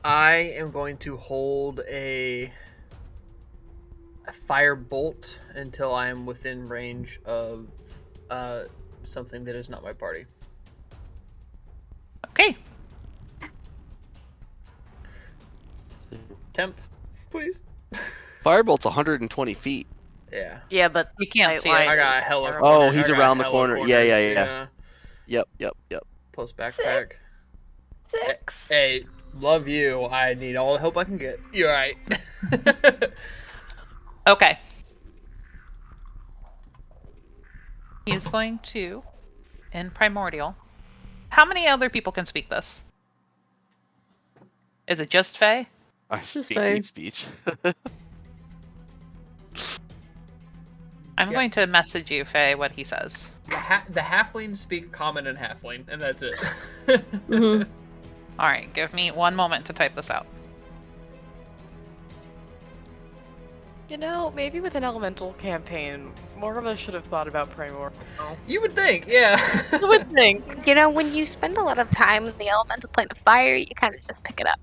I am going to hold a fire bolt until I am within range of something that is not my party. Okay. Temp, please. Firebolt's 120 feet. Yeah. Yeah, but You can't see it. I got hella. Oh, corner- he's I got around the hella corner. corners, Yeah. Yep. Plus backpack. 6. Hey, love you. I need all the help I can get. You're right. Okay. He's going to, in Primordial. How many other people can speak this? Is it just Faye? I Just speak say- deep speech. I'm Yeah. going to message you, Faye, what he says. The halflings speak common and halfling, and that's it. Mhm. Alright, give me 1 moment to type this out. You know, maybe with an elemental campaign, more of us should have thought about Primordial. You would think, yeah. I would think. You know, when you spend a lot of time in the elemental plane of fire, you kind of just pick it up.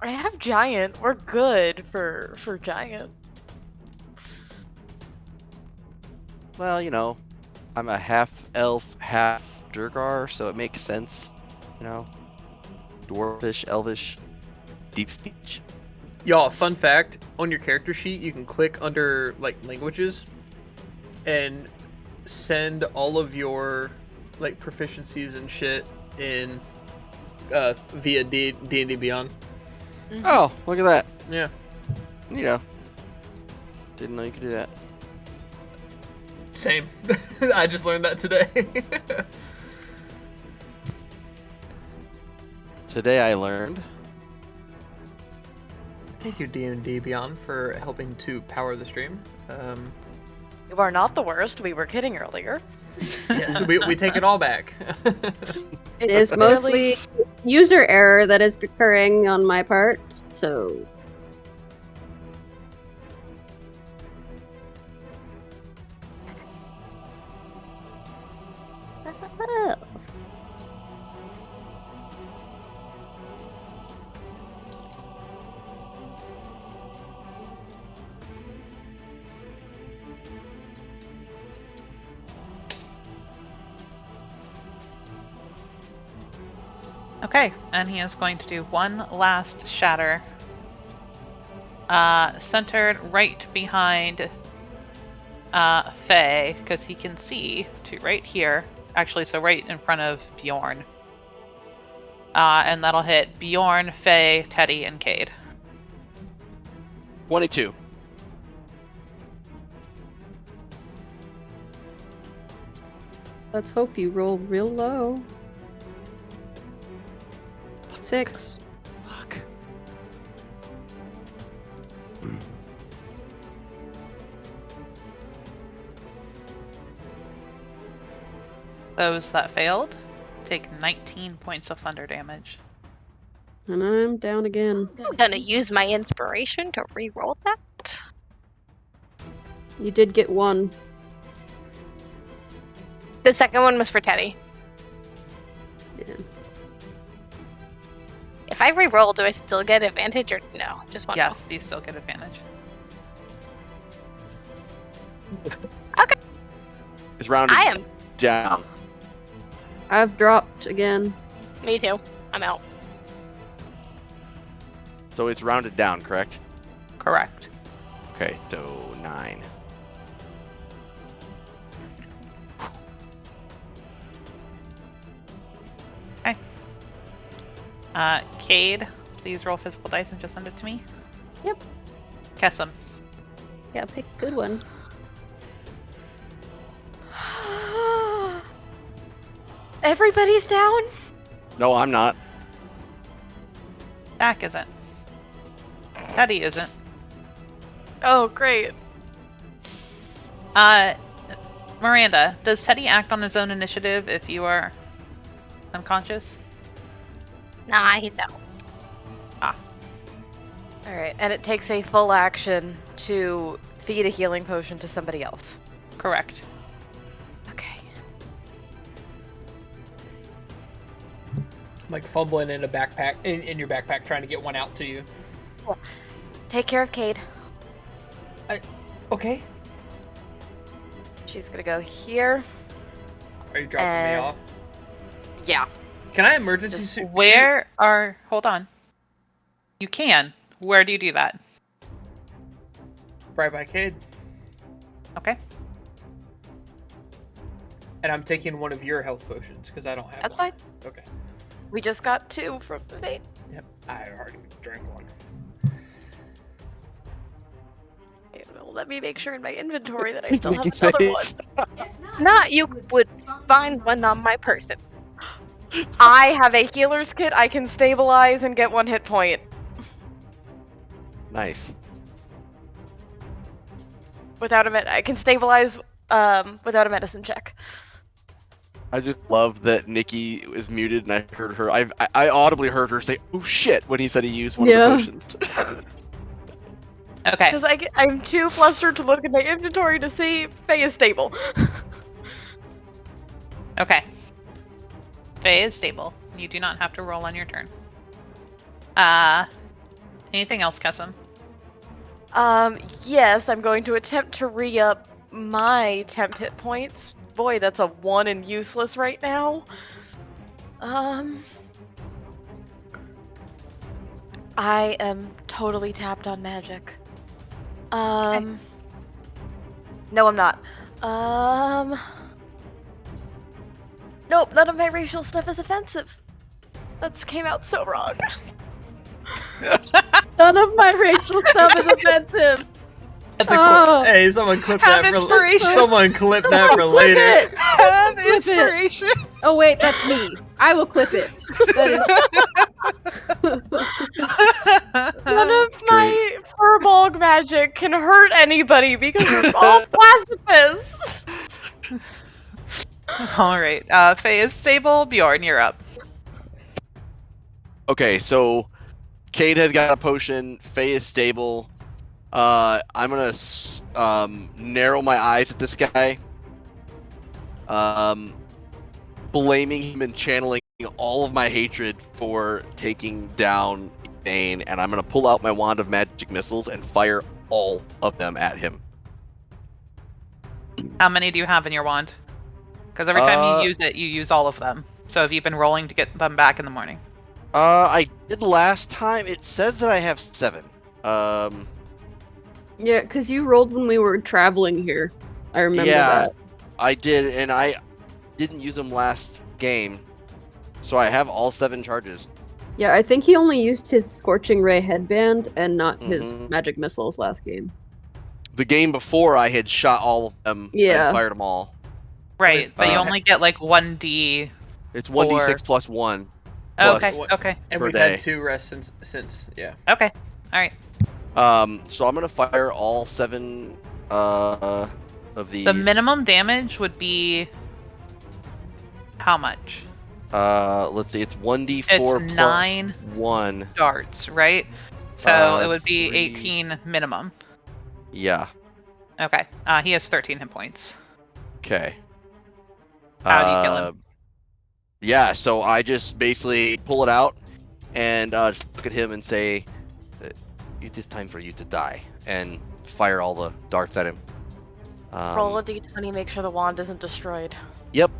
I have giant. We're good for giant. Well, you know, I'm a half elf, half Durgar, so it makes sense. You know, dwarfish, elvish, deep speech. Y'all, fun fact, on your character sheet, you can click under, like, languages and send all of your, like, proficiencies and shit in, via D&D Beyond. Oh, look at that. Yeah. You know, didn't know you could do that. Same. I just learned that today. Today I learned. Thank you, D&D Beyond, for helping to power the stream. You are not the worst. We were kidding earlier. Yes, we take it all back. It is mostly user error that is occurring on my part, so. Okay, and he is going to do one last shatter. Centered right behind Faye, because he can see to right here. Actually, so right in front of Bjorn. And that'll hit Bjorn, Faye, Teddy, and Cade. 22. Let's hope you roll real low. 6. Fuck. Those that failed take 19 points of thunder damage. And I'm down again. I'm gonna use my inspiration to re-roll that. You did get 1. The second one was for Teddy. Yeah. If I re-roll, do I still get advantage or no? Just one. Yes, you still get advantage. It's rounded I am. down. I've dropped again. Me too. I'm out. So it's rounded down, correct? Correct. Okay, so 9. Cade, please roll physical dice and just send it to me. Yep. Kessim. Yeah, pick a good one. Everybody's down? No, I'm not. Dak isn't. Teddy isn't. Oh, great. Miranda, does Teddy act on his own initiative if you are unconscious? Nah, he's out. Alright, and it takes a full action to feed a healing potion to somebody else. Correct. Okay. Like fumbling in a backpack, in your backpack, trying to get one out to you. Take care of Cade. Okay. She's gonna go here. Are you dropping me off? Yeah. Can I emergency Just suit? Where are... Hold on. You can. Where do you do that? Right by Cade. Okay. And I'm taking one of your health potions because I don't have That's one. fine. Okay. We just got 2 from the fate. Yep. I already drank one. Okay, well, let me make sure in my inventory that I still have another one. If not, you would find one on my person. I have a healer's kit. I can stabilize and get 1 hit point. Nice. Without I can stabilize without a medicine check. I just love that Nikki is muted, and I heard her. I audibly heard her say, "Oh shit!" when he said he used one Yeah. of the potions. Okay. Because I'm too flustered to look at my inventory to see Faye is stable. Okay. Faye is stable. You do not have to roll on your turn. Anything else, Kessim? Yes, I'm going to attempt to re-up my temp hit points. Boy, that's a 1 and useless right now. I am totally tapped on magic. No, I'm not. Nope, none of my racial stuff is offensive. That came out so wrong. None of my racial stuff is offensive. That's a Oh. Hey, someone clip Have that inspiration. Someone clip that for Clip later. it. Have Flip it. inspiration. Oh wait, that's me. I will clip it. That is. None of my furball magic can hurt anybody because we're all pacifists. All right. Faye is stable. Bjorn, you're up. Okay, so Cade has got a potion. Faye is stable. I'm gonna narrow my eyes at this guy. Blaming him and channeling all of my hatred for taking down Bane, and I'm gonna pull out my wand of magic missiles and fire all of them at him. How many do you have in your wand? Because every time you use it, you use all of them. So have you been rolling to get them back in the morning? I did last time. It says that I have 7. Yeah, because you rolled when we were traveling here. I remember Yeah. that. I did, and I didn't use them last game, so I have all 7 charges. Yeah, I think he only used his Scorching Ray headband and not his Mhm. magic missiles last game. The game before, I had shot all of them Yeah. and fired them all. Right, but you Uh, only get like 1d. It's 1d6 plus 1. Okay, Plus okay, And per we've day. had 2 rests since yeah. okay. All right. So I'm gonna fire all 7 of these. The minimum damage would be how much? Let's see, it's 1d4 It's plus 9 1. darts, right? So it would be 3. 18 minimum. Yeah. Okay. He has 13 hit points. Okay. How do you kill him? Yeah, so I just basically pull it out and just look at him and say, "It is time for you to die," and fire all the darts at him. Roll a d20, make sure the wand isn't destroyed. Yep.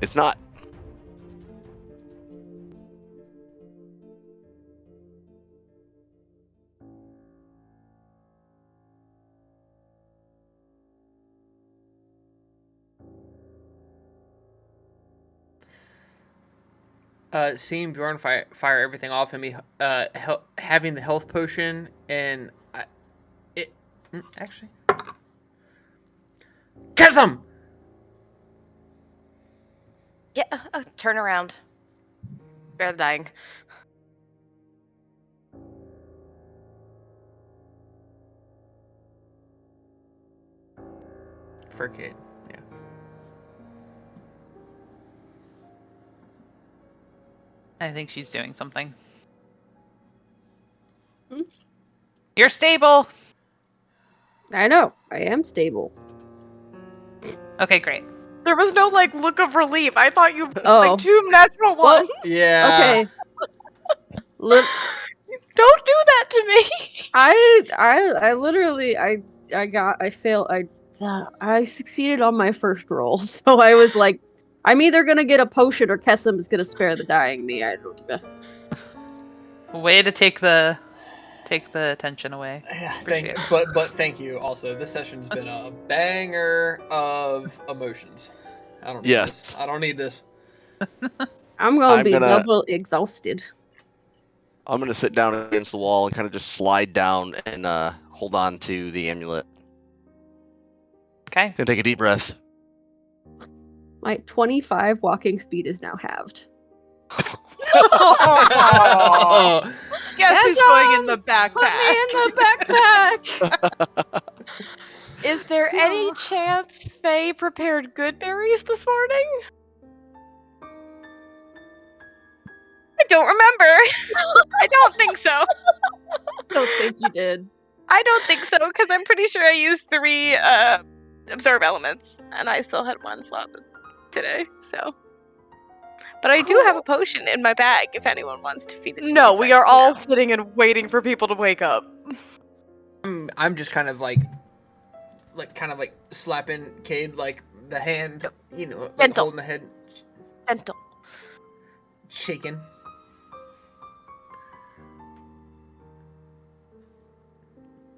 It's not. Seeing Bjorn fire everything off and me having the health potion and actually, Chasm! Yeah, turn around. Spare the dying. For Cade, yeah. I think she's doing something. Hmm? You're stable. I know. I am stable. Okay, great. There was no like look of relief. I thought you Oh. like 2 natural Well, ones. Yeah. Okay. Don't do that to me. I literally I succeeded on my first roll, so I was like, I'm either gonna get a potion or Kessim is gonna spare the dying me. I don't. Way to take the tension away. Yeah, Appreciate it. but thank you. Also, this session's been a banger of emotions. I don't need Yes. this. I don't need this. I'm gonna be double exhausted. I'm gonna sit down against the wall and kind of just slide down and hold on to the amulet. Okay. Gonna take a deep breath. My 25 walking speed is now halved. Oh, guess who's going in the backpack? Put me in the backpack. Is there any chance Faye prepared good berries this morning? I don't remember. I don't think so. I don't think you did. I don't think so, because I'm pretty sure I used 3 absorb elements, and I still had 1 slot today, so. But I do have a potion in my bag if anyone wants to feed it to me. No, so we I are can, all sitting and waiting for people to wake up. I'm just kind of like slapping Cade like the hand, you know, like Gentle. holding the head, Gentle. shaking.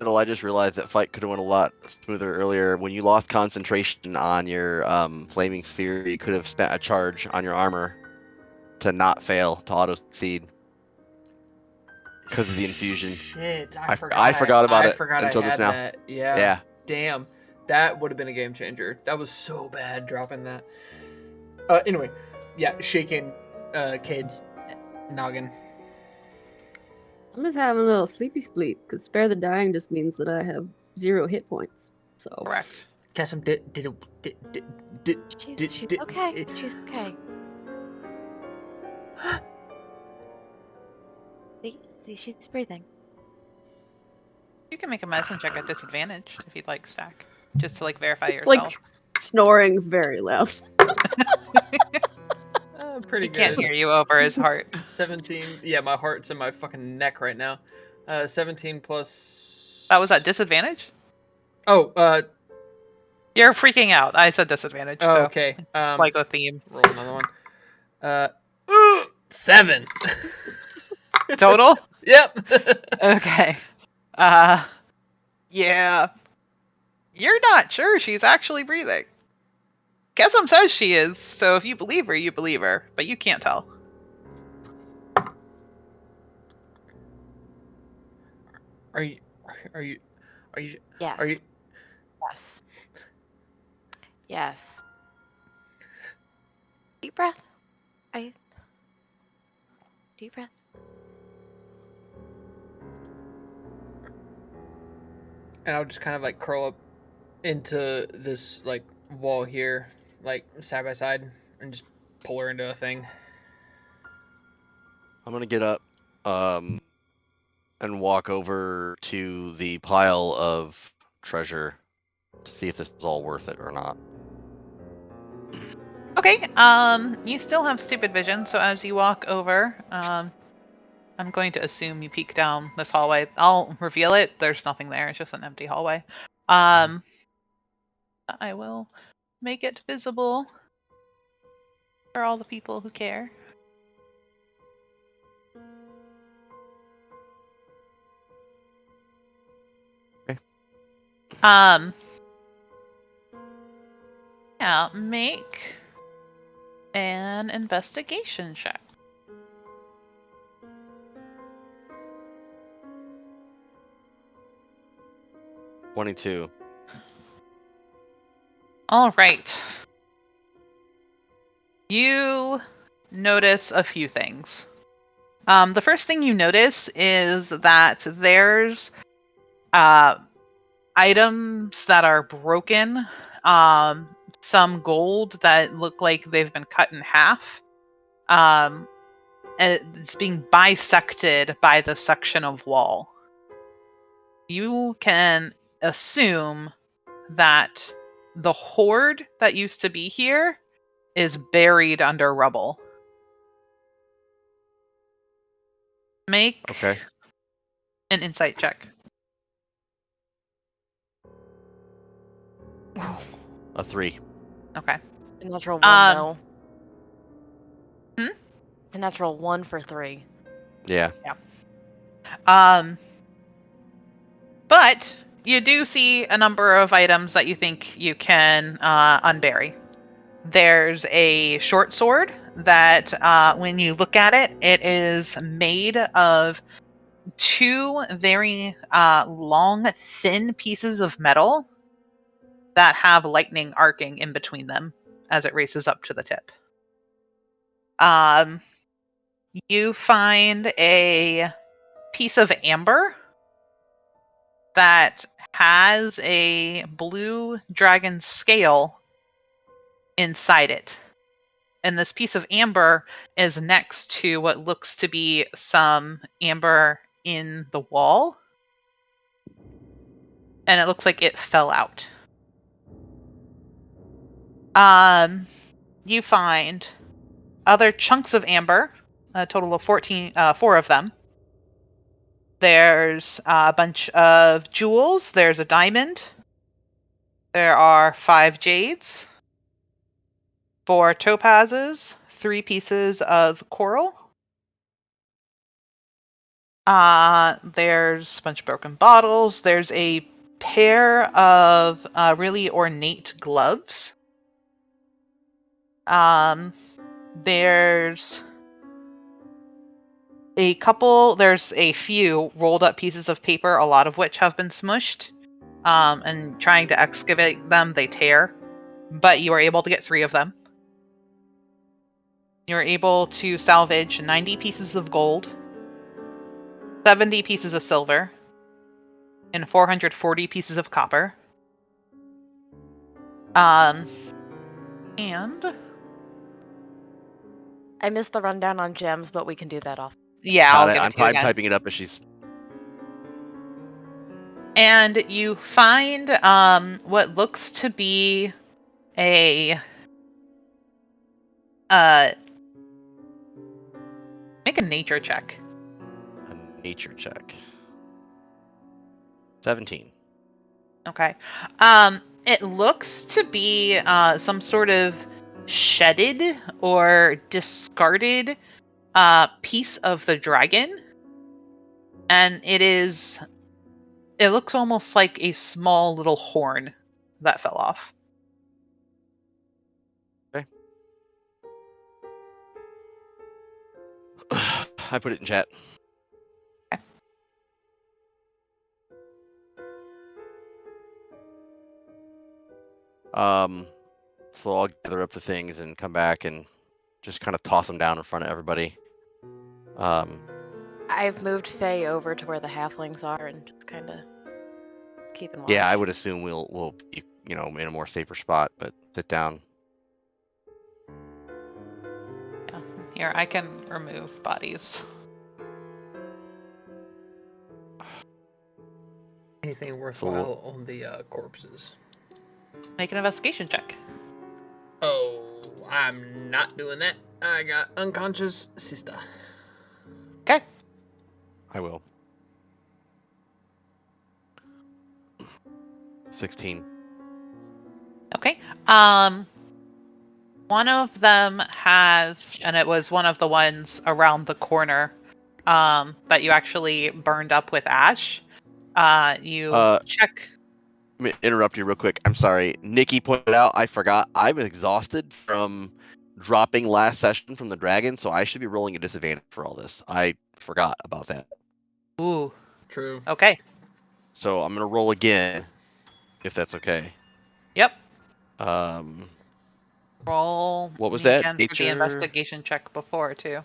I just realized that fight could have went a lot smoother earlier. When you lost concentration on your flaming sphere, you could have spent a charge on your armor to not fail to auto succeed because of the infusion. Shit, I forgot about it until just now. That. Yeah. Yeah. Damn, that would have been a game changer. That was so bad dropping that. Anyway, yeah, shaking Cade's noggin. I'm just having a little sleepy sleep because spare the dying just means that I have 0 hit points. So Correct. Cassim She's okay. She's okay. See, she's breathing. You can make a medicine check at disadvantage if you'd like, Stack, just to like verify it's like yourself. snoring very loud. pretty He good. can't hear you over his heart. 17. Yeah, my heart's in my fucking neck right now. 17 plus. That was at disadvantage? Oh, You're freaking out. I said disadvantage. oh, so okay. it's like the theme. Roll another one. 7. Total? Yep. Okay. Yeah. You're not sure she's actually breathing. Kessim says she is, so if you believe her, you believe her, but you can't tell. Are you? Yes. Are you? Yes. Yes. Deep breath. Deep breath. And I'll just kind of like curl up into this like wall here, like side by side, and just pull her into a thing. I'm gonna get up and walk over to the pile of treasure to see if this is all worth it or not. Okay, you still have stupid vision, so as you walk over, I'm going to assume you peek down this hallway. I'll reveal it. There's nothing there. It's just an empty hallway. I will make it visible for all the people who care. Okay. Yeah, make an investigation check. 22. All right. You notice a few things. The first thing you notice is that there's items that are broken, some gold that look like they've been cut in half. It's being bisected by the section of wall. You can assume that the hoard that used to be here is buried under rubble. Make Okay. an insight check. A 3. Okay. It's a natural 1, though. Hmm? It's a natural 1 for 3. Yeah. But you do see a number of items that you think you can unbury. There's a short sword that, when you look at it, it is made of 2 very long, thin pieces of metal that have lightning arcing in between them as it races up to the tip. You find a piece of amber that has a blue dragon scale inside it. And this piece of amber is next to what looks to be some amber in the wall. And it looks like it fell out. You find other chunks of amber, a total of 4 of them. There's a bunch of jewels. There's a diamond. There are 5 jades, 4 topazes, 3 pieces of coral. There's a bunch of broken bottles. There's a pair of really ornate gloves. There's a few rolled up pieces of paper, a lot of which have been smushed. And trying to excavate them, they tear. But you are able to get 3 of them. You're able to salvage 90 pieces of gold, 70 pieces of silver, and 440 pieces of copper. And I missed the rundown on gems, but we can do that off. yeah, I'll give it to you I'm again. typing it up as she's. And you find what looks to be a make a nature check. A nature check. 17. Okay. It looks to be some sort of shedded or discarded piece of the dragon. And it looks almost like a small little horn that fell off. Okay. I put it in chat. So I'll gather up the things and come back and just kind of toss them down in front of everybody. I've moved Faye over to where the halflings are and just kind of keeping watch. Yeah, I would assume we'll be, in a more safer spot, but sit down. Yeah. Here, I can remove bodies. Anything worthwhile on the corpses? Make an investigation check. Oh, I'm not doing that. I got unconscious sister. Okay. I will. 16. Okay. One of them has, and it was one of the ones around the corner, that you actually burned up with ash. You check. Let me interrupt you real quick. I'm sorry. Nikki pointed out, I forgot. I'm exhausted from dropping last session from the dragon, so I should be rolling a disadvantage for all this. I forgot about that. Ooh. True. Okay. So I'm going to roll again. if that's okay. Yep. What Roll was me that? again for the Nature? investigation check before, too.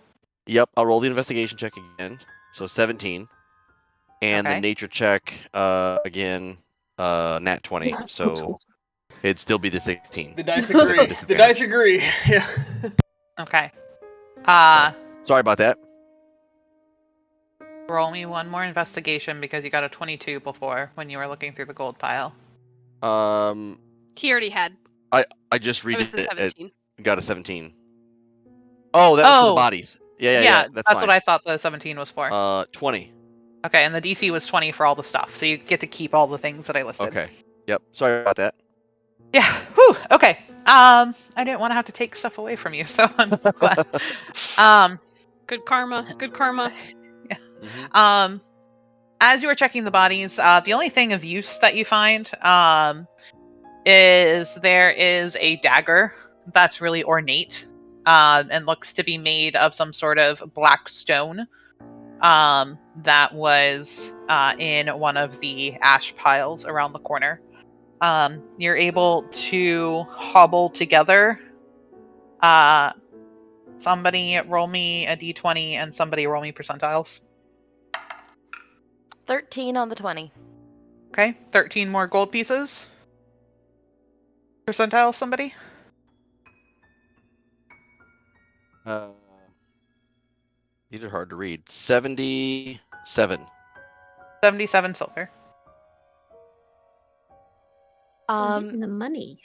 Yep, I'll roll the investigation check again. So 17. And the Okay. nature check again, nat 20. So it'd still be the 16. The dice 'cause I have agree. The dice disadvantage. agree. Yeah. Okay. Sorry about that. Roll me one more investigation because you got a 22 before when you were looking through the gold pile. He already had. I just It was redid the it. 17. Got a 17. Oh, that was for the Oh, bodies. Yeah. That's that's fine. what I thought the 17 was for. 20. Okay, and the DC was 20 for all the stuff, so you get to keep all the things that I listed. Okay. Yep. Sorry about that. Yeah. Whew. Okay. I didn't want to have to take stuff away from you, so I'm glad. Good karma. Good karma. Mhm. As you were checking the bodies, the only thing of use that you find, is there is a dagger that's really ornate, and looks to be made of some sort of black stone, that was in one of the ash piles around the corner. You're able to hobble together. Somebody roll me a d20 and somebody roll me percentiles. 13 on the 20. Okay, 13 more gold pieces. Percentile, somebody? These are hard to read. 77. 77 silver. Getting the money.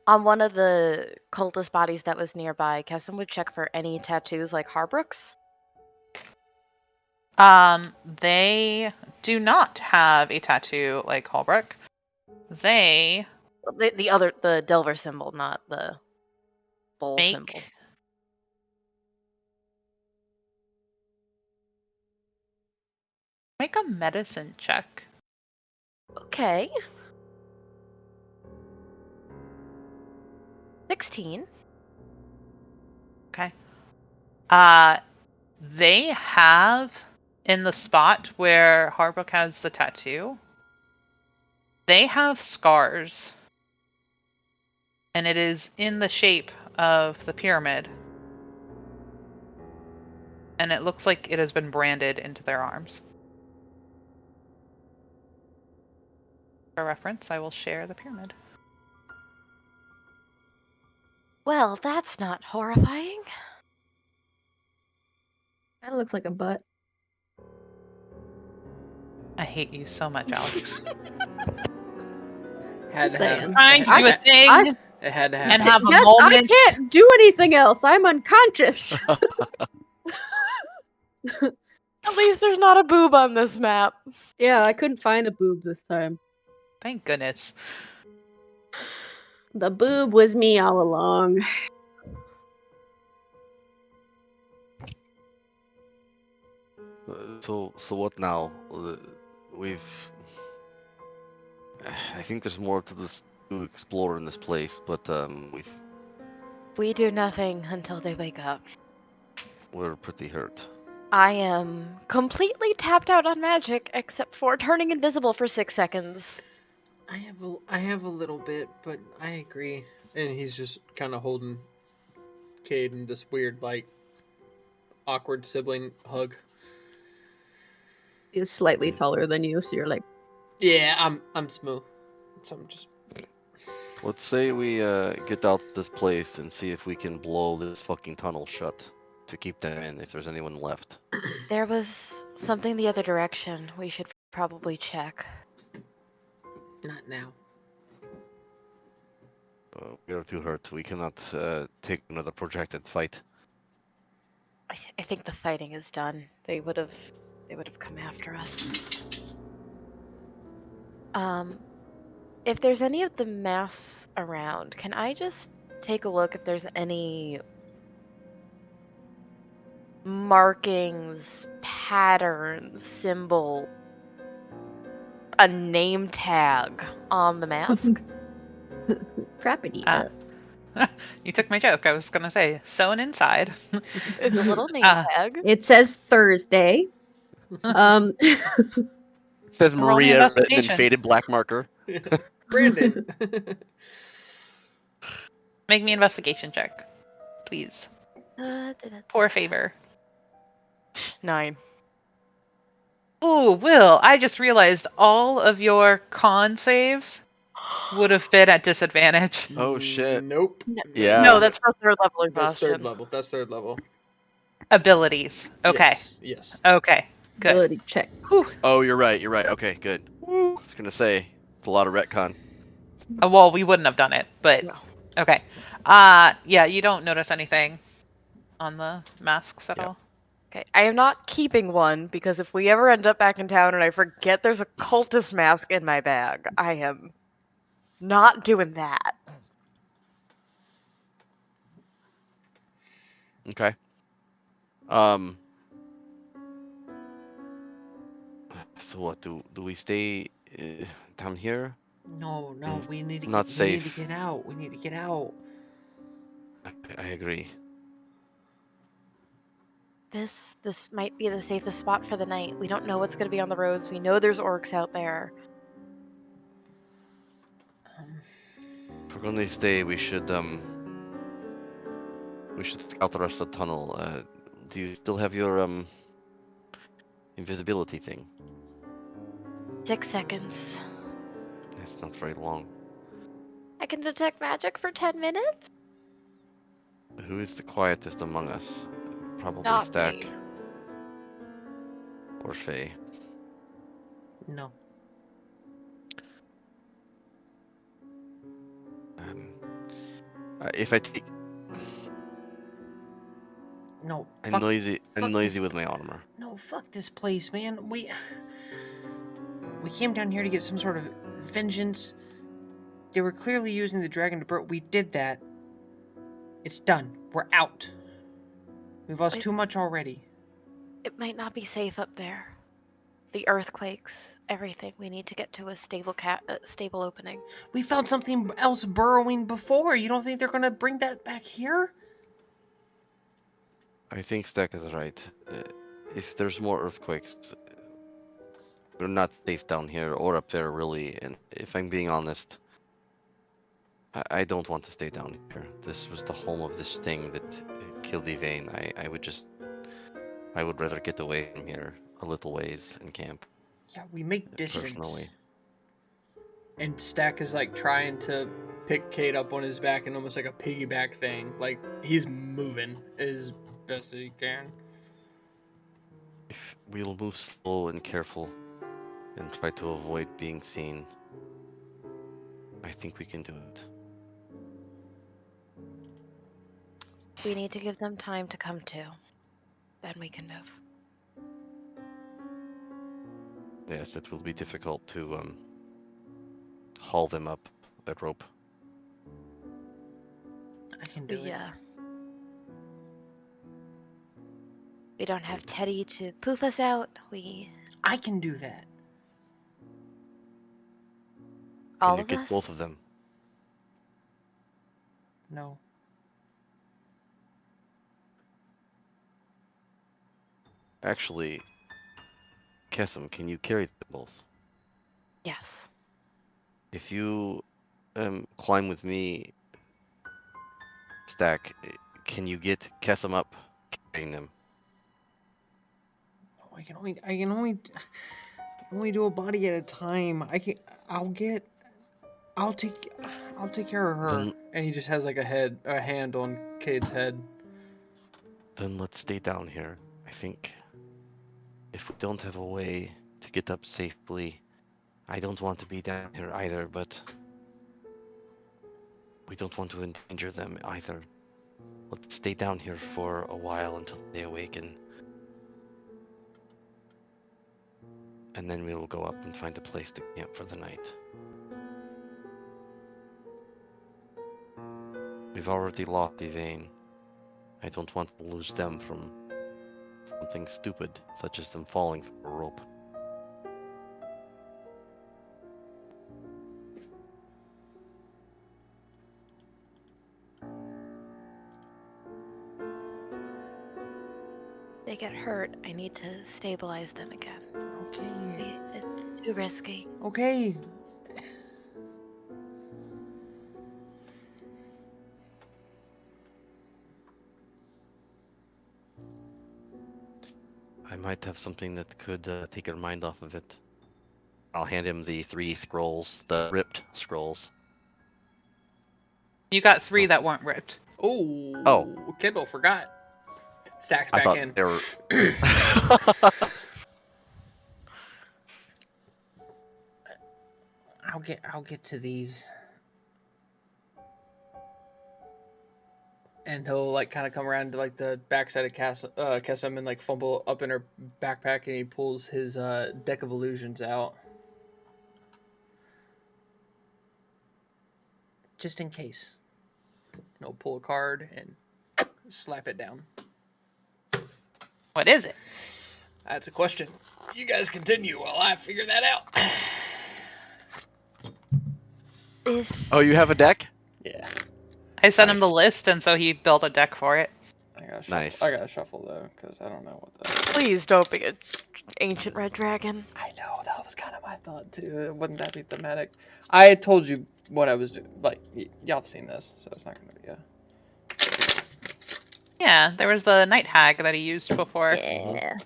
On one of the cultist bodies that was nearby, Kessin would check for any tattoos like Harbrook's. They do not have a tattoo like Holbrook. They The Delver symbol, not the bowl symbol. Make a medicine check. Okay. 16. Okay. They have in the spot where Harbrook has the tattoo, they have scars. And it is in the shape of the pyramid. And it looks like it has been branded into their arms. For reference, I will share the pyramid. Well, that's not horrifying. That looks like a butt. I hate you so much, Alex. Had to Saying. happen. Trying to do a thing It had to happen. and have a Yes, moment. I can't do anything else. I'm unconscious. At least there's not a boob on this map. Yeah, I couldn't find a boob this time. Thank goodness. The boob was me all along. So what now? I think there's more to this to explore in this place, but We do nothing until they wake up. we're pretty hurt. I am completely tapped out on magic, except for turning invisible for 6 seconds. I have a little bit, but I agree. And he's just kind of holding Cade in this weird, like, awkward sibling hug. He's slightly taller than you, so you're like, Yeah, I'm smooth. So I'm just. Let's say we get out this place and see if we can blow this fucking tunnel shut to keep them in, if there's anyone left. There was something the other direction. We should probably check. Not now. We are too hurt. We cannot take another projected fight. I think the fighting is done. They would have come after us. If there's any of the masks around, can I just take a look if there's any markings, patterns, symbol, a name tag on the mask? Crappity. You took my joke. I was going to say, sewn inside. It's a little name tag. It says Thursday. It says Roll me Maria written in investigation. faded black marker. Brandon. Make me investigation check, please. Poor favor. 9. Ooh, Will, I just realized all of your con saves would have been at disadvantage. Oh, shit. Nope. Yeah. No, that's for third level That's exhaustion. third level. That's third level. Abilities. Okay. Yes. Okay. Good. Ability check. Whew. Oh, you're right. You're right. Okay, good. Woo. I was gonna say it's a lot of retcon. Well, we wouldn't have done it, but No. okay. Yeah, you don't notice anything on the masks at Yep. all. Okay, I am not keeping one because if we ever end up back in town and I forget there's a cultist mask in my bag, I am not doing that. Okay. So what do we stay down here? No, Mm, we need to not get, we need to safe. get out. We need to get out. I agree. This might be the safest spot for the night. We don't know what's going to be on the roads. We know there's orcs out there. If we're gonna stay, we should scout the rest of the tunnel. Do you still have your invisibility thing? 6 seconds. It's not very long. I can detect magic for 10 minutes? Who is the quietest among us? Probably Not Stack me. or Faye. No. If I take, No. I'm fuck- noisy. I'm fuck noisy this- with my armor. No, fuck this place, man. We came down here to get some sort of vengeance. They were clearly using the dragon to burn. We did that. It's done. We're out. We've lost Wait. too much already. It might not be safe up there. The earthquakes, everything. We need to get to a stable opening. We found something else burrowing before. You don't think they're gonna bring that back here? I think Stack is right. If there's more earthquakes, we're not safe down here or up there, really. And if I'm being honest, I don't want to stay down here. This was the home of this thing that killed Yvain. I would rather get away from here a little ways and camp. Yeah, we make distance. Personally. And Stack is like trying to pick Kate up on his back in almost like a piggyback thing. Like he's moving as best as he can. If we'll move slow and careful and try to avoid being seen, I think we can do it. We need to give them time to come to. Then we can move. Yes, it will be difficult to haul them up that rope. I can do it. We don't have Teddy to poof us out. I can do that. All Can you of get us? both of them? No. Actually, Kessim, can you carry them both? Yes. If you climb with me, Stack, can you get Kessim up carrying them? Oh, I can only do a body at a time. I'll take care of her. Then- And he just has like a hand on Cade's head. Then let's stay down here. I think if we don't have a way to get up safely, I don't want to be down here either, but we don't want to endanger them either. Let's stay down here for a while until they awaken. And then we will go up and find a place to camp for the night. We've already lost Yvain. I don't want to lose them from something stupid, such as them falling from a rope. They get hurt. I need to stabilize them again. Okay. It's too risky. Okay. I might have something that could take your mind off of it. I'll hand him the 3 scrolls, the ripped scrolls. You got 3 So- that weren't ripped. Oh, Kendall forgot. Stacks I back thought in. they were. I'll get to these. And he'll like kind of come around to like the backside of Kessim and like fumble up in her backpack, and he pulls his deck of illusions out. Just in case. And he'll pull a card and slap it down. What is it? That's a question. You guys continue while I figure that out. Oh, you have a deck? Yeah. I sent him the Nice. list, and so he built a deck for it. I gotta shuffle. Nice. I gotta shuffle though, because I don't know what the. Please don't be an ancient red dragon. I know, that was kind of my thought too. Wouldn't that be thematic? I had told you what I was doing. Like, y'all have seen this, so it's not gonna be a. Yeah, there was the night hag that he used before. Yeah.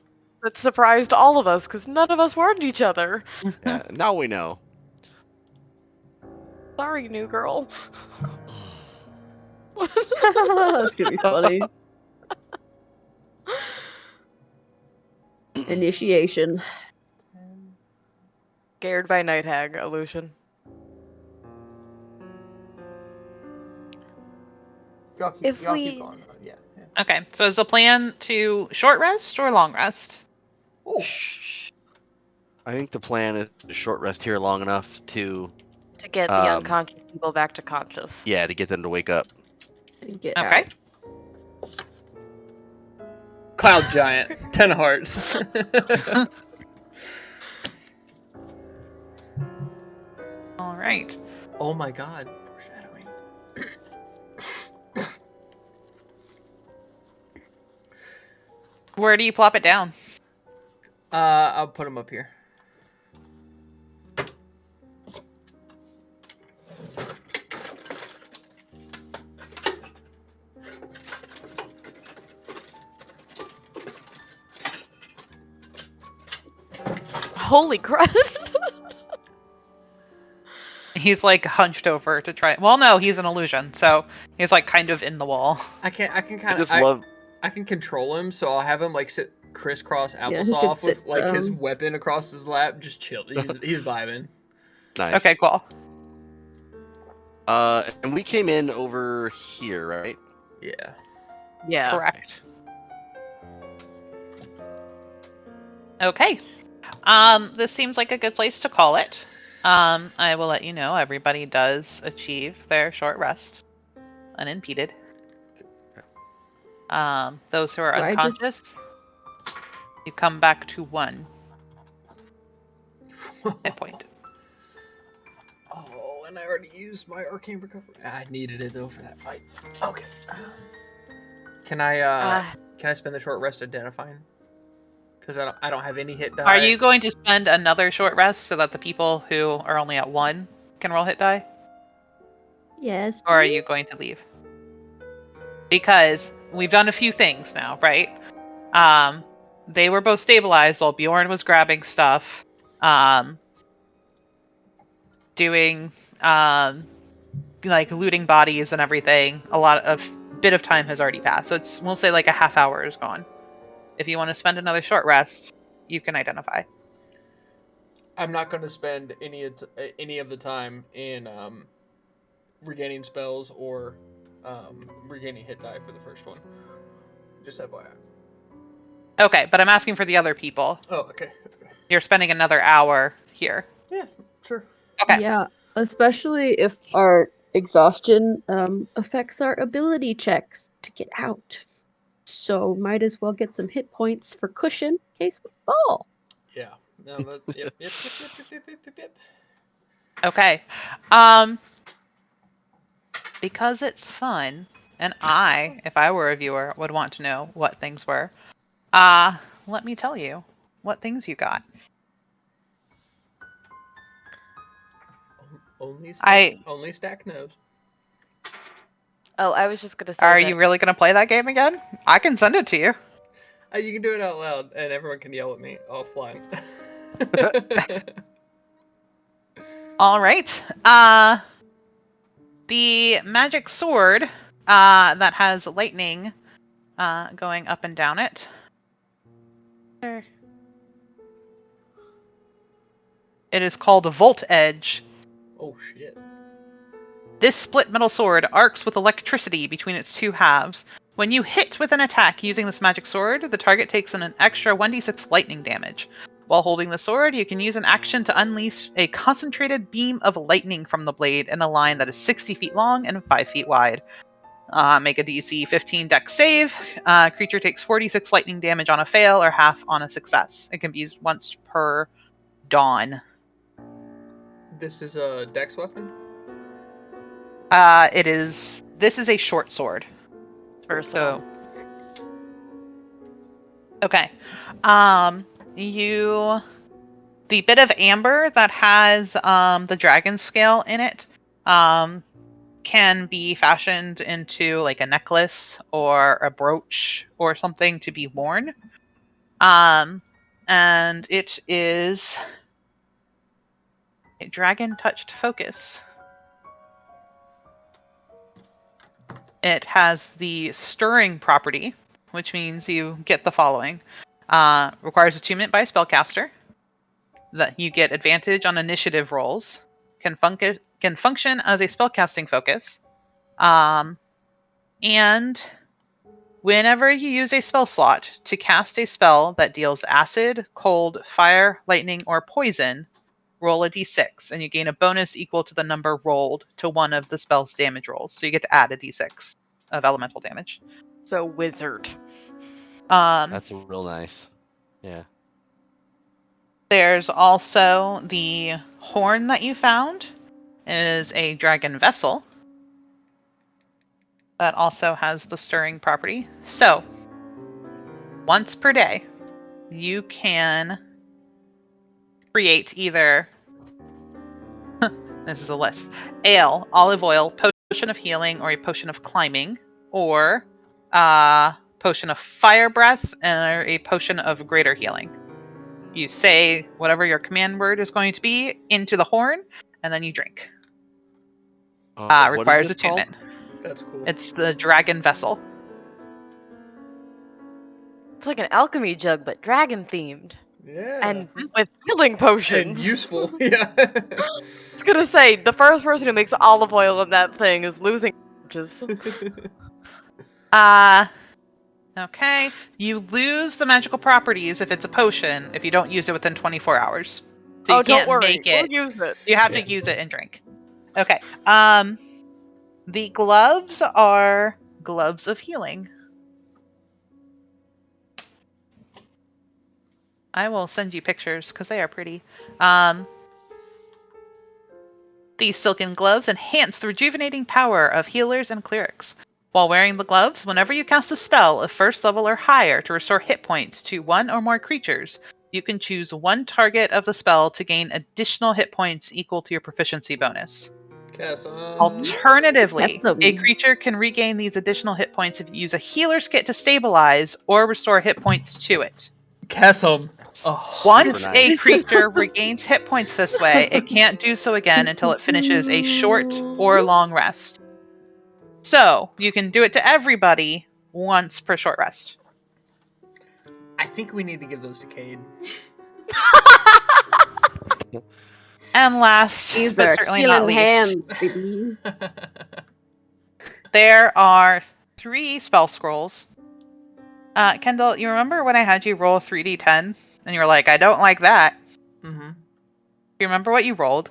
That surprised all of us because none of us warned each other. Yeah, now we know. Sorry, new girl. That's gonna be funny. Initiation. Scared by night hag illusion. Y'all keep, If y'all we- keep going. Yeah. Okay, so is the plan to short rest or long rest? Oh, I think the plan is to short rest here long enough to, To get the unconscious people back to conscious. yeah, to get them to wake up. And get Okay. out. Cloud Giant, 10 of hearts. All right. Oh my god, foreshadowing. Where do you plop it down? I'll put him up here. Holy crap! He's like hunched over to try. Well, no, he's an illusion, so he's like kind of in the wall. I can I kind just of love. I can control him, so I'll have him like sit crisscross he applesauce can with sit like his down. weapon across his lap, just chill. He's vibing. Nice. Okay, cool. And we came in over here, right? Yeah. Yeah. Correct. Okay. This seems like a good place to call it. I will let you know everybody does achieve their short rest unimpeded. Those who are Why just- unconscious, you come back to 1 hit point. Oh, and I already used my arcane recovery. I needed it though for that fight. Okay. Can I spend the short rest identifying? Because I don't have any hit die. Are you going to spend another short rest so that the people who are only at 1 can roll hit die? Yes. Or are you going to leave? Because we've done a few things now, right? They were both stabilized while Bjorn was grabbing stuff, doing like looting bodies and everything. A bit of time has already passed, so we'll say like a half hour is gone. If you want to spend another short rest, you can identify. I'm not going to spend any of the time in regaining spells or regaining hit die for the first one. Just FYI. Okay, but I'm asking for the other people. Oh, okay. You're spending another hour here. Yeah, sure. Okay. Yeah, especially if our exhaustion affects our ability checks to get out. So might as well get some hit points for cushion in case we fall. Yeah. No, yep. Okay. Because it's fun, and I, if I were a viewer, would want to know what things were. Let me tell you what things you got. Only Stack knows. Oh, I was just gonna say. Are that you really going to play that game again? I can send it to you. You can do it out loud, and everyone can yell at me offline. All right. The magic sword that has lightning going up and down it. It is called a Volt Edge. Oh shit. This split metal sword arcs with electricity between its two halves. When you hit with an attack using this magic sword, the target takes an extra 1d6 lightning damage. While holding the sword, you can use an action to unleash a concentrated beam of lightning from the blade in a line that is 60 feet long and 5 feet wide. Make a DC 15 dex save. Creature takes 46 lightning damage on a fail or half on a success. It can be used once per dawn. This is a dex weapon? This is a short sword. versatile. Okay. The bit of amber that has the dragon scale in it can be fashioned into like a necklace or a brooch or something to be worn. And it is a dragon touched focus. It has the stirring property, which means you get the following. Requires attunement by a spellcaster. That you get advantage on initiative rolls. Can function as a spellcasting focus. And whenever you use a spell slot to cast a spell that deals acid, cold, fire, lightning, or poison, roll a d6, and you gain a bonus equal to the number rolled to one of the spell's damage rolls. So you get to add a d6 of elemental damage. So wizard. That's real nice. Yeah. There's also the horn that you found. It is a dragon vessel that also has the stirring property. So, once per day, you can create either this is a list: ale, olive oil, potion of healing, or a potion of climbing, or potion of fire breath, and a potion of greater healing. You say whatever your command word is going to be into the horn, and then you drink. What is Requires this attunement. called? That's cool. It's the dragon vessel. It's like an alchemy jug, but dragon themed. Yeah. And with healing potions. And useful. Yeah. I was gonna say, the first person who makes olive oil in that thing is losing punches. Okay. You lose the magical properties if it's a potion if you don't use it within 24 hours. So you don't can't worry, make it. we'll use it. You have to use it and drink. Okay. The gloves are gloves of healing. I will send you pictures because they are pretty. These silken gloves enhance the rejuvenating power of healers and clerics. While wearing the gloves, whenever you cast a spell of first level or higher to restore hit points to one or more creatures, you can choose one target of the spell to gain additional hit points equal to your proficiency bonus. Alternatively, a creature can regain these additional hit points if you use a healer's kit to stabilize or restore hit points to it. Chasm. Once a creature regains hit points this way, it can't do so again until it finishes a short or long rest. So, you can do it to everybody once per short rest. I think we need to give those to Cade. And last, These but are certainly not stealing least, hands, baby. there are 3 spell scrolls. Kendall, you remember when I had you roll 3d10? And you were like, I don't like that. Mm-hmm. Do you remember what you rolled?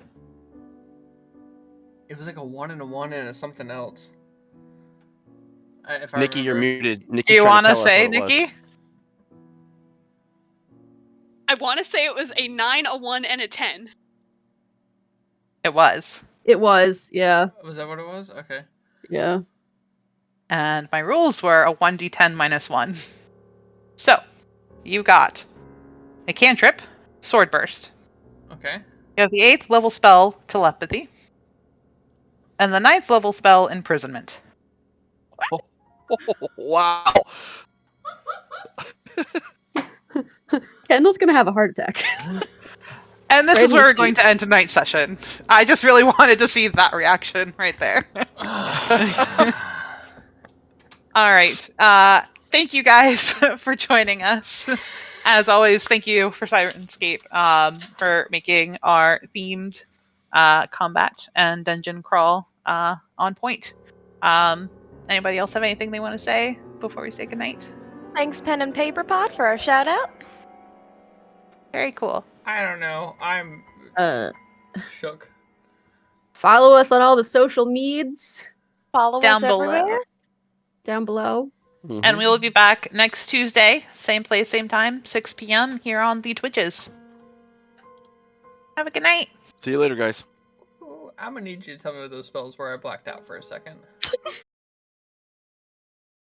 It was like a 1 and a 1 and a something else. Nikki, you're muted. Do you want to say, Nikki? I want to say it was a 9, a 1, and a 10. It was. It was, yeah. Was that what it was? Okay. Yeah. And my rules were a 1d10 minus 1. So, you got a cantrip, Sword Burst. Okay. You have the 8th level spell, Telepathy. And the 9th level spell, Imprisonment. Wow. Kendall's gonna have a heart attack. And this Right is in where the we're going to end tonight's session. I just really wanted to see that reaction right there. All right. Thank you guys for joining us. As always, thank you for Syrinscape for making our themed combat and dungeon crawl on point. Anybody else have anything they want to say before we say goodnight? Thanks, Pen and Paper Pod, for our shout out. Very cool. I don't know. I'm shook. Follow us on all the social medias Follow Down us everywhere. below. down below. And we will be back next Tuesday, same place, same time, 6 p.m. here on the Twitches. Have a good night. See you later, guys. Ooh, I'm gonna need you to tell me what those spells were. I blacked out for a second.